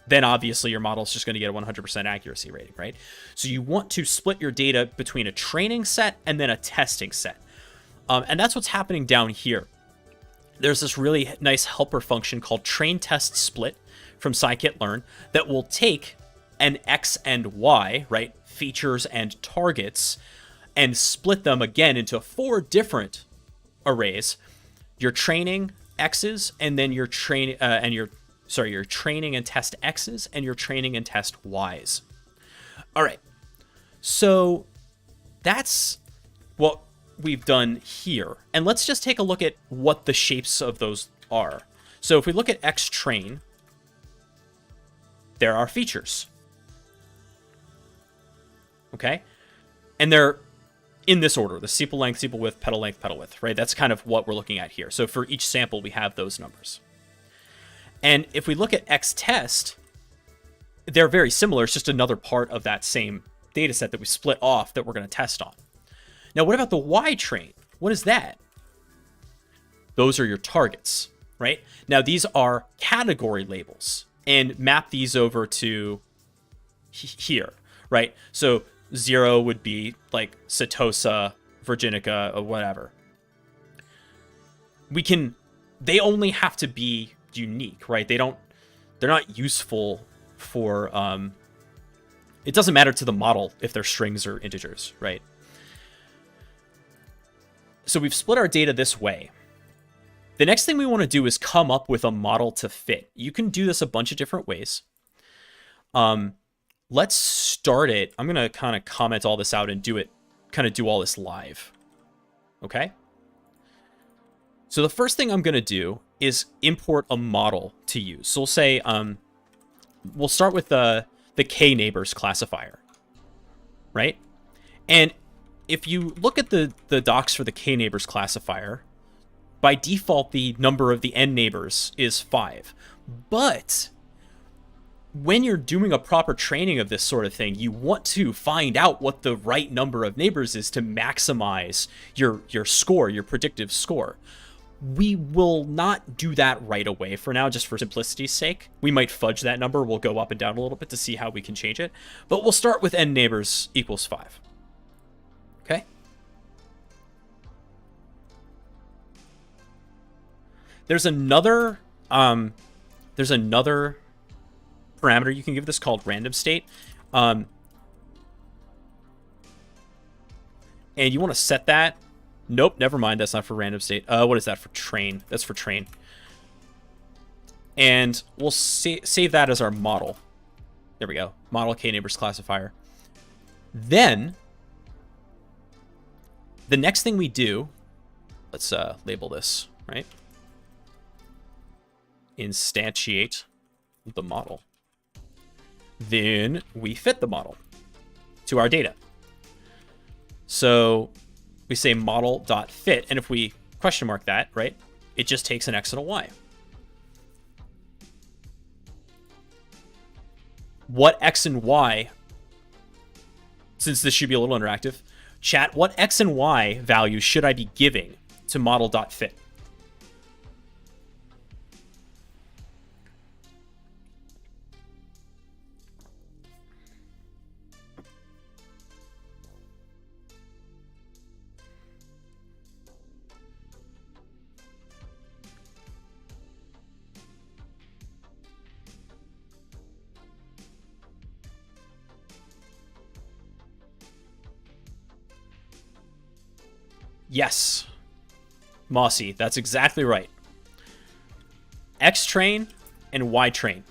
then obviously your model is just going to get a 100% accuracy rating, right? So you want to split your data between a training set and then a testing set. And that's what's happening down here. There's this really nice helper function called train test split from scikit-learn that will take an X and Y, right, features and targets, and split them again into 4 different arrays: your training X's, and then your training and test X's, and your training and test Y's. All right, so that's what we've done here, and let's just take a look at what the shapes of those are. So if we look at X train, there are features. Okay? And they're in this order, the sepal length, sepal width, petal length, petal width, right? That's kind of what we're looking at here. So for each sample, we have those numbers. And if we look at X test, they're very similar. It's just another part of that same data set that we split off that we're going to test on. Now, what about the Y train? What is that? Those are your targets, right? Now, these are category labels, and map these over to here, right? So 0 would be like Setosa, Virginica, or whatever. They only have to be unique, right? They're not useful for, it doesn't matter to the model if they're strings or integers, right? So we've split our data this way. The next thing we want to do is come up with a model to fit. You can do this a bunch of different ways. Let's start it. I'm going to kind of comment all this out and do all this live. Okay? So the first thing I'm going to do is import a model to use. So we'll say, we'll start with the K-neighbors classifier, right? And if you look at the docs for the K-neighbors classifier, by default, the number of the N neighbors is 5. But when you're doing a proper training of this sort of thing, you want to find out what the right number of neighbors is to maximize your score, your predictive score. We will not do that right away for now, just for simplicity's sake. We might fudge that number. We'll go up and down a little bit to see how we can change it. But we'll start with N neighbors equals 5. Okay? There's another parameter you can give this called random state. And you want to set that. Nope, never mind. That's not for random state. What is that for train? That's for train. And we'll save that as our model. There we go. Model K-neighbors classifier. Then, the next thing we do, let's label this, right? Instantiate the model. Then we fit the model to our data. So we say model.fit, and if we question mark that, right, it just takes an X and a Y. What X and Y, since this should be a little interactive, chat, what X and Y values should I be giving to model.fit? Yes, Mossy, that's exactly right. X train and Y train.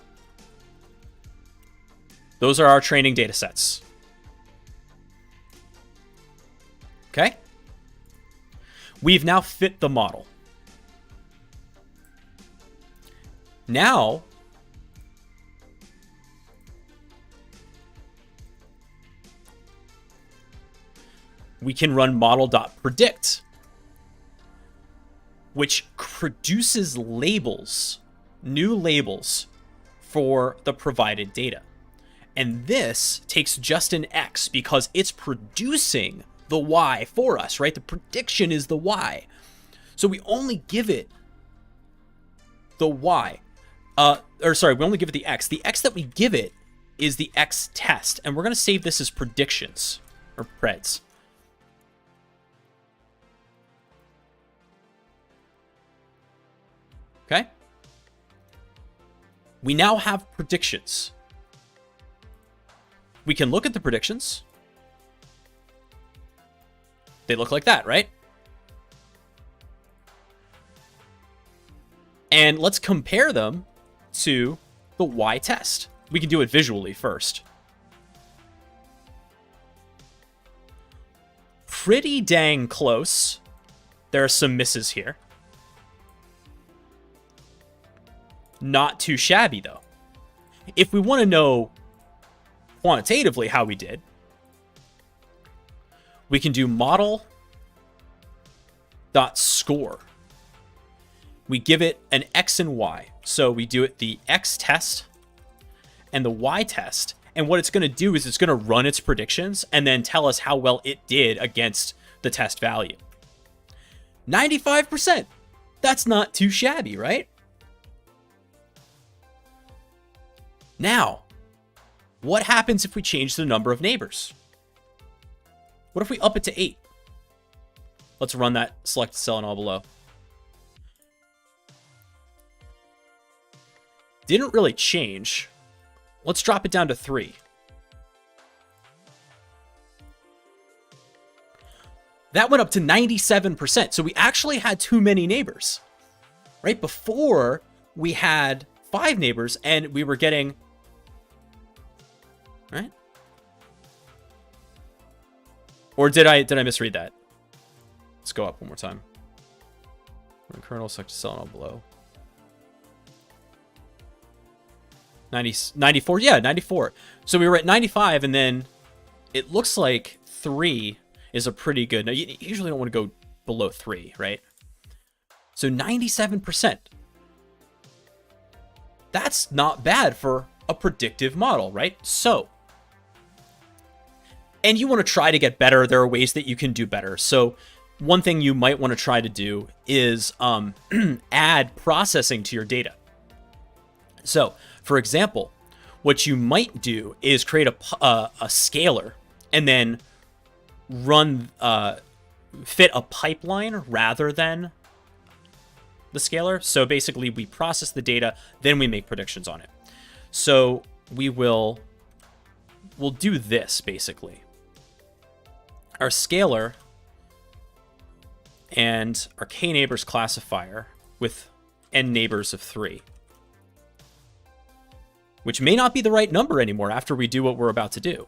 Those are our training data sets. Okay? We've now fit the model. Now, we can run model.predict, which produces labels, new labels for the provided data. And this takes just an X because it's producing the Y for us, right? The prediction is the Y. So we only give it the Y. We only give it the X. The X that we give it is the X test. And we're going to save this as predictions, or preds. Okay? We now have predictions. We can look at the predictions. They look like that, right? And let's compare them to the Y test. We can do it visually first. Pretty dang close. There are some misses here. Not too shabby, though. If we want to know quantitatively how we did, we can do model.score. We give it an X and Y. So we do it the X test and the Y test. And what it's going to do is it's going to run its predictions and then tell us how well it did against the test value. 95%. That's not too shabby, right? Now, what happens if we change the number of neighbors? What if we up it to 8? Let's run that select cell and all below. Didn't really change. Let's drop it down to 3. That went up to 97%. So we actually had too many neighbors. Right before, we had 5 neighbors and we were getting... Right? Or did I misread that? Let's go up one more time. Run kernel, select cell and all below. 94, yeah, 94. So we were at 95, and then it looks like 3 is a pretty good. Now, you usually don't want to go below 3, right? So 97%. That's not bad for a predictive model, right? So, and you want to try to get better. There are ways that you can do better. So one thing you might want to try to do is add processing to your data. So, for example, what you might do is create a scalar and then run fit a pipeline rather than the scalar. So basically, we process the data, then we make predictions on it. So we'll do this basically. Our scalar and our k-neighbors classifier with n neighbors of 3. Which may not be the right number anymore after we do what we're about to do.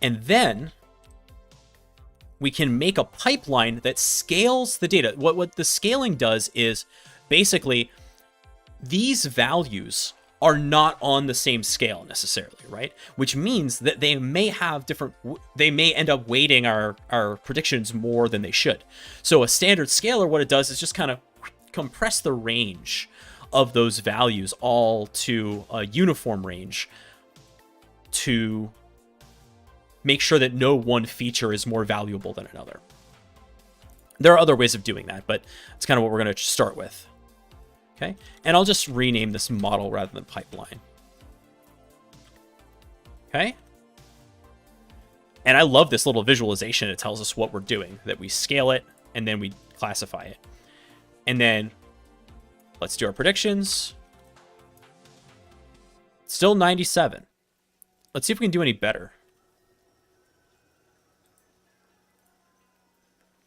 And then we can make a pipeline that scales the data. What the scaling does is basically these values are not on the same scale necessarily, right? Which means that they may have they may end up weighting our predictions more than they should. So a standard scalar, what it does is just kind of compress the range of those values all to a uniform range to make sure that no one feature is more valuable than another. There are other ways of doing that, but it's kind of what we're going to start with. Okay, and I'll just rename this model rather than pipeline. Okay, and I love this little visualization. It tells us what we're doing, that we scale it and then we classify it. And then let's do our predictions. Still 97. Let's see if we can do any better.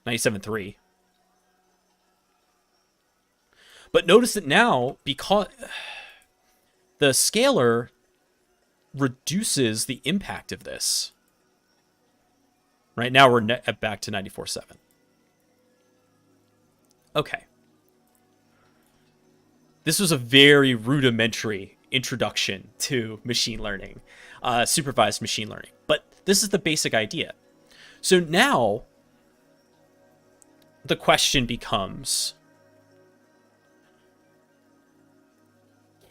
97.3. But notice that now, because the scalar reduces the impact of this. Right now we're back to 94.7. Okay. This was a very rudimentary introduction to machine learning, supervised machine learning. But this is the basic idea. So now the question becomes,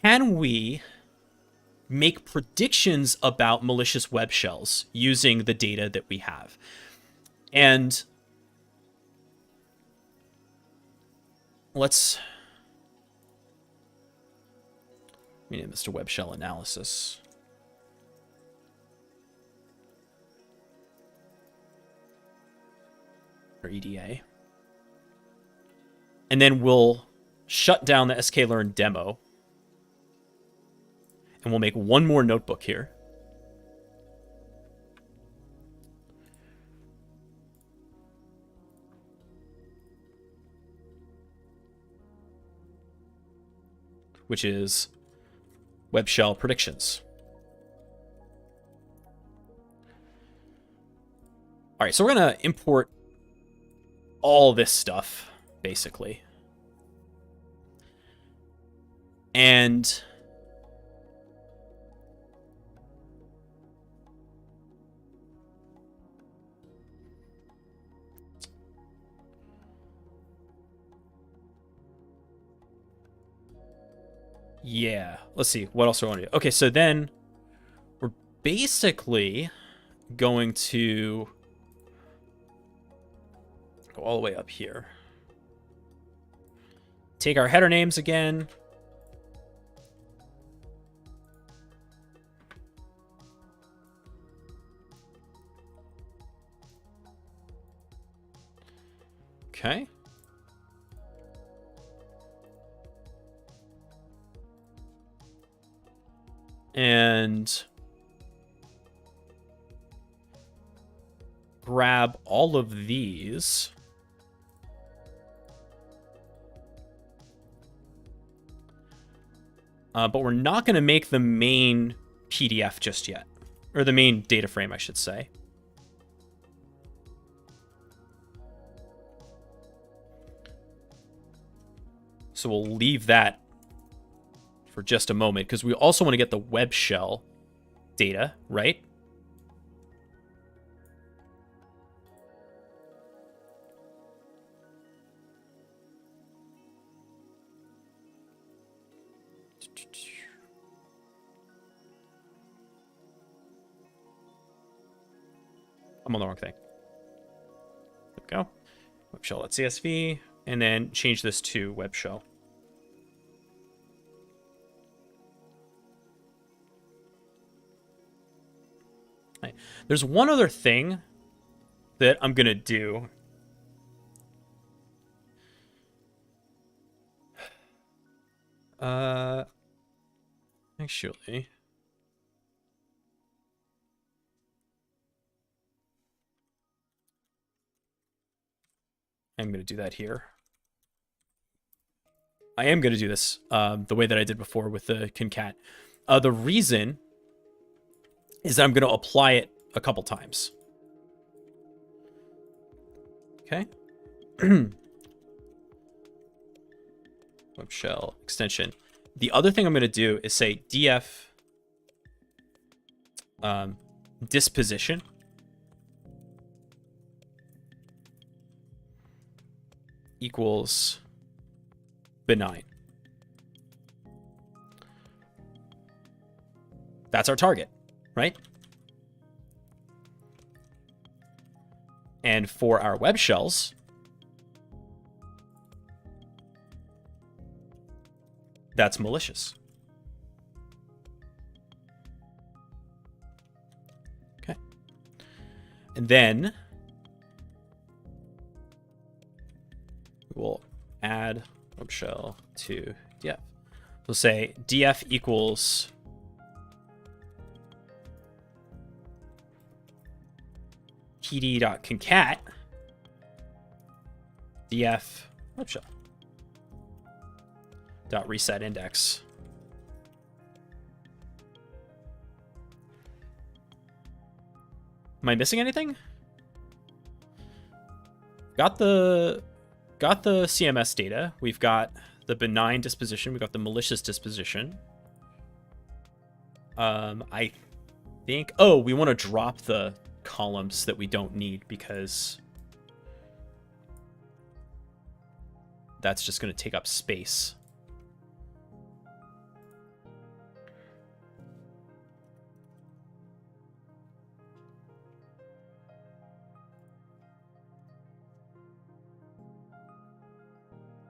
can we make predictions about malicious web shells using the data that we have? And let's name this to web shell analysis. Or EDA. And then we'll shut down the sklearn demo. And we'll make one more notebook here. Which is web shell predictions. All right, so we're going to import all this stuff, basically. And yeah, let's see. What else do I want to do? Okay, so then we're basically going to go all the way up here. Take our header names again. Okay. And grab all of these. But we're not going to make the main PDF just yet. Or the main data frame, I should say. So we'll leave that for just a moment, because we also want to get the web shell data, right? I'm on the wrong thing. There we go. Web shell.csv, and then change this to web shell. Right. There's one other thing that I'm going to do. Actually, I'm going to do that here. I am going to do this the way that I did before with the concat. The reason is that I'm going to apply it a couple times. Okay. Web shell extension. The other thing I'm going to do is say df disposition equals benign. That's our target, right? And for our web shells, that's malicious. Okay. And then we'll add web shell to df. We'll say df equals pd.concat df web shell dot reset index. Am I missing anything? Got the CMS data. We've got the benign disposition. We've got the malicious disposition. I think, oh, we want to drop the columns that we don't need because that's just going to take up space.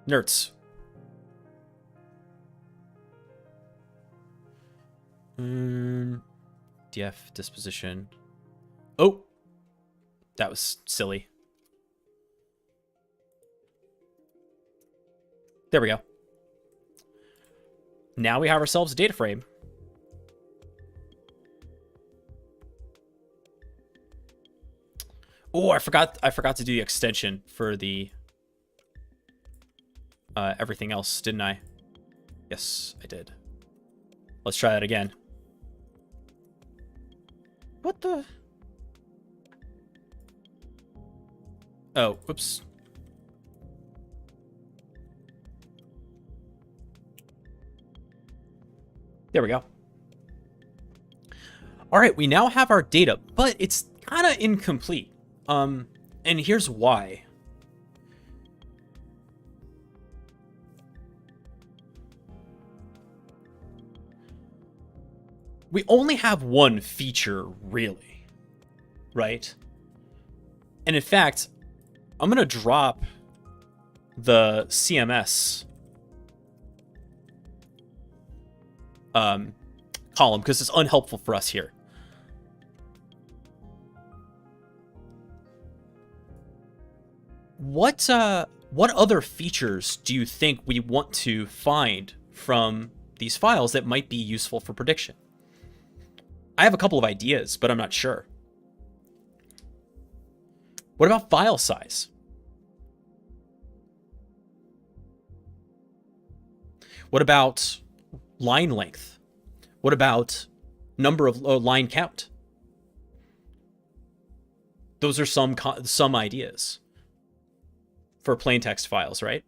Nerds. DF disposition. Oh, that was silly. There we go. Now we have ourselves a data frame. Oh, I forgot to do the extension for the everything else, didn't I? Yes, I did. Let's try that again. What the? Oh, whoops. There we go. All right, we now have our data, but it's kind of incomplete. And here's why. We only have one feature, really, right? And in fact, I'm going to drop the CMS column because it's unhelpful for us here. What other features do you think we want to find from these files that might be useful for prediction? I have a couple of ideas, but I'm not sure. What about file size? What about line length? What about number of line count? Those are some ideas for plain text files, right?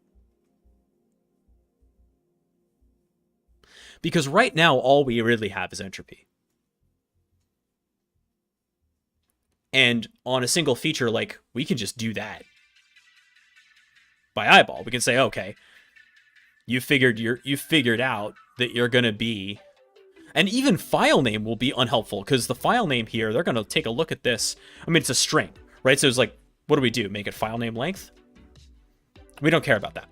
Because right now, all we really have is entropy. And on a single feature, like, we can just do that by eyeball. We can say, okay, you figured out that you're going to be, and even file name will be unhelpful because the file name here, they're going to take a look at this. I mean, it's a string, right? So it's like, what do we do? Make it file name length? We don't care about that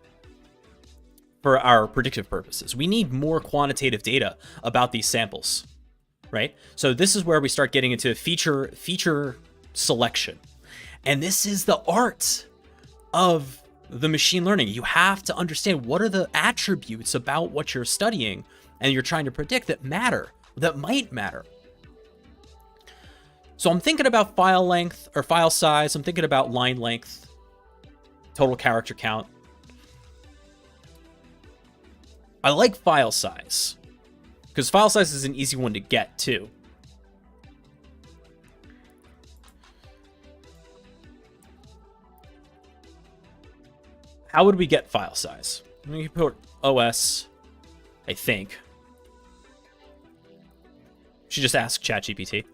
for our predictive purposes. We need more quantitative data about these samples, right? So this is where we start getting into feature selection. And this is the art of the machine learning. You have to understand what are the attributes about what you're studying and you're trying to predict that matter, that might matter. So I'm thinking about file length or file size. I'm thinking about line length, total character count. I like file size because file size is an easy one to get too. How would we get file size? We can put OS, I think. Should just ask ChatGPT.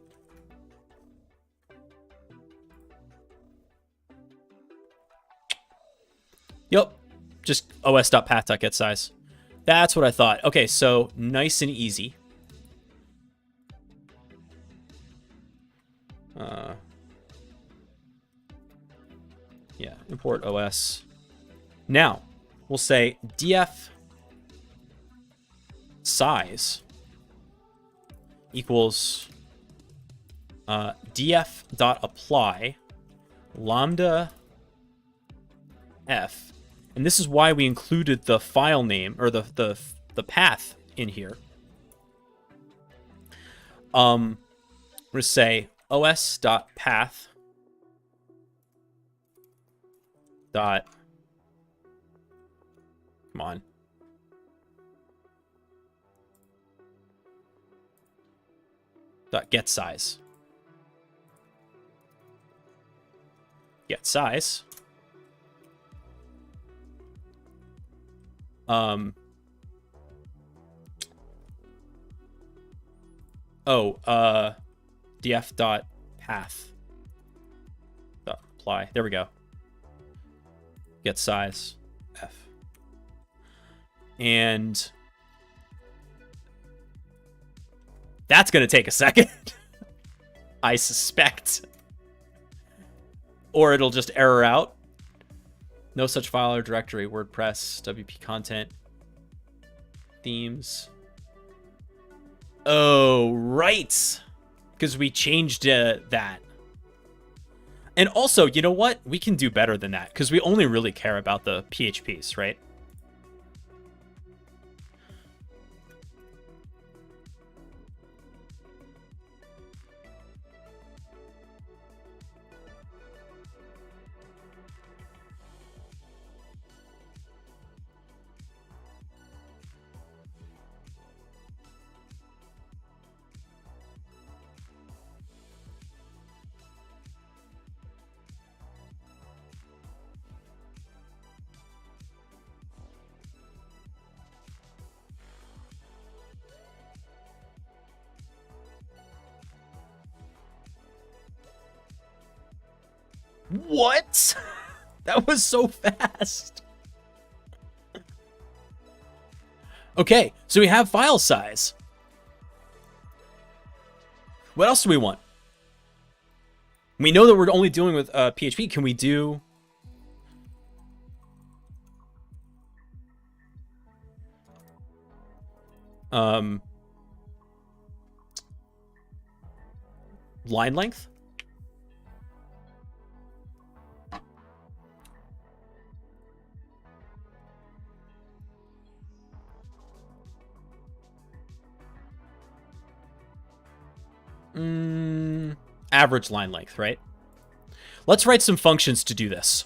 Yep, just os.path.getSize. That's what I thought. Okay, so nice and easy. Yeah, import OS. Now, we'll say df size equals df.apply lambda f. And this is why we included the file name or the path in here. We're going to say os.path dot, come on, dot get size. Get size. Df dot path dot apply. There we go. Get size f. And that's going to take a second, I suspect. Or it'll just error out. No such file or directory. WordPress, WP content, themes. Oh, right. Because we changed that. And also, you know what? We can do better than that because we only really care about the PHPs, right? What? That was so fast. Okay, so we have file size. What else do we want? We know that we're only dealing with PHP. Can we do... line length? Average line length, right? Let's write some functions to do this.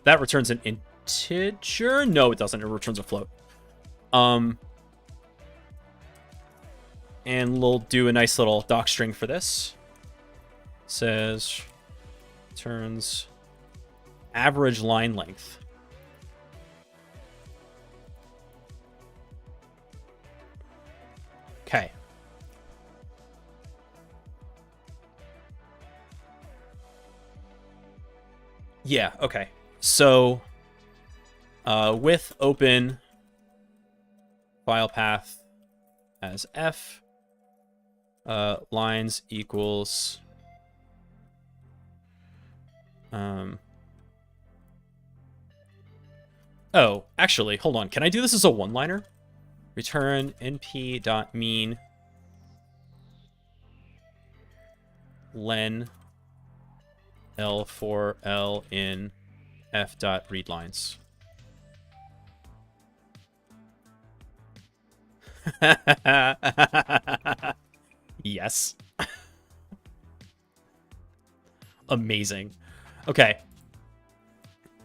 That returns an integer? No, it doesn't. It returns a float. And we'll do a nice little doc string for this. Says returns average line length. Okay. Yeah, okay. So with open file path as f, lines equals oh, actually, hold on. Can I do this as a one-liner? Return np.mean len L for L in f.readlines. Yes. Amazing. Okay.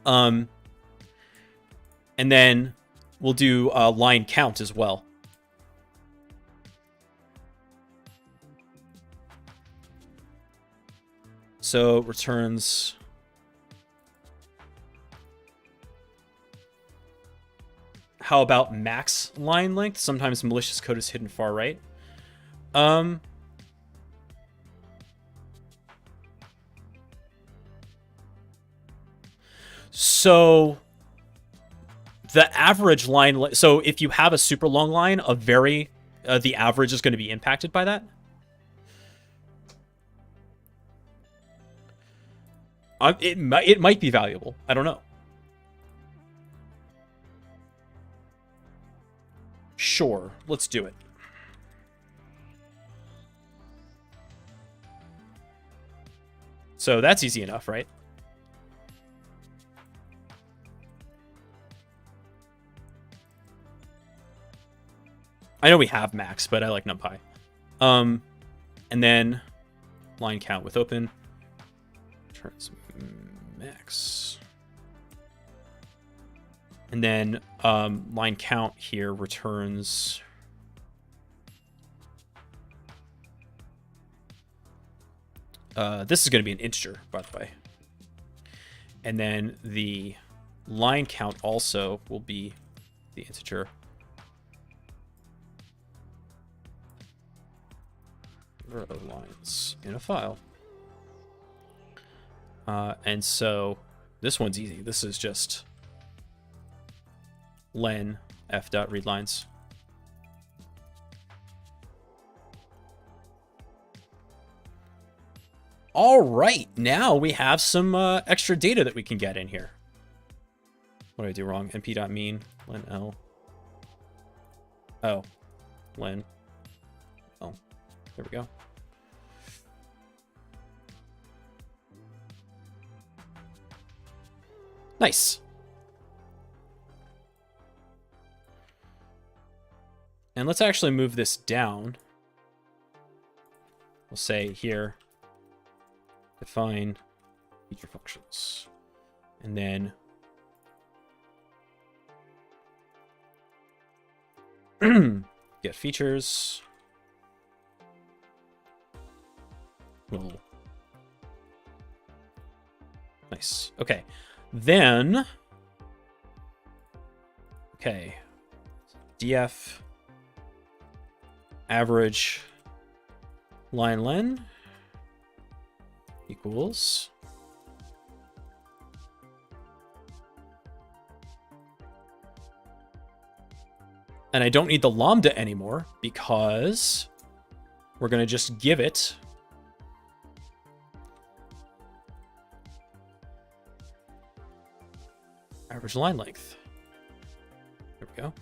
And then we'll do line count as well. So returns how about max line length? Sometimes malicious code is hidden far right. So the average line, so if you have a super long line, the average is going to be impacted by that. It might be valuable. I don't know. Sure, let's do it. So that's easy enough, right? I know we have max, but I like NumPy. And then line count with open. Turns max. And then line count here returns this is going to be an integer, by the way. And then the line count also will be the integer. Lines in a file. And so this one's easy. This is just len f.readlines. All right, now we have some extra data that we can get in here. What did I do wrong? np.mean len l. Oh, len. Oh, there we go. Nice. And let's actually move this down. We'll say here, define feature functions. And then get features. We'll Nice. Okay. Then, okay. df average line len equals and I don't need the lambda anymore because we're going to just give it average line length. There we go.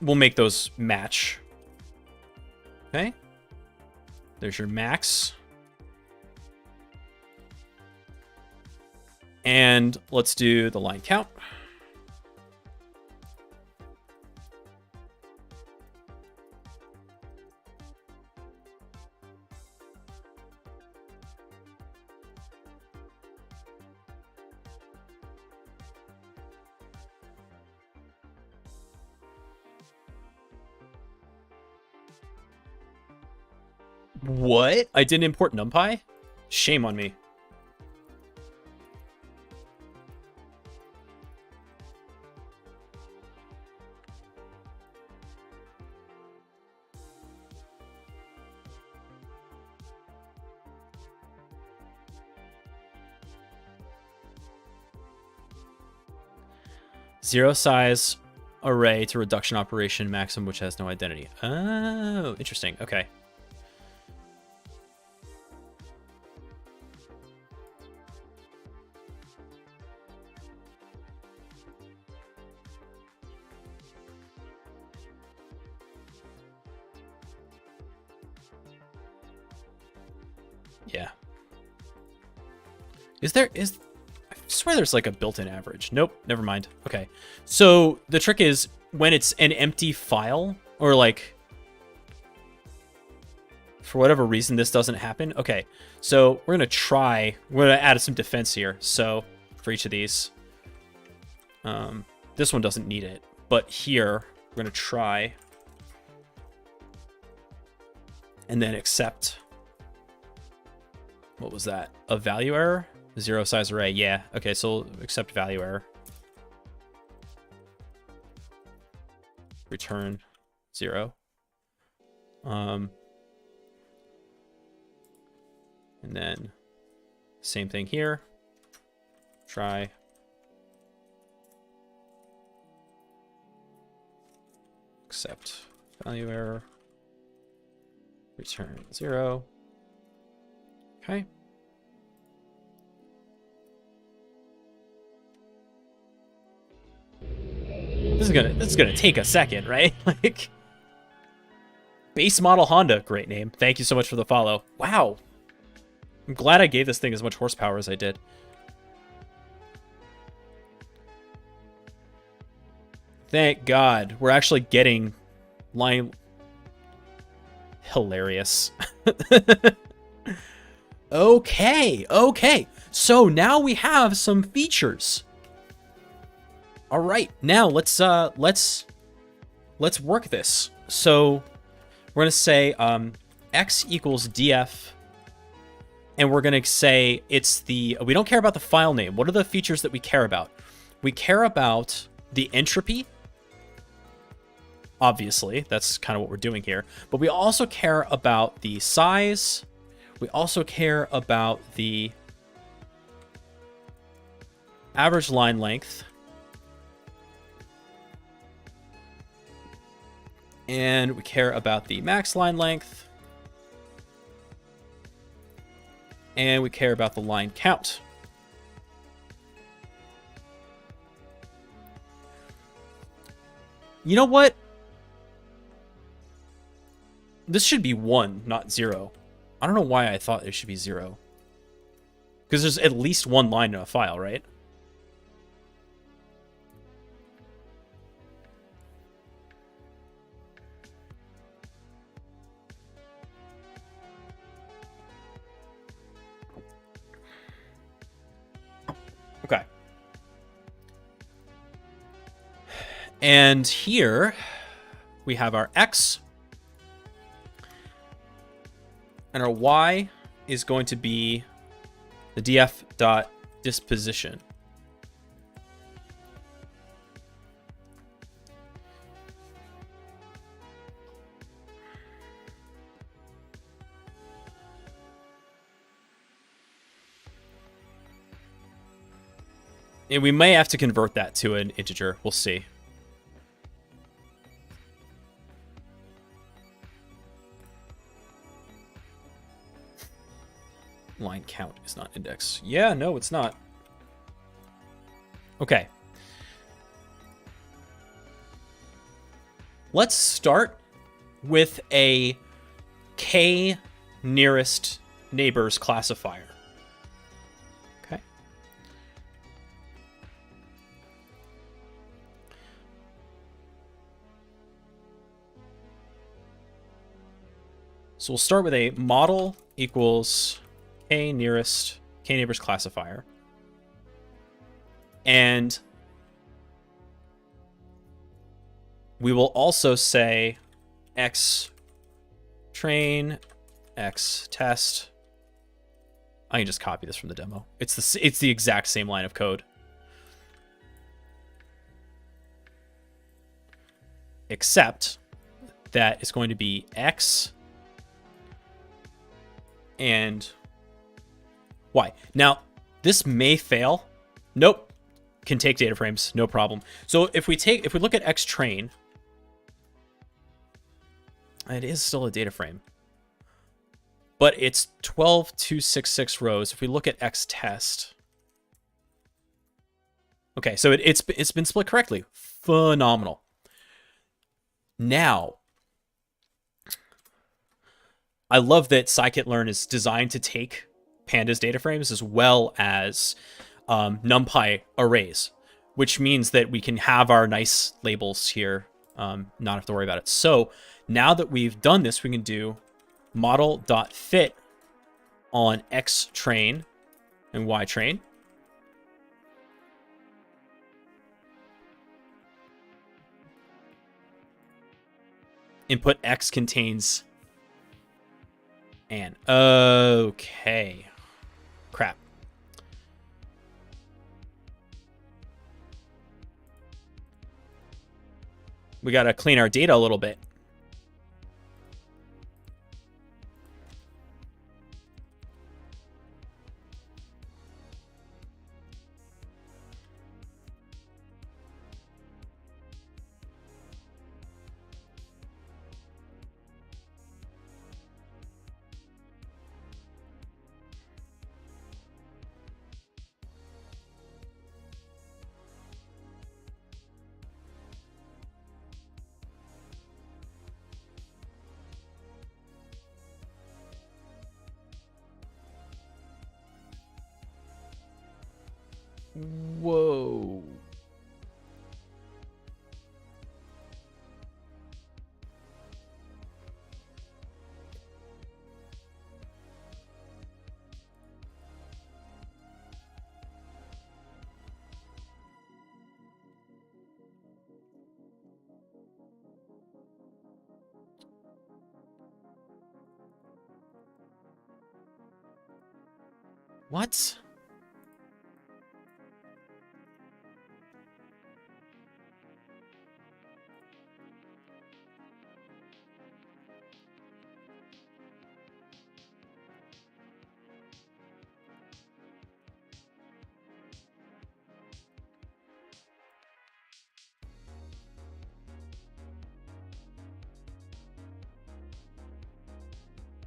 We'll make those match. Okay. There's your max. And let's do the line count. What? I didn't import NumPy? Shame on me. Zero size array to reduction operation maximum, which has no identity. Oh, interesting. Okay. Yeah. I swear there's like a built-in average. Nope, never mind. Okay. So the trick is when it's an empty file or like for whatever reason this doesn't happen. Okay. So we're going to add some defense here. So for each of these, this one doesn't need it, but here we're going to try and then accept. What was that? A value error? Zero size array. Yeah. Okay, so accept value error. Return 0. And then same thing here. Try. Accept value error. Return 0. Okay. This is gonna take a second, right? Like base model Honda, great name. Thank you so much for the follow. Wow. I'm glad I gave this thing as much horsepower as I did. Thank God. We're actually getting line. Hilarious. Okay. So now we have some features. All right, now let's work this. So we're gonna say x equals df, and we're gonna say we don't care about the file name. What are the features that we care about? We care about the entropy. Obviously, that's kind of what we're doing here. But we also care about the size. We also care about the average line length. And we care about the max line length. And we care about the line count. You know what? This should be 1, not 0. I don't know why I thought it should be 0. Because there's at least one line in a file, right? Okay. And here we have our x. And our y is going to be the df.disposition. And we may have to convert that to an integer. We'll see. Line count is not index. Yeah, no, it's not. Okay. Let's start with a k nearest neighbors classifier. Okay. So we'll start with a model equals k neighbors classifier. And we will also say x train, x test. I can just copy this from the demo. It's the exact same line of code. Except that it's going to be x and y. Now, this may fail. Nope. Can take data frames, no problem. So if we look at x train, it is still a data frame, but it's 12,266 rows. If we look at x test, okay, so it's been split correctly. Phenomenal. Now, I love that scikit-learn is designed to take pandas data frames as well as NumPy arrays, which means that we can have our nice labels here, not have to worry about it. So now that we've done this, we can do model.fit on x train and y train. Input x contains an. Okay. Crap. We got to clean our data a little bit. Whoa. What?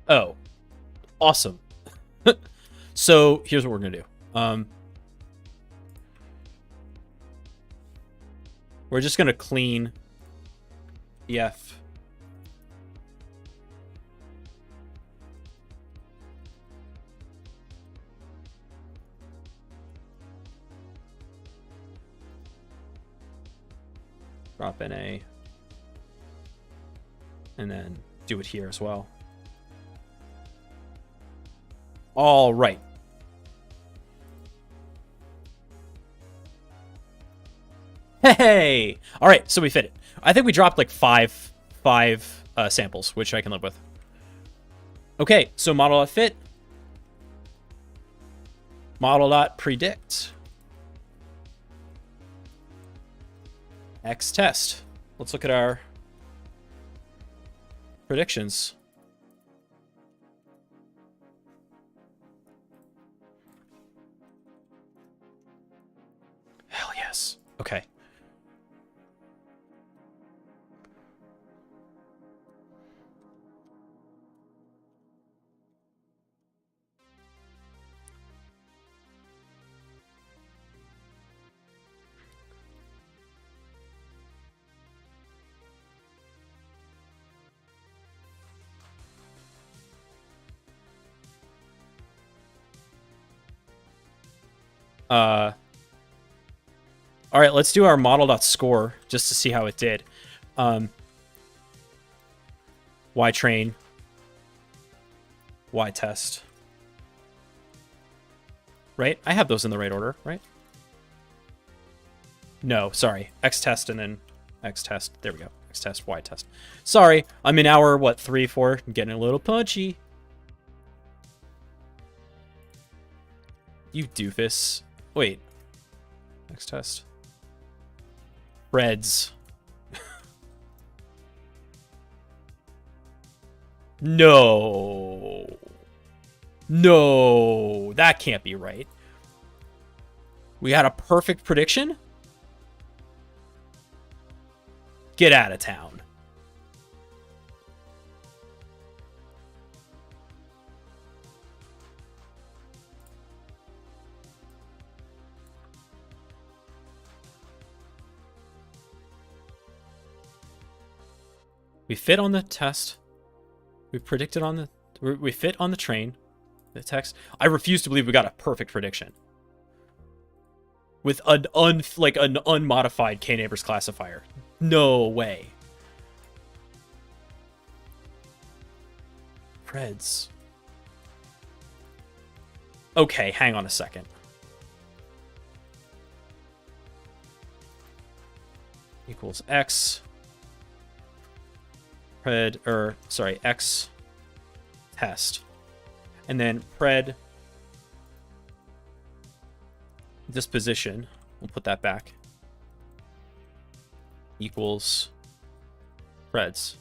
Oh, awesome. So here's what we're gonna do. We're just gonna clean EF. Drop in a, and then do it here as well. All right. Hey! All right, so we fit it. I think we dropped like five samples, which I can live with. Okay, so model.fit, model.predict, xtest. Let's look at our predictions. Hell yes. Okay. All right, let's do our model.score just to see how it did. Y train, Y test. Right? I have those in the right order, right? No, sorry. X test and then X test. There we go. X test, Y test. Sorry, I'm in hour, what, 3, 4? I'm getting a little punchy. You doofus. Wait. X test. Reds. No. No. That can't be right. We had a perfect prediction? Get out of town. We fit on the test. We predicted on the... We fit on the train. The text. I refuse to believe we got a perfect prediction. With an unmodified K-neighbors classifier. No way. Preds. Okay, hang on a second. Equals X. X test. And then pred disposition, we'll put that back, equals preds.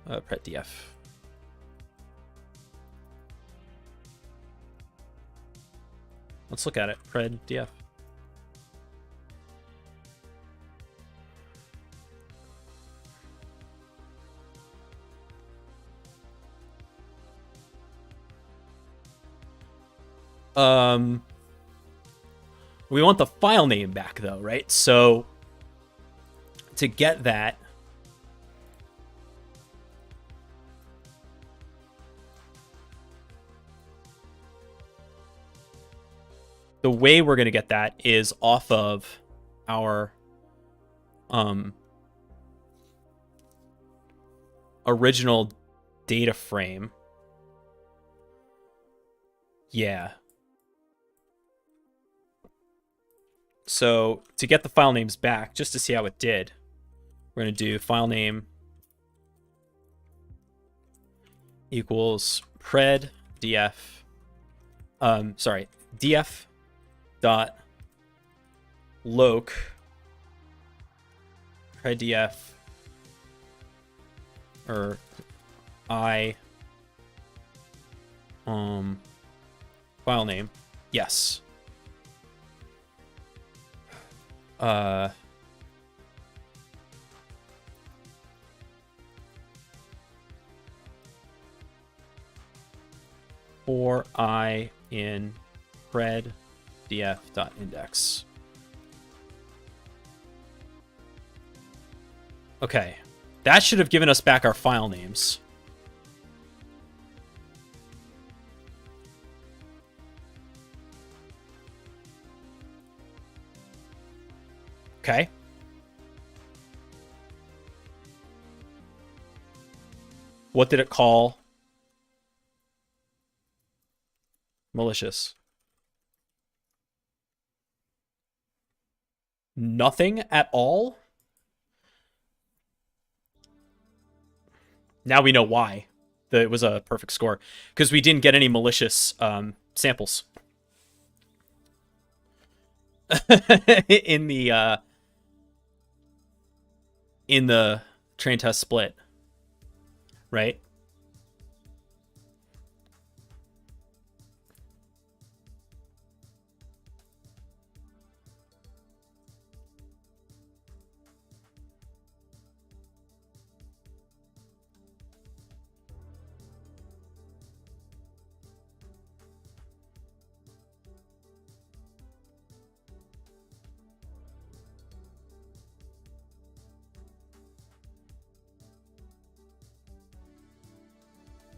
Pred df. Let's look at it. Pred df. We want the file name back though, right? So to get that, the way we're going to get that is off of our original data frame. Yeah. So to get the file names back, just to see how it did, we're going to do file name equals pred df. Df dot loc pred df or I file name. Yes. For I in pred df dot index. Okay, that should have given us back our file names. Okay. What did it call? Malicious. Nothing at all? Now we know why. It was a perfect score because we didn't get any malicious samples in the train test split, right?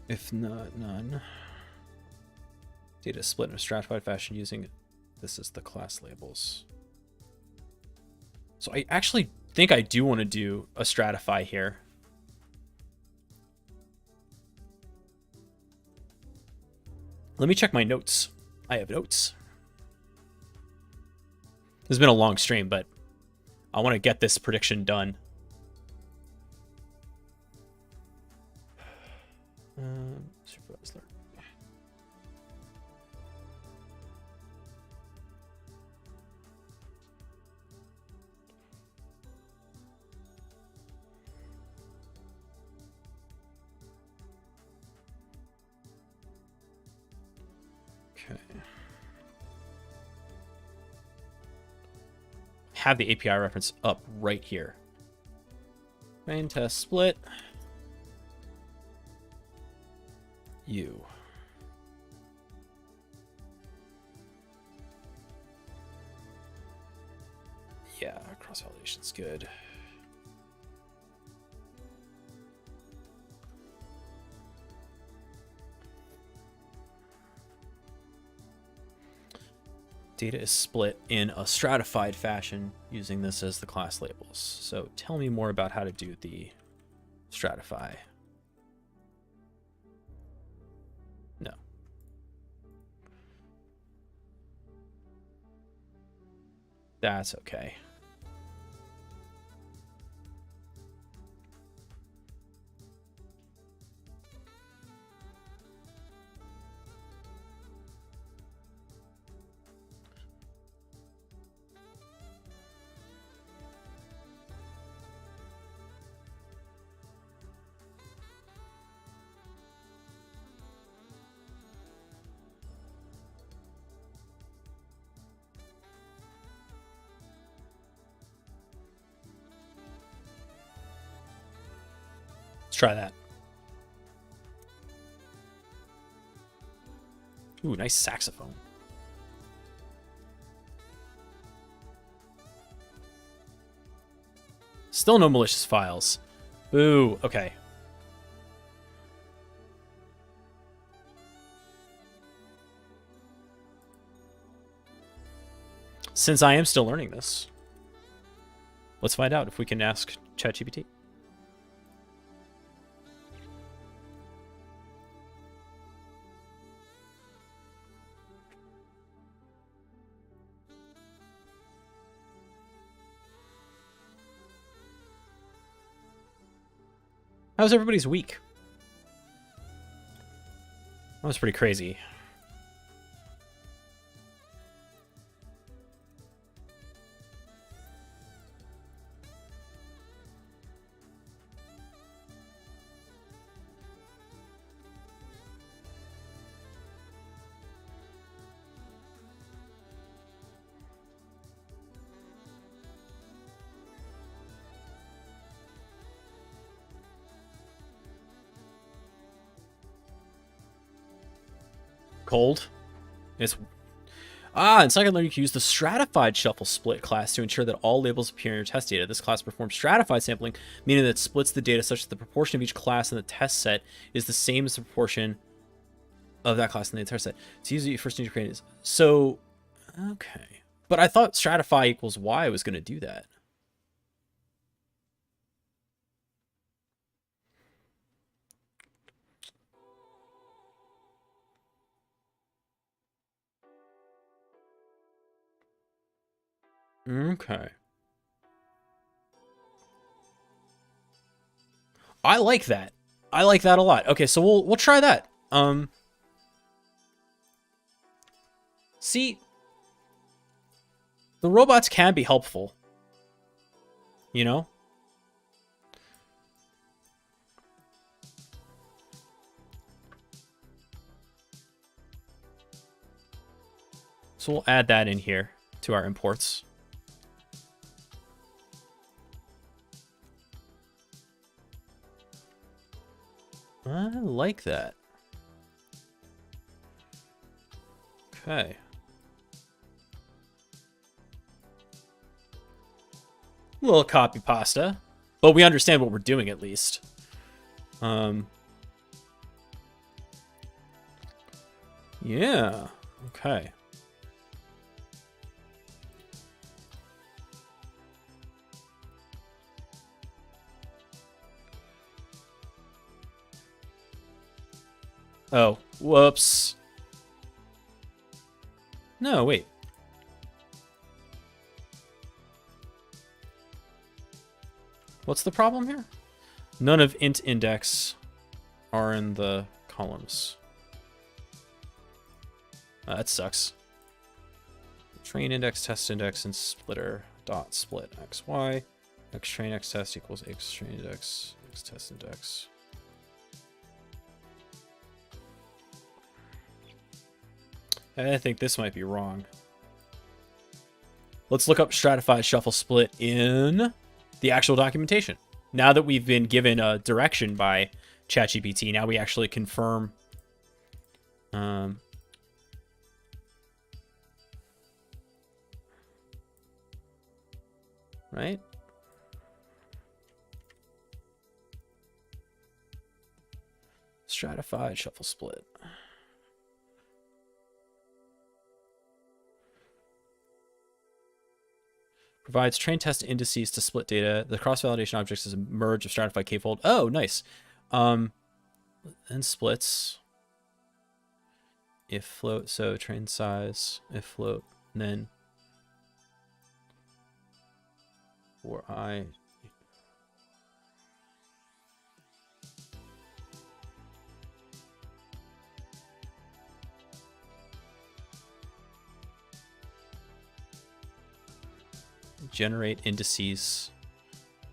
If not, none. Data split in a stratified fashion using this as the class labels. So I actually think I do want to do a stratify here. Let me check my notes. I have notes. This has been a long stream, but I want to get this prediction done. Supervisor. Okay. Have the API reference up right here. Main test split. You. Yeah, cross-validation's good. Data is split in a stratified fashion using this as the class labels. So tell me more about how to do the stratify. No. That's okay. Try that. Ooh, nice saxophone. Still no malicious files. Boo. Okay. Since I am still learning this, let's find out if we can ask ChatGPT. How's everybody's week? That was pretty crazy. Cold. It's in second learning, you can use the stratified shuffle split class to ensure that all labels appear in your test data. This class performs stratified sampling, meaning that it splits the data such that the proportion of each class in the test set is the same as the proportion of that class in the entire set. It's usually first need to create is so okay. But I thought stratify equals y was going to do that. Okay. I like that. I like that a lot. Okay, so we'll try that. See, the robots can be helpful, you know? So we'll add that in here to our imports. I like that. Okay. A little copy pasta, but we understand what we're doing at least. Yeah. Okay. Oh, whoops. No, wait. What's the problem here? None of int index are in the columns. That sucks. Train index, test index, and splitter dot split xy. X train x test equals x train index, x test index. I think this might be wrong. Let's look up stratified shuffle split in the actual documentation. Now that we've been given a direction by ChatGPT, now we actually confirm. Right? Stratified shuffle split. Provides train test indices to split data. The cross-validation objects is a merge of stratified k-fold. Oh, nice. And splits. If float, so train size. If float, and then for I. Generate indices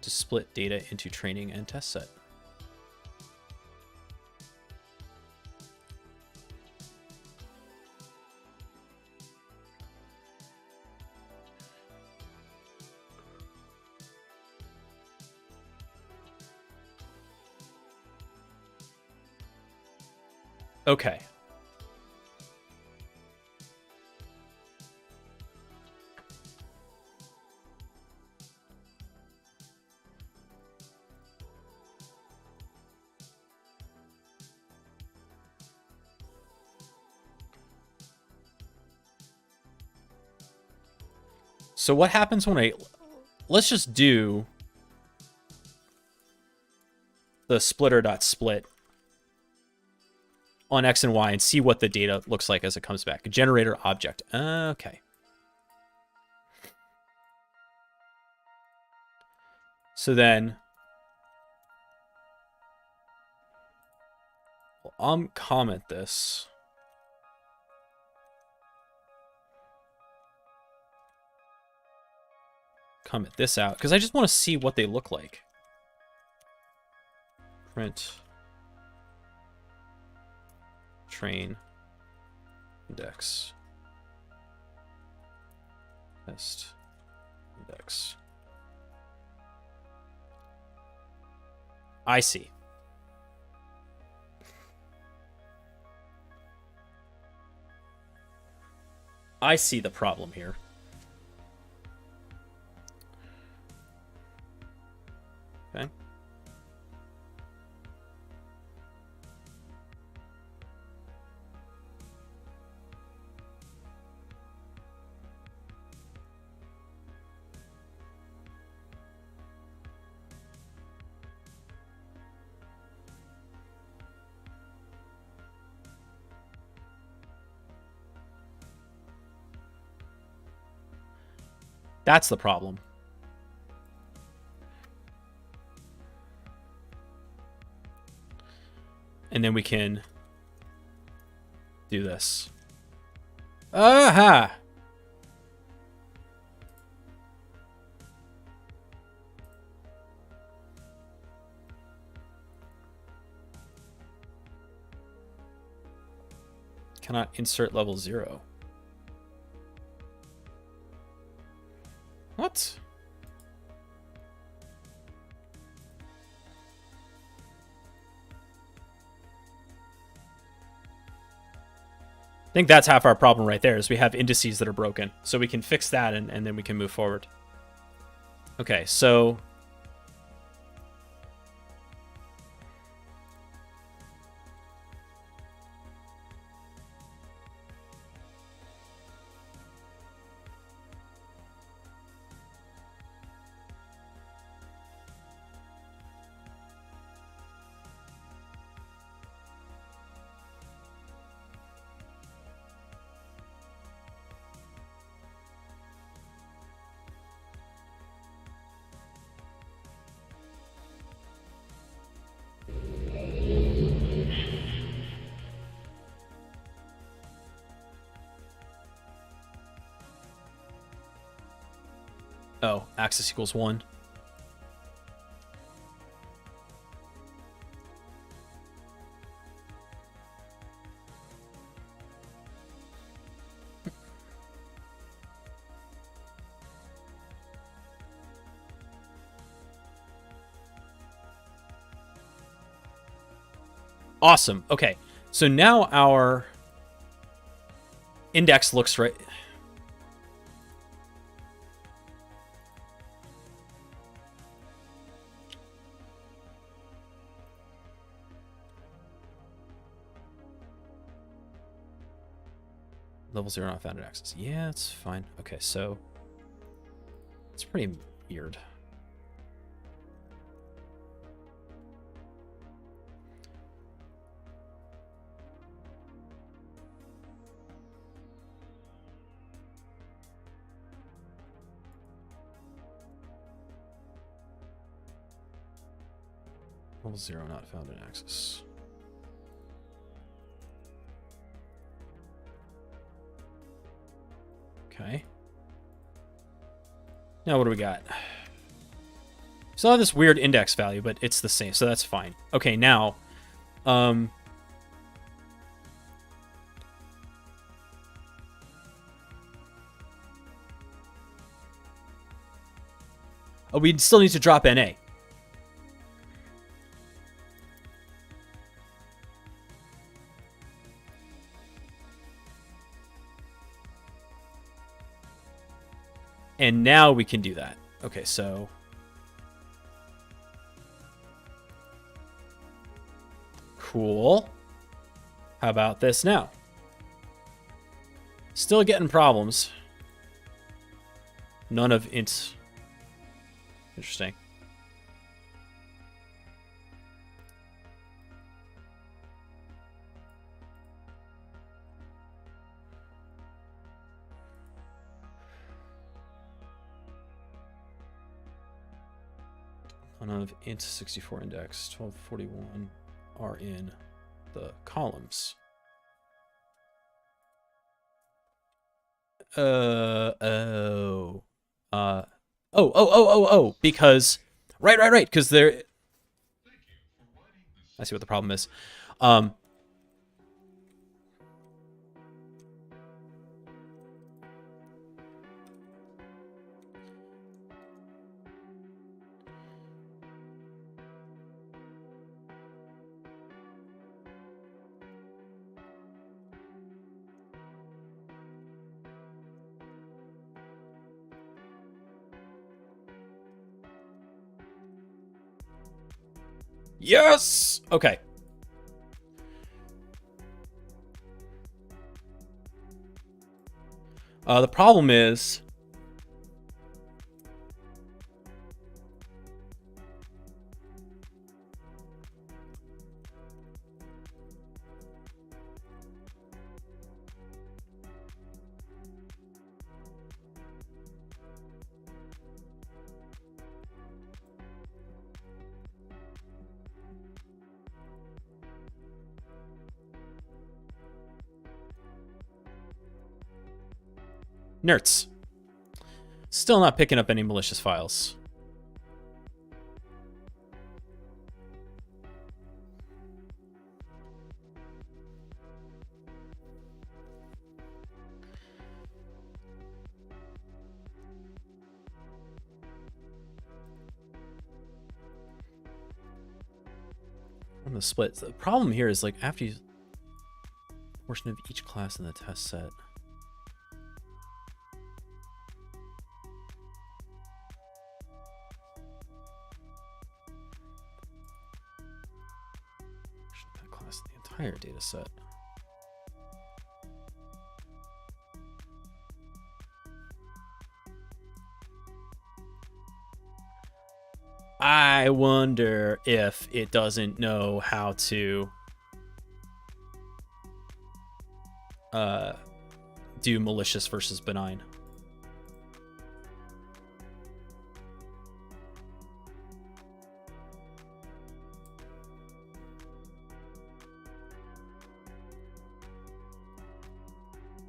to split data into training and test set. Okay. So what happens when let's just do the splitter.split on X and Y and see what the data looks like as it comes back. A generator object. Okay. So then we'll comment this. Comment this out because I just want to see what they look like. Print train index test index. I see. I see the problem here. Okay. That's the problem. And then we can do this. Aha! Cannot insert level 0. What? I think that's half our problem right there, is we have indices that are broken. So we can fix that and then we can move forward. Okay, so oh, axis equals 1. Awesome. Okay. So now our index looks right. Level 0 not found in access. Yeah, it's fine. Okay, so it's pretty weird. Level 0 not found in access. Okay. Now what do we got? Still have this weird index value, but it's the same, so that's fine. Okay, now, oh, we still need to drop NA. And now we can do that. Okay, so cool. How about this now? Still getting problems. None of int. Interesting. None of int 64 index 1241 are in the columns. Because right, because there. I see what the problem is. Yes! Okay. The problem is Nerds. Still not picking up any malicious files. On the split. The problem here is like after you portion of each class in the test set. That class in the entire data set. I wonder if it doesn't know how to do malicious versus benign.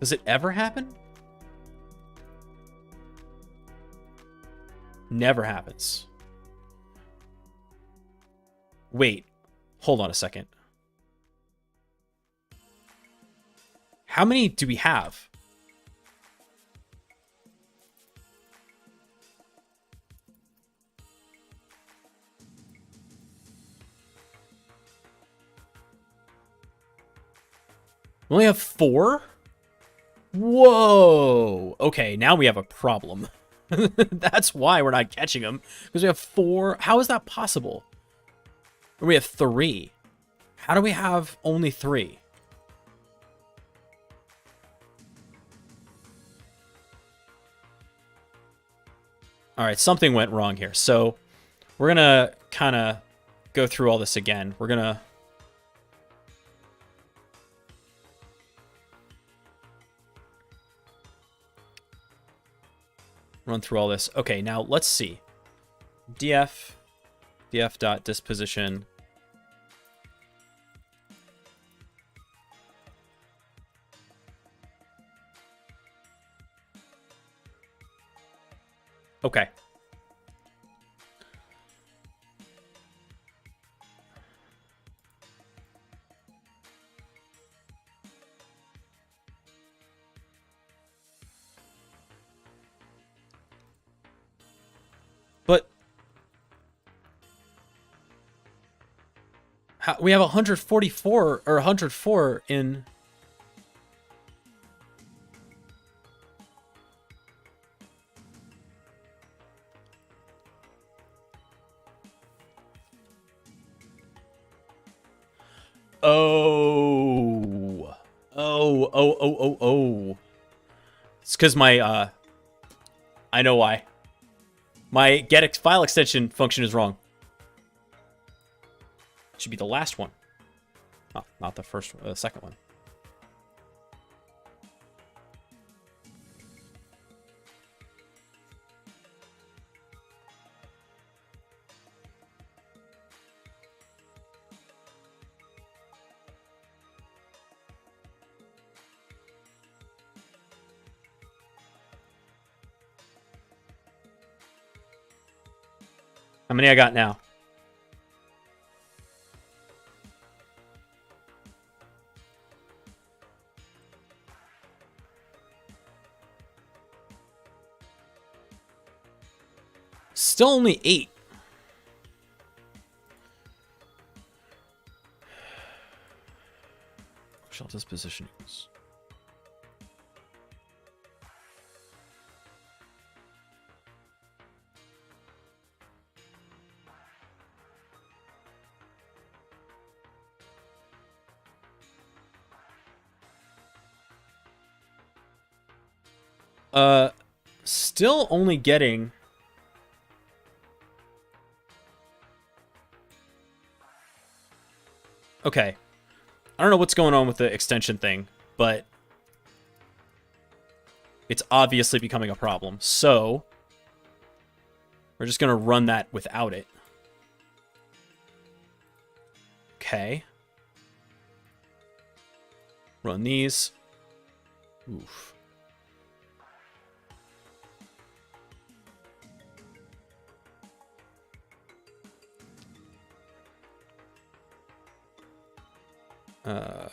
Does it ever happen? Never happens. Wait, hold on a second. How many do we have? We only have 4? Whoa. Okay, now we have a problem. That's why we're not catching them. Because we have 4. How is that possible? We have 3. How do we have only 3? All right, something went wrong here. So we're going to kind of go through all this again. We're going to... run through all this. Okay, now let's see. df.disposition. Okay. But we have 144 or 104 in... Oh. Oh. It's because my, I know why. My get file extension function is wrong. It should be the last one. Oh, not the first one, the second one. How many I got now? Still only 8. Shell dispositionings. Still only getting... Okay. I don't know what's going on with the extension thing, but it's obviously becoming a problem. So we're just going to run that without it. Okay. Run these. Oof. Uh,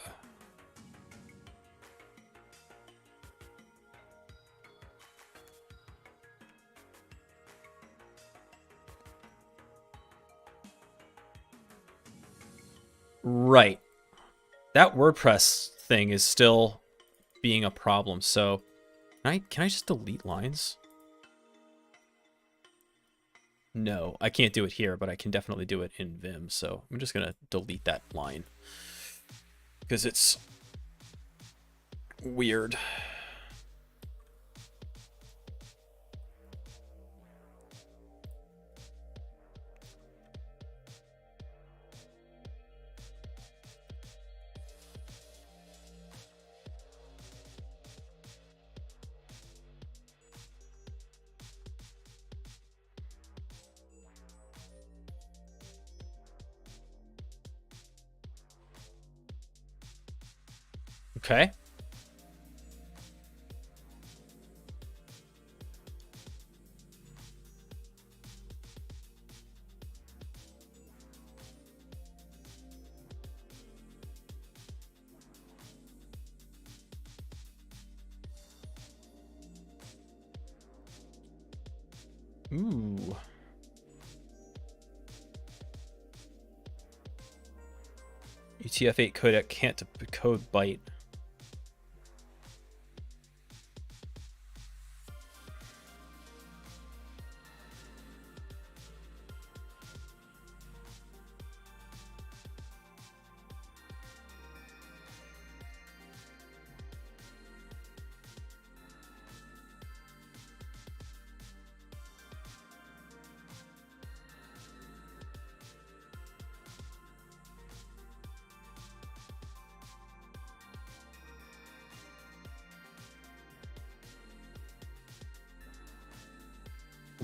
right. That WordPress thing is still being a problem. So can I just delete lines? No, I can't do it here, but I can definitely do it in Vim. So I'm just going to delete that line because it's weird. Okay. Ooh. UTF-8 codec can't decode byte.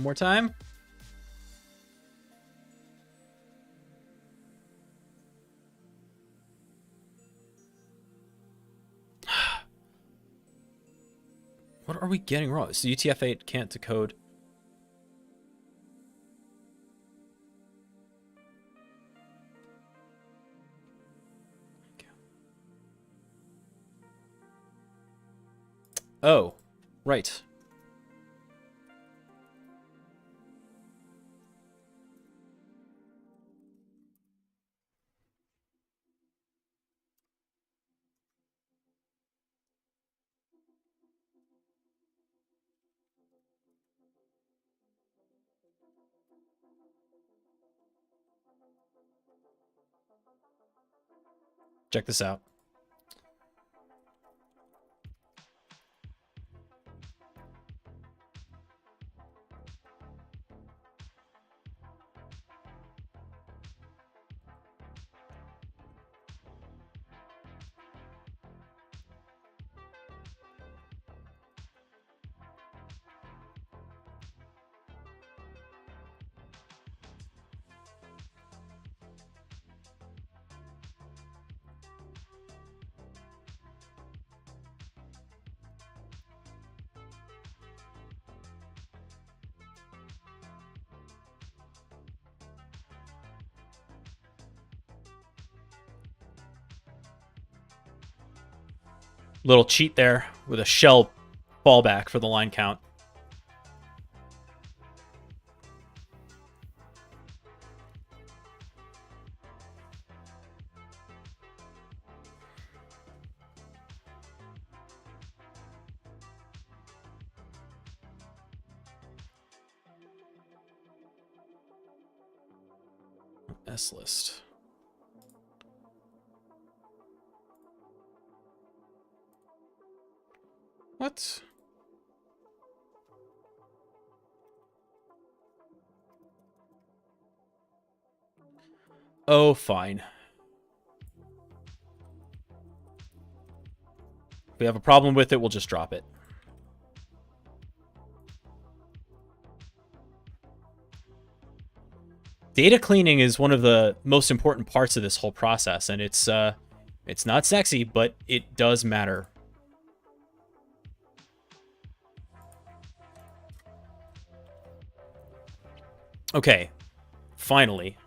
One more time. What are we getting wrong? So UTF-8 can't decode. Oh, right. Check this out. Little cheat there with a shell fallback for the line count. S list. What? Oh, fine. If we have a problem with it, we'll just drop it. Data cleaning is one of the most important parts of this whole process, and it's not sexy, but it does matter. Okay, finally.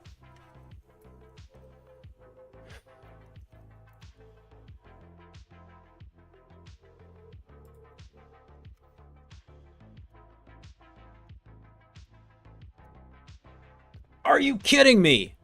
Are you kidding me?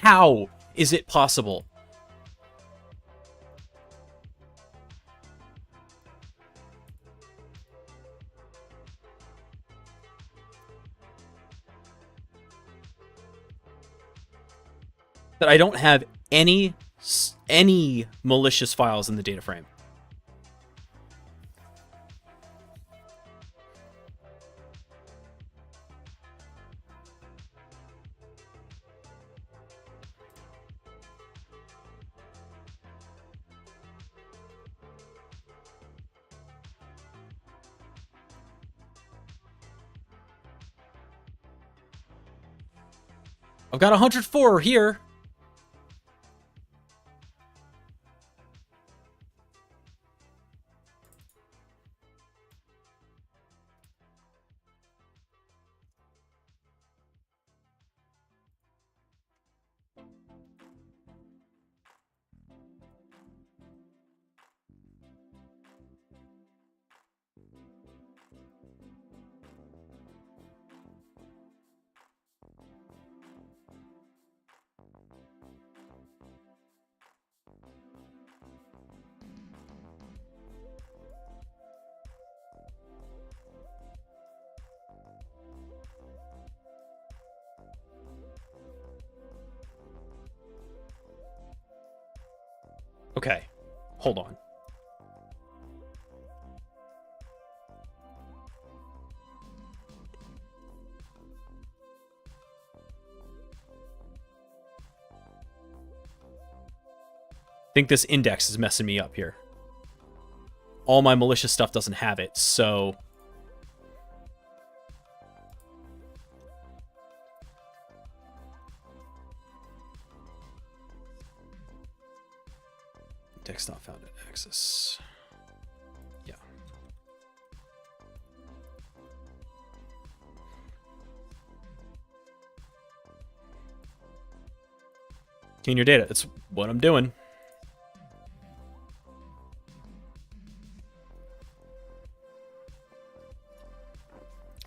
How is it possible? That I don't have any malicious files in the data frame. I've got 104 here. Okay, hold on. I think this index is messing me up here. All my malicious stuff doesn't have it, so... Index not found at access. Yeah. Clean your data. That's what I'm doing.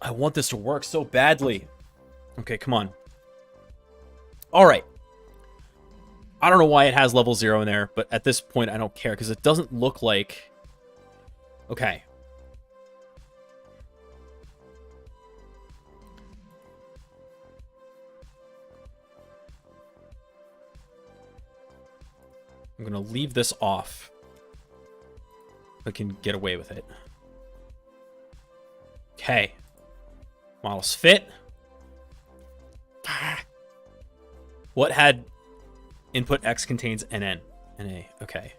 I want this to work so badly. Okay, come on. All right. I don't know why it has level 0 in there, but at this point I don't care because it doesn't look like... Okay. I'm going to leave this off. If I can get away with it. Okay. Models fit. What had input X contains NN? NA. Okay.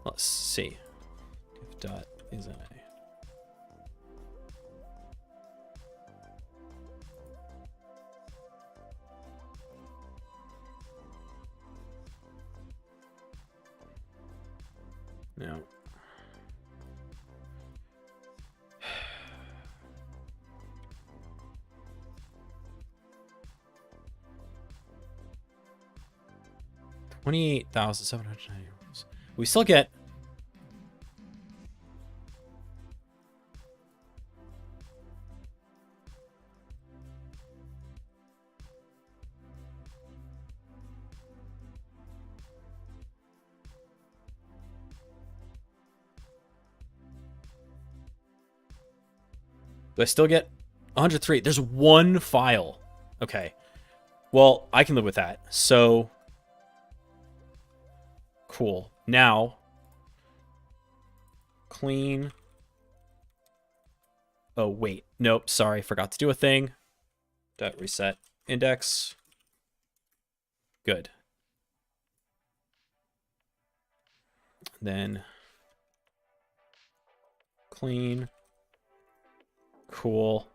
Let's see. If dot is NA. No. $28,790. We still get Do I still get 103? There's one file. Okay. Well, I can live with that. So, cool. Now, clean. Oh, wait. Nope, sorry. Forgot to do a thing. Dot reset index. Good. Then, clean. Cool.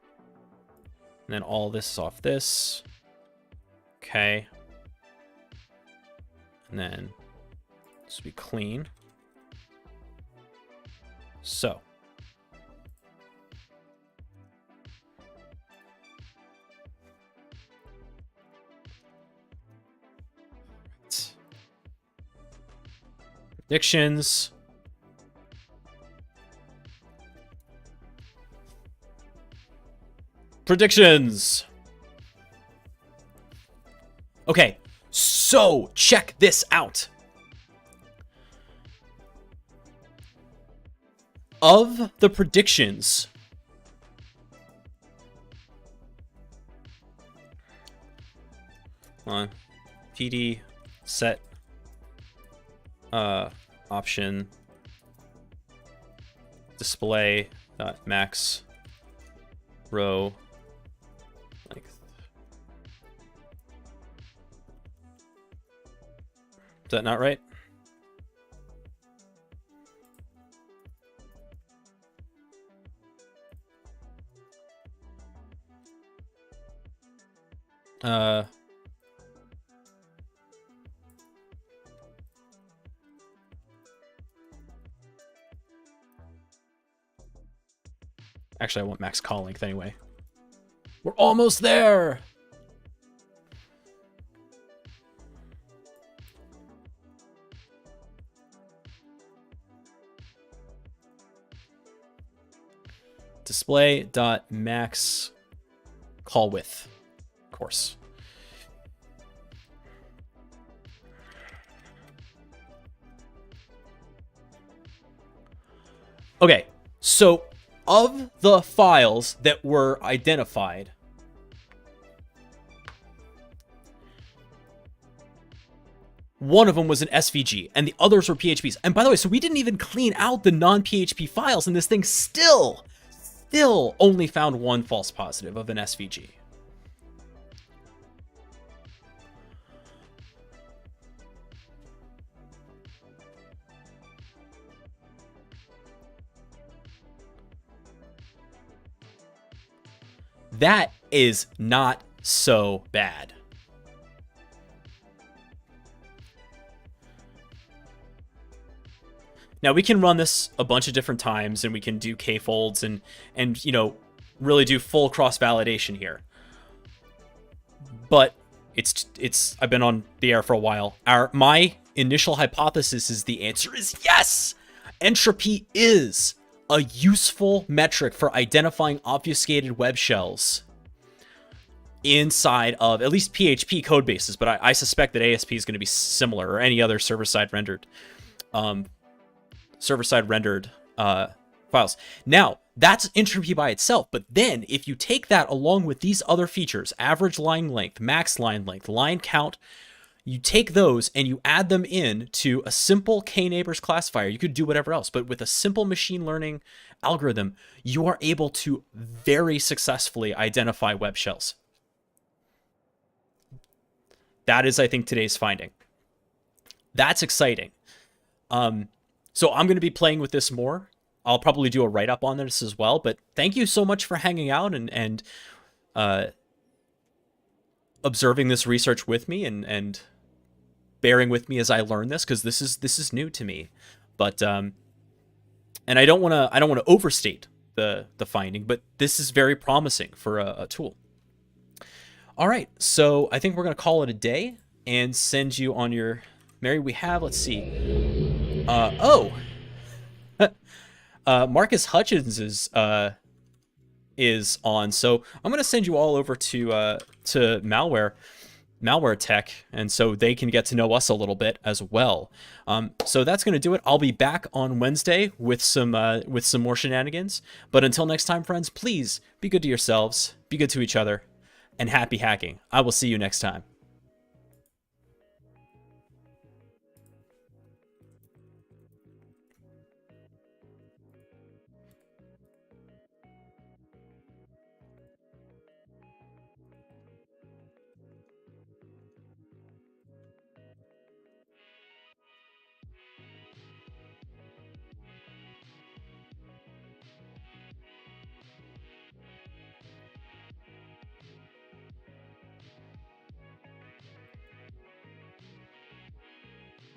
And then all this is off this. Okay. And then This will be clean. So. Predictions. Predictions. Okay, so check this out. Of the predictions, PD set option display max row length. Is that not right? Actually, I want max call length anyway. We're almost there. Display.max call width, of course. Okay, so of the files that were identified, one of them was an SVG, and the others were PHPs. And by the way, so we didn't even clean out the non-PHP files, and this thing still only found one false positive of an SVG. That is not so bad. Now we can run this a bunch of different times, and we can do k-folds and you know, really do full cross-validation here. But it's I've been on the air for a while. My initial hypothesis is the answer is yes. Entropy is a useful metric for identifying obfuscated web shells inside of at least PHP code bases, but I suspect that ASP is going to be similar, or any other server-side rendered files. Now, that's entropy by itself, but then if you take that along with these other features, average line length, max line length, line count, you take those and you add them in to a simple k-neighbors classifier. You could do whatever else, but with a simple machine learning algorithm, you are able to very successfully identify web shells. That is, I think, today's finding. That's exciting. So I'm going to be playing with this more. I'll probably do a write-up on this as well, but thank you so much for hanging out and observing this research with me and bearing with me as I learn this, because this is new to me. But and I don't want to overstate the finding, but this is very promising for a tool. All right, so I think we're going to call it a day and send you on your merry. We have, let's see. Marcus Hutchins is on, so I'm going to send you all over to malware tech, and so they can get to know us a little bit as well. So that's going to do it. I'll be back on Wednesday with some more shenanigans. But until next time, friends, please be good to yourselves, be good to each other, and happy hacking. I will see you next time.